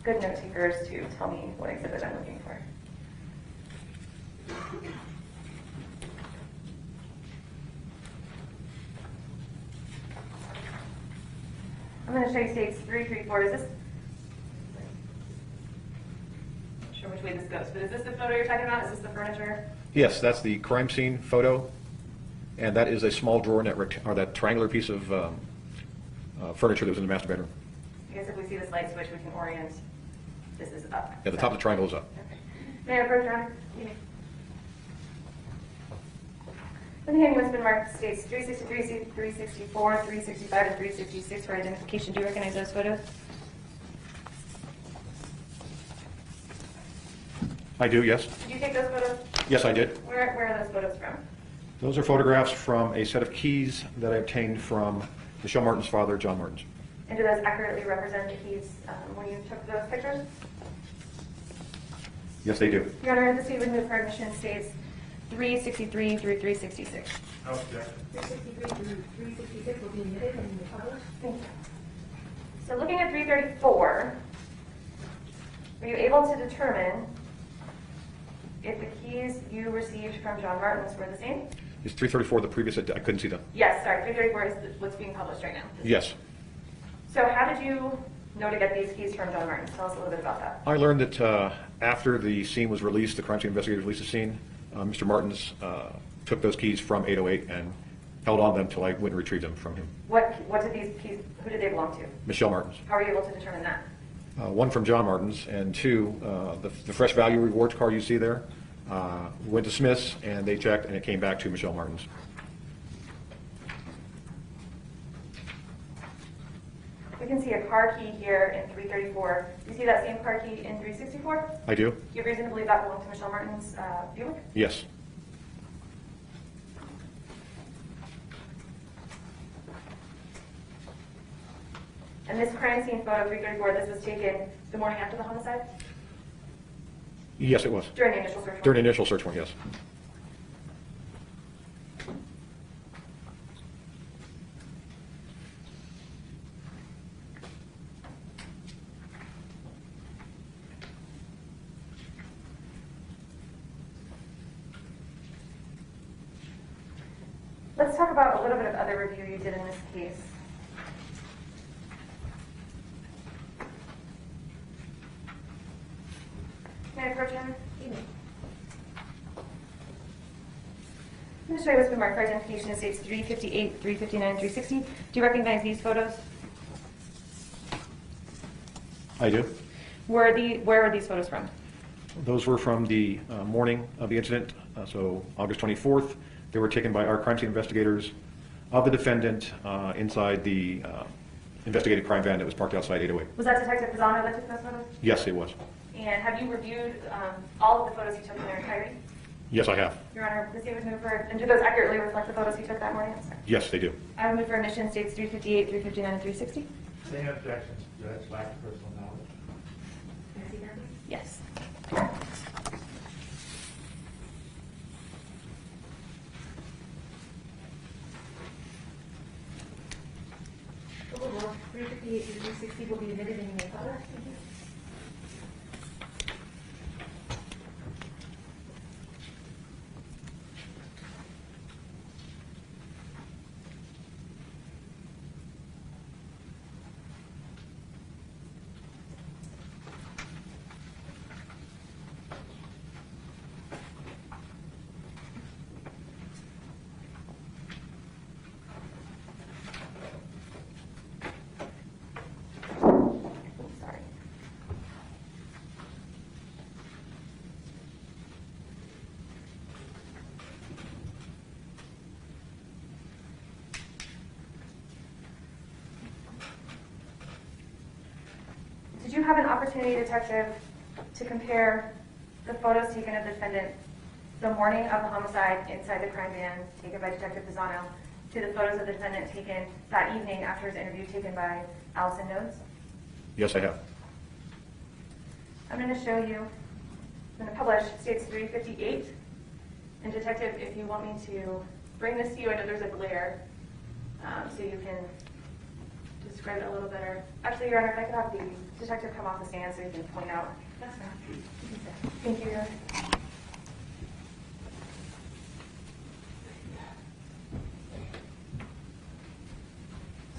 good note takers to tell me what exhibit I'm looking for. I'm going to show you states 3, 3, 4. Is this? I'm not sure which way this goes, but is this the photo you're talking about? Is this the furniture? Yes, that's the crime scene photo, and that is a small drawer in that triangular piece of furniture that was in the master bedroom. I guess if we see this light switch, we can orient. This is up. Yeah, the top of the triangle is up. Okay. May I approach, Your Honor? Let me hand you what's been marked states 363, 364, 365, and 366 for identification. Do you recognize those photos? I do, yes. Did you take those photos? Yes, I did. Where are those photos from? Those are photographs from a set of keys that I obtained from Michelle Martens' father, John Martens. And do those accurately represent the keys when you took those pictures? Yes, they do. Your Honor, the state would move for admission states 363 through 366. Okay. 363 through 366 will be admitted and published. Thank you. So looking at 334, were you able to determine if the keys you received from John Martens were the same? Is 334 the previous? I couldn't see them. Yes, sorry, 334 is what's being published right now. Yes. So how did you know to get these keys from John Martens? Tell us a little bit about that. I learned that after the scene was released, the crime scene investigators released the scene, Mr. Martens took those keys from 808 and held on to them until I went and retrieved them from him. What did these keys, who did they belong to? Michelle Martens. How were you able to determine that? One from John Martens, and two, the fresh value rewards card you see there, went to Smith's and they checked and it came back to Michelle Martens. We can see a car key here in 334. Do you see that same car key in 364? I do? Do you have reason to believe that belonged to Michelle Martens' Buick? Yes. And this crime scene photo, 334, this was taken the morning after the homicide? Yes, it was. During the initial search warrant? During the initial search warrant, yes. Let's talk about a little bit of other review you did in this case. May I approach him? I'm going to show you what's been marked for identification. It states 358, 359, 360. Do you recognize these photos? I do. Where are these photos from? Those were from the morning of the incident, so August 24th. They were taken by our crime scene investigators of the defendant inside the investigative crime van that was parked outside 808. Was that Detective Pisano that took those photos? Yes, it was. And have you reviewed all of the photos he took in their entirety? Yes, I have. Your Honor, the state would move for, and do those accurately reflect the photos he took that morning? Yes, they do. I would move for admission states 358, 359, and 360. Same objections, Judge, lack of personal knowledge. Yes. Overall, 358 to 360 will be admitted in your file. Sorry. Did you have an opportunity, Detective, to compare the photos taken of the defendant the morning of the homicide inside the crime van taken by Detective Pisano to the photos of the defendant taken that evening after his interview taken by Allison Nodes? Yes, I have. I'm going to show you, I'm going to publish States 358. And Detective, if you want me to bring this to you, I know there's a glare, so you can describe it a little better. Actually, Your Honor, if I could have the detective come off the stand so you can point out. That's fine. Thank you, Your Honor.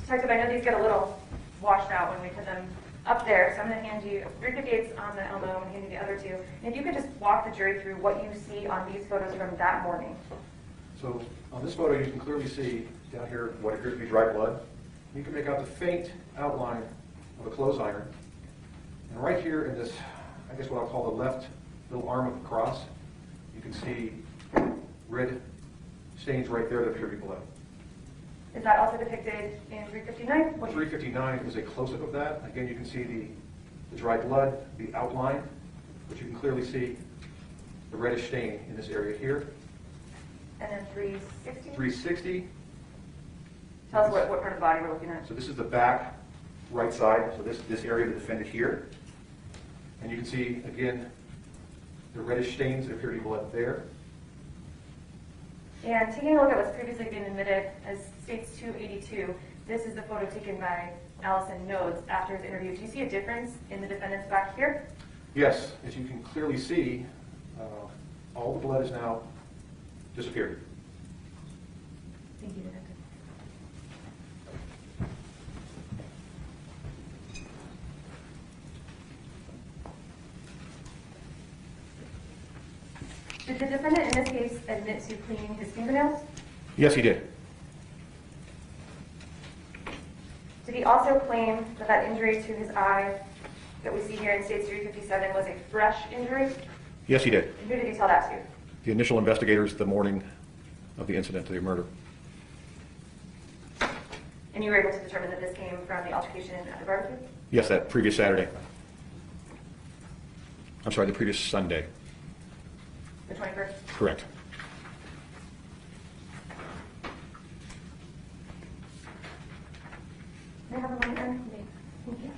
Detective, I know these get a little washed out when we put them up there, so I'm going to hand you 358's on the elbow and hand you the other two. And if you could just walk the jury through what you see on these photos from that morning. So on this photo, you can clearly see down here what appears to be dry blood. You can make out the faint outline of a clothes iron. And right here in this, I guess what I'll call the left little arm of the cross, you can see red stains right there that appear to be blood. Is that also depicted in 359? 359 is a close-up of that. Again, you can see the dry blood, the outline, but you can clearly see the reddish stain in this area here. And then 360? 360. Tell us what part of the body we're looking at. So this is the back right side, so this area of the defendant here. And you can see, again, the reddish stains that appear to be blood there. And taking a look at what's previously been admitted as States 282, this is the photo taken by Allison Nodes after his interview. Do you see a difference in the defendant's back here? Yes, as you can clearly see, all the blood is now disappeared. Thank you, Detective. Did the defendant in this case admit to cleaning his fingernails? Yes, he did. Did he also claim that that injury to his eye that we see here in States 357 was a fresh injury? Yes, he did. And who did he tell that to? The initial investigators the morning of the incident, the murder. And you were able to determine that this came from the altercation at the barbecue? Yes, that previous Saturday. I'm sorry, the previous Sunday. The 21st? Correct. May I have a moment? Thank you.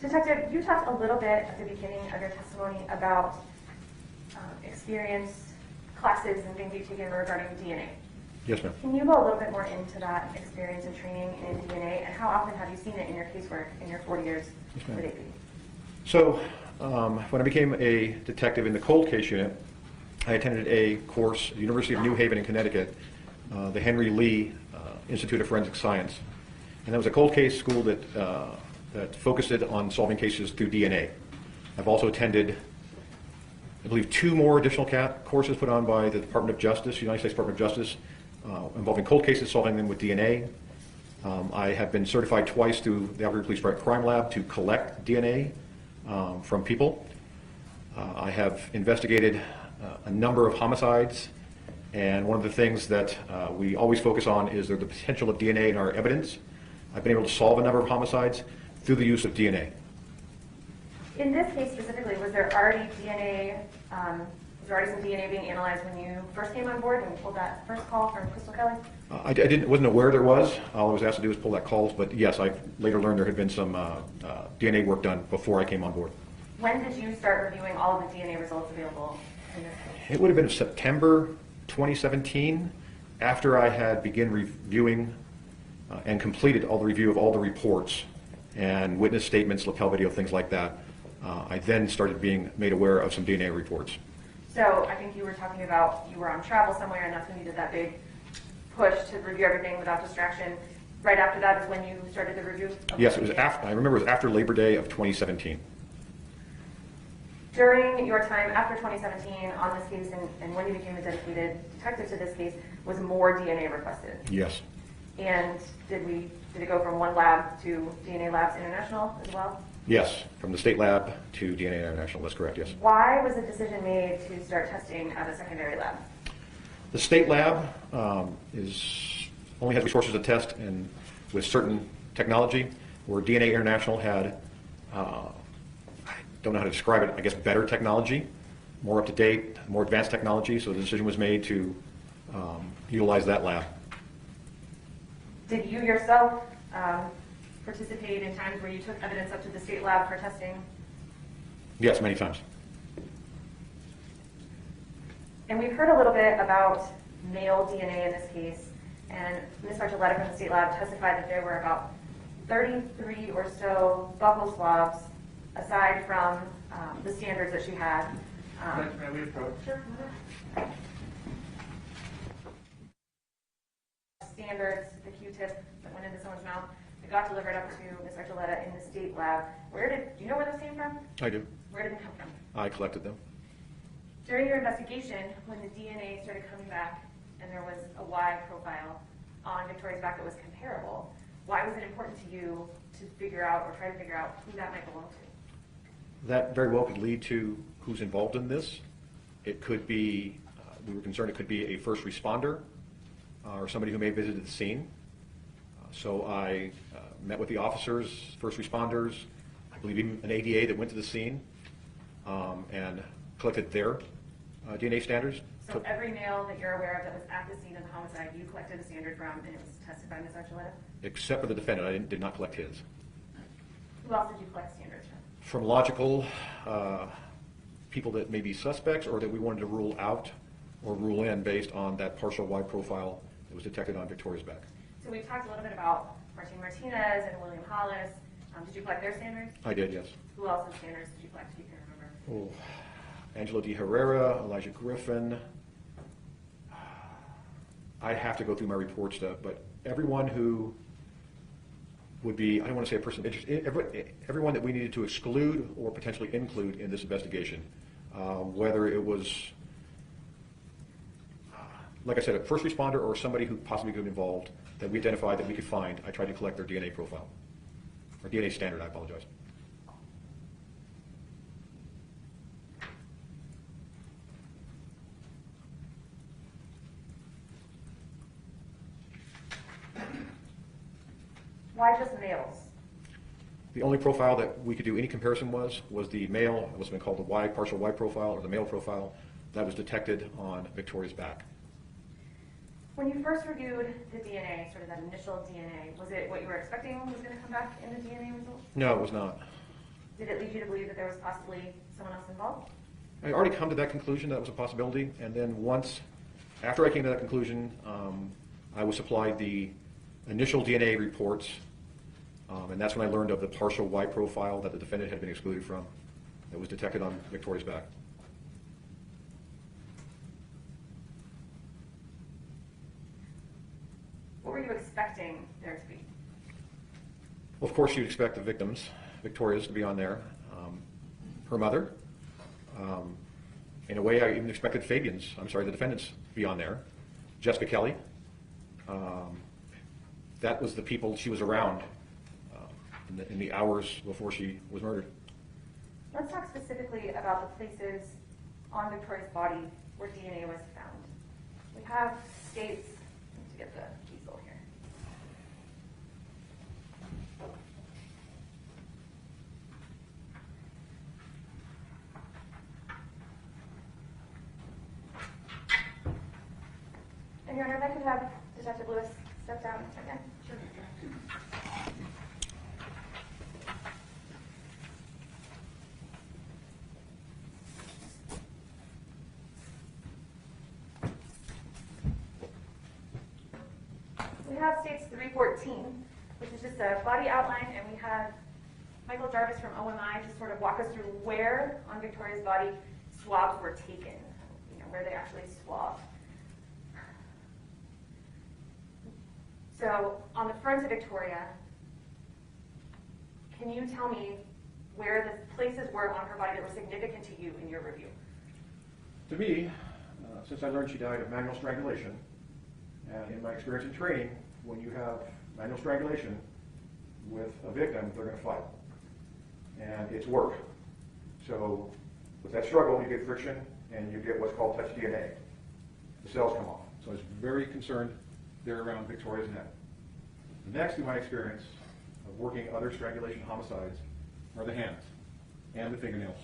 Detective, you talked a little bit at the beginning of your testimony about experience, classes, and things you've taken regarding DNA. Yes, ma'am. Can you go a little bit more into that experience and training in DNA, and how often have you seen it in your casework in your 40 years with AP? So, when I became a detective in the cold case unit, I attended a course at the University of New Haven in Connecticut, the Henry Lee Institute of Forensic Science. And that was a cold case school that focused it on solving cases through DNA. I've also attended, I believe, 2 more additional courses put on by the Department of Justice, United States Department of Justice, involving cold cases, solving them with DNA. I have been certified twice through the Albuquerque Police Department Crime Lab to collect DNA from people. I have investigated a number of homicides, and one of the things that we always focus on is the potential of DNA in our evidence. I've been able to solve a number of homicides through the use of DNA. In this case specifically, was there already DNA, was there already some DNA being analyzed when you first came on board and pulled that first call from Crystal Kelley? I wasn't aware there was. All I was asked to do was pull that calls, but yes, I later learned there had been some DNA work done before I came on board. When did you start reviewing all of the DNA results available in this case? It would have been September 2017, after I had begun reviewing and completed all the review of all the reports and witness statements, lapel video, things like that. I then started being made aware of some DNA reports. So I think you were talking about you were on travel somewhere, and that's when you did that big push to review everything without distraction. Right after that is when you started the review? Yes, it was after. I remember it was after Labor Day of 2017. During your time after 2017 on this case and when you became a dedicated detective to this case, was more DNA requested? Yes. And did it go from one lab to DNA Labs International as well? Yes, from the state lab to DNA International, that's correct, yes. Why was the decision made to start testing at a secondary lab? The state lab only has resources to test and with certain technology, where DNA International had, I don't know how to describe it, I guess better technology, more up-to-date, more advanced technology, so the decision was made to utilize that lab. Did you yourself participate in times where you took evidence up to the state lab for testing? Yes, many times. And we've heard a little bit about male DNA in this case, and Ms. Archuleta from the state lab testified that there were about 33 or so buccal swabs, aside from the standards that she had. May we approach? Sure. Standards, the Q-tip that went into someone's mouth, that got delivered up to Ms. Archuleta in the state lab. Do you know where those came from? I do. Where did they come from? I collected them. During your investigation, when the DNA started coming back and there was a Y profile on Victoria's back that was comparable, why was it important to you to figure out or try to figure out who that might belong to? That very well could lead to who's involved in this. It could be, we were concerned it could be a first responder or somebody who may have visited the scene. So I met with the officers, first responders, I believe even an ADA that went to the scene and collected their DNA standards. So every male that you're aware of that was at the scene of the homicide, you collected a standard from and it was tested by Ms. Archuleta? Except for the defendant, I did not collect his. Who else did you collect standards from? From logical people that may be suspects or that we wanted to rule out or rule in based on that partial Y profile that was detected on Victoria's back. So we've talked a little bit about Martine Martinez and William Hollis. Did you collect their standards? I did, yes. Who else's standards did you collect, if you can remember? Oh, Angelo D. Herrera, Elijah Griffin. I have to go through my report stuff, but everyone who would be, I don't want to say a person of interest, everyone that we needed to exclude or potentially include in this investigation, whether it was, like I said, a first responder or somebody who possibly could be involved that we identified that we could find, I tried to collect their DNA profile, or DNA standard, I apologize. Why just males? The only profile that we could do any comparison was the male, what's been called the Y, partial Y profile, or the male profile, that was detected on Victoria's back. When you first reviewed the DNA, sort of that initial DNA, was it what you were expecting was going to come back in the DNA results? No, it was not. Did it lead you to believe that there was possibly someone else involved? I had already come to that conclusion that was a possibility, and then after I came to that conclusion, I was supplied the initial DNA reports, and that's when I learned of the partial Y profile that the defendant had been excluded from that was detected on Victoria's back. What were you expecting there to be? Well, of course, you'd expect the victims, Victoria's, to be on there. Her mother. In a way, I even expected the defendants to be on there. Jessica Kelley. that was the people she was around in the hours before she was murdered. Let's talk specifically about the places on Victoria's body where DNA was found. We have states, to get the easel here. And Your Honor, if I could have Detective Lewis step down again. Sure. We have states 314, which is just a body outline, and we have Michael Jarvis from OMI just sort of walk us through where on Victoria's body swabs were taken, where they actually swabbed. So on the front of Victoria, can you tell me where the places were on her body that were significant to you in your review? To me, since I learned she died of manual strangulation, and in my experience in training, when you have manual strangulation with a victim, they're going to fight. And it's work. So with that struggle, you get friction, and you get what's called touch DNA. The cells come off. So I was very concerned there around Victoria's neck. Next, in my experience of working other strangulation homicides, are the hands and the fingernails.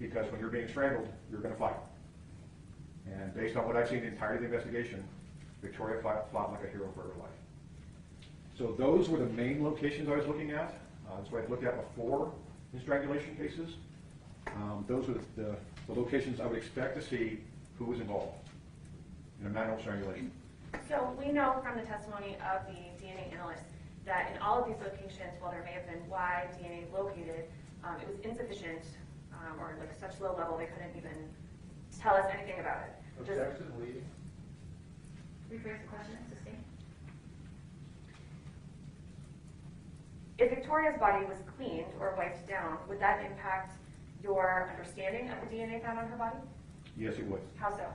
Because when you're being strangled, you're going to fight. And based on what I've seen the entirety of the investigation, Victoria fought like a hero for her life. So those were the main locations I was looking at. That's what I've looked at before in strangulation cases. Those were the locations I would expect to see who was involved in a manual strangulation. So we know from the testimony of the DNA analyst that in all of these locations, while there may have been wide DNA located, it was insufficient or like such low level they couldn't even tell us anything about it. Objection, leading. Rephrase the question, sustain. If Victoria's body was cleaned or wiped down, would that impact your understanding of the DNA found on her body? Yes, it would. How so?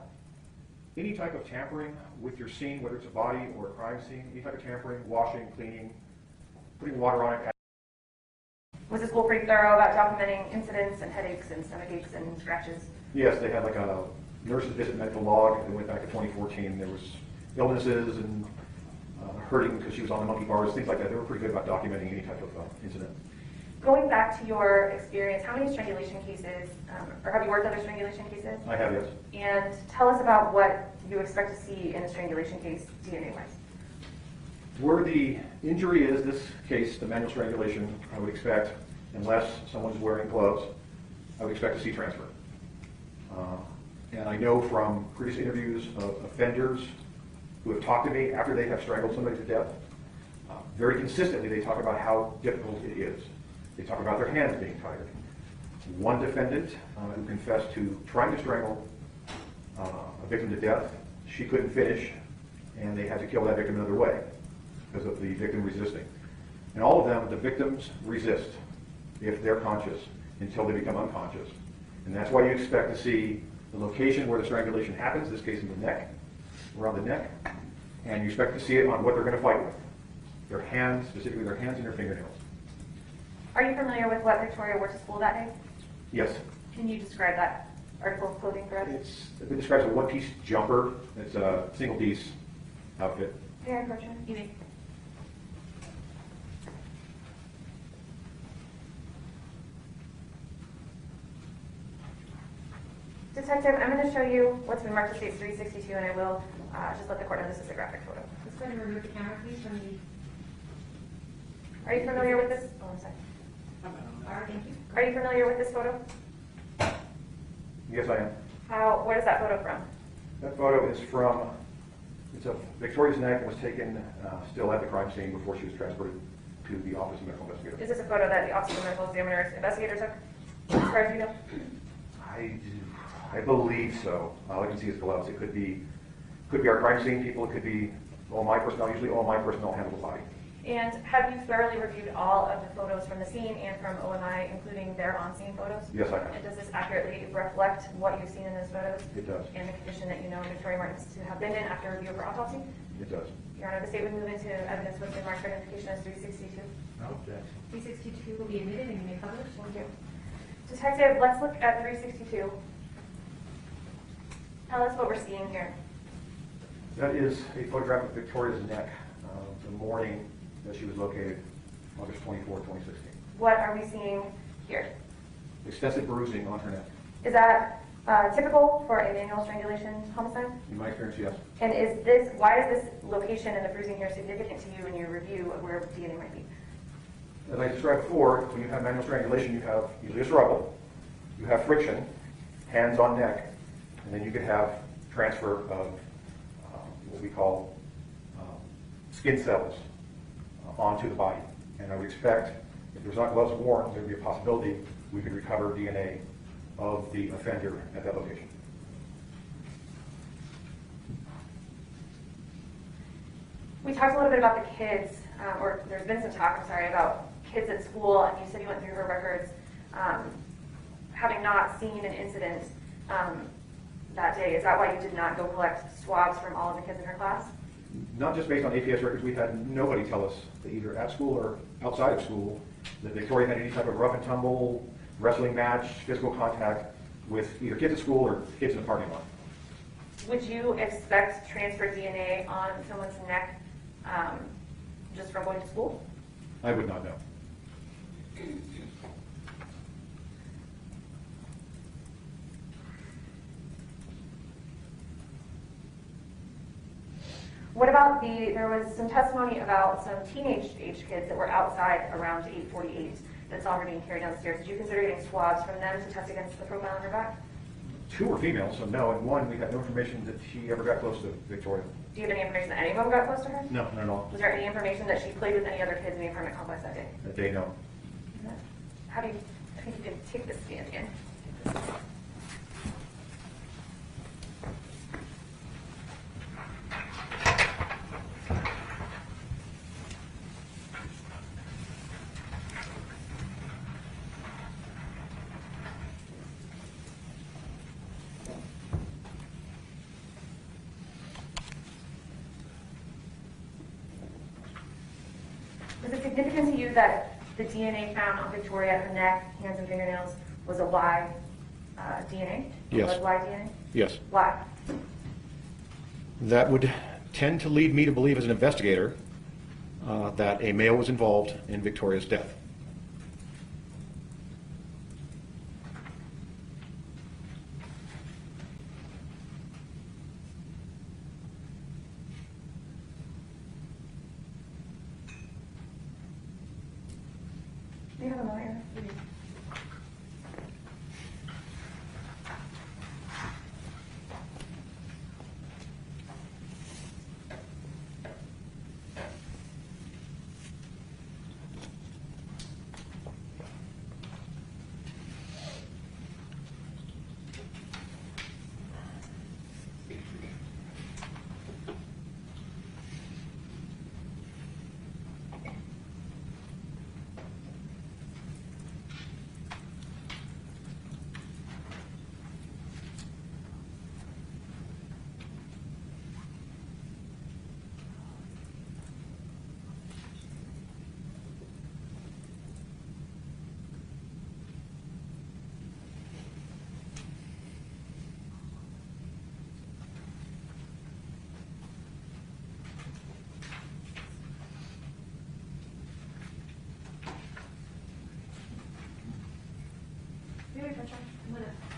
Any type of tampering with your scene, whether it's a body or a crime scene, any type of tampering, washing, cleaning, putting water on it. Was the school pretty thorough about documenting incidents and headaches and stomach aches and scratches? Yes, they had like a nurse's visit medical log that went back to 2014. There was illnesses and hurting because she was on the monkey bars, things like that. They were pretty good about documenting any type of incident. Going back to your experience, how many strangulation cases, or have you worked other strangulation cases? I have, yes. And tell us about what you expect to see in a strangulation case, DNA-wise. Where the injury is, this case, the manual strangulation, I would expect, unless someone's wearing gloves, I would expect to see transfer. And I know from previous interviews of offenders who have talked to me after they have strangled somebody to death, very consistently they talk about how difficult it is. They talk about their hands being tired. One defendant who confessed to trying to strangle a victim to death, she couldn't finish, and they had to kill that victim another way because of the victim resisting. And all of them, the victims resist if they're conscious until they become unconscious. And that's why you expect to see the location where the strangulation happens, in this case in the neck, around the neck, and you expect to see it on what they're going to fight with. Their hands, specifically their hands and their fingernails. Are you familiar with what Victoria wore to school that day? Yes. Can you describe that article of clothing for us? It describes a one-piece jumper. It's a single-piece outfit. May I approach you? Easy. Detective, I'm going to show you what's been marked as State 362, and I will just let the court know this is a graphic photo. Let's go ahead and remove the camera, please, from the... Are you familiar with this? Oh, I'm sorry. All right, thank you. Are you familiar with this photo? Yes, I am. Where is that photo from? That photo is from, it's of Victoria's neck and was taken still at the crime scene before she was transferred to the Office of Medical Investigator. Is this a photo that the Office of Medical Examiner's investigator took? As far as you know? I believe so. All I can see is gloves. It could be our crime scene people. It could be all my personnel. Usually all my personnel handle the body. And have you thoroughly reviewed all of the photos from the scene and from OMI, including their on-scene photos? Yes, I have. And does this accurately reflect what you've seen in those photos? It does. And the condition that you know Victoria Martens to have been in after review of her autopsy? It does. Your Honor, the state would move into evidence with the marked identification as 362. No objection. 362 will be admitted and you may publish. Thank you. Detective, let's look at 362. Tell us what we're seeing here. That is a photograph of Victoria's neck the morning that she was located, August 24, 2016. What are we seeing here? Extensive bruising on her neck. Is that typical for a manual strangulation homicide? In my experience, yes. And why is this location and the bruising here significant to you in your review of where DNA might be? As I described before, when you have manual strangulation, you have usually a struggle, you have friction, hands on neck, and then you could have transfer of what we call skin cells onto the body. And I would expect, if there's not gloves worn, there would be a possibility we could recover DNA of the offender at that location. We talked a little bit about the kids, or there's been some talk, I'm sorry, about kids at school, and you said you went through her records, having not seen an incident that day. Is that why you did not go collect swabs from all of the kids in her class? Not just based on APS records, we had nobody tell us that either at school or outside of school that Victoria had any type of rough and tumble, wrestling match, physical contact with either kids at school or kids in the parking lot. Would you expect transferred DNA on someone's neck just from going to school? I would not know. What about there was some testimony about some teenage-age kids that were outside around 8:48 that's already being carried downstairs. Did you consider getting swabs from them to test against the profile on her back? 2 were females, so no, and 1, we had no information that she ever got close to Victoria. Do you have any information that any of them got close to her? No, not at all. Was there any information that she played with any other kids in the apartment complex that day? That day, no. How do you, I think you can take this stand again. Is it significant to you that the DNA found on Victoria, her neck, hands, and fingernails was a Y DNA? Yes. Was Y DNA? Yes. Why? That would tend to lead me to believe as an investigator that a male was involved in Victoria's death. Do you have a lawyer? I'm gonna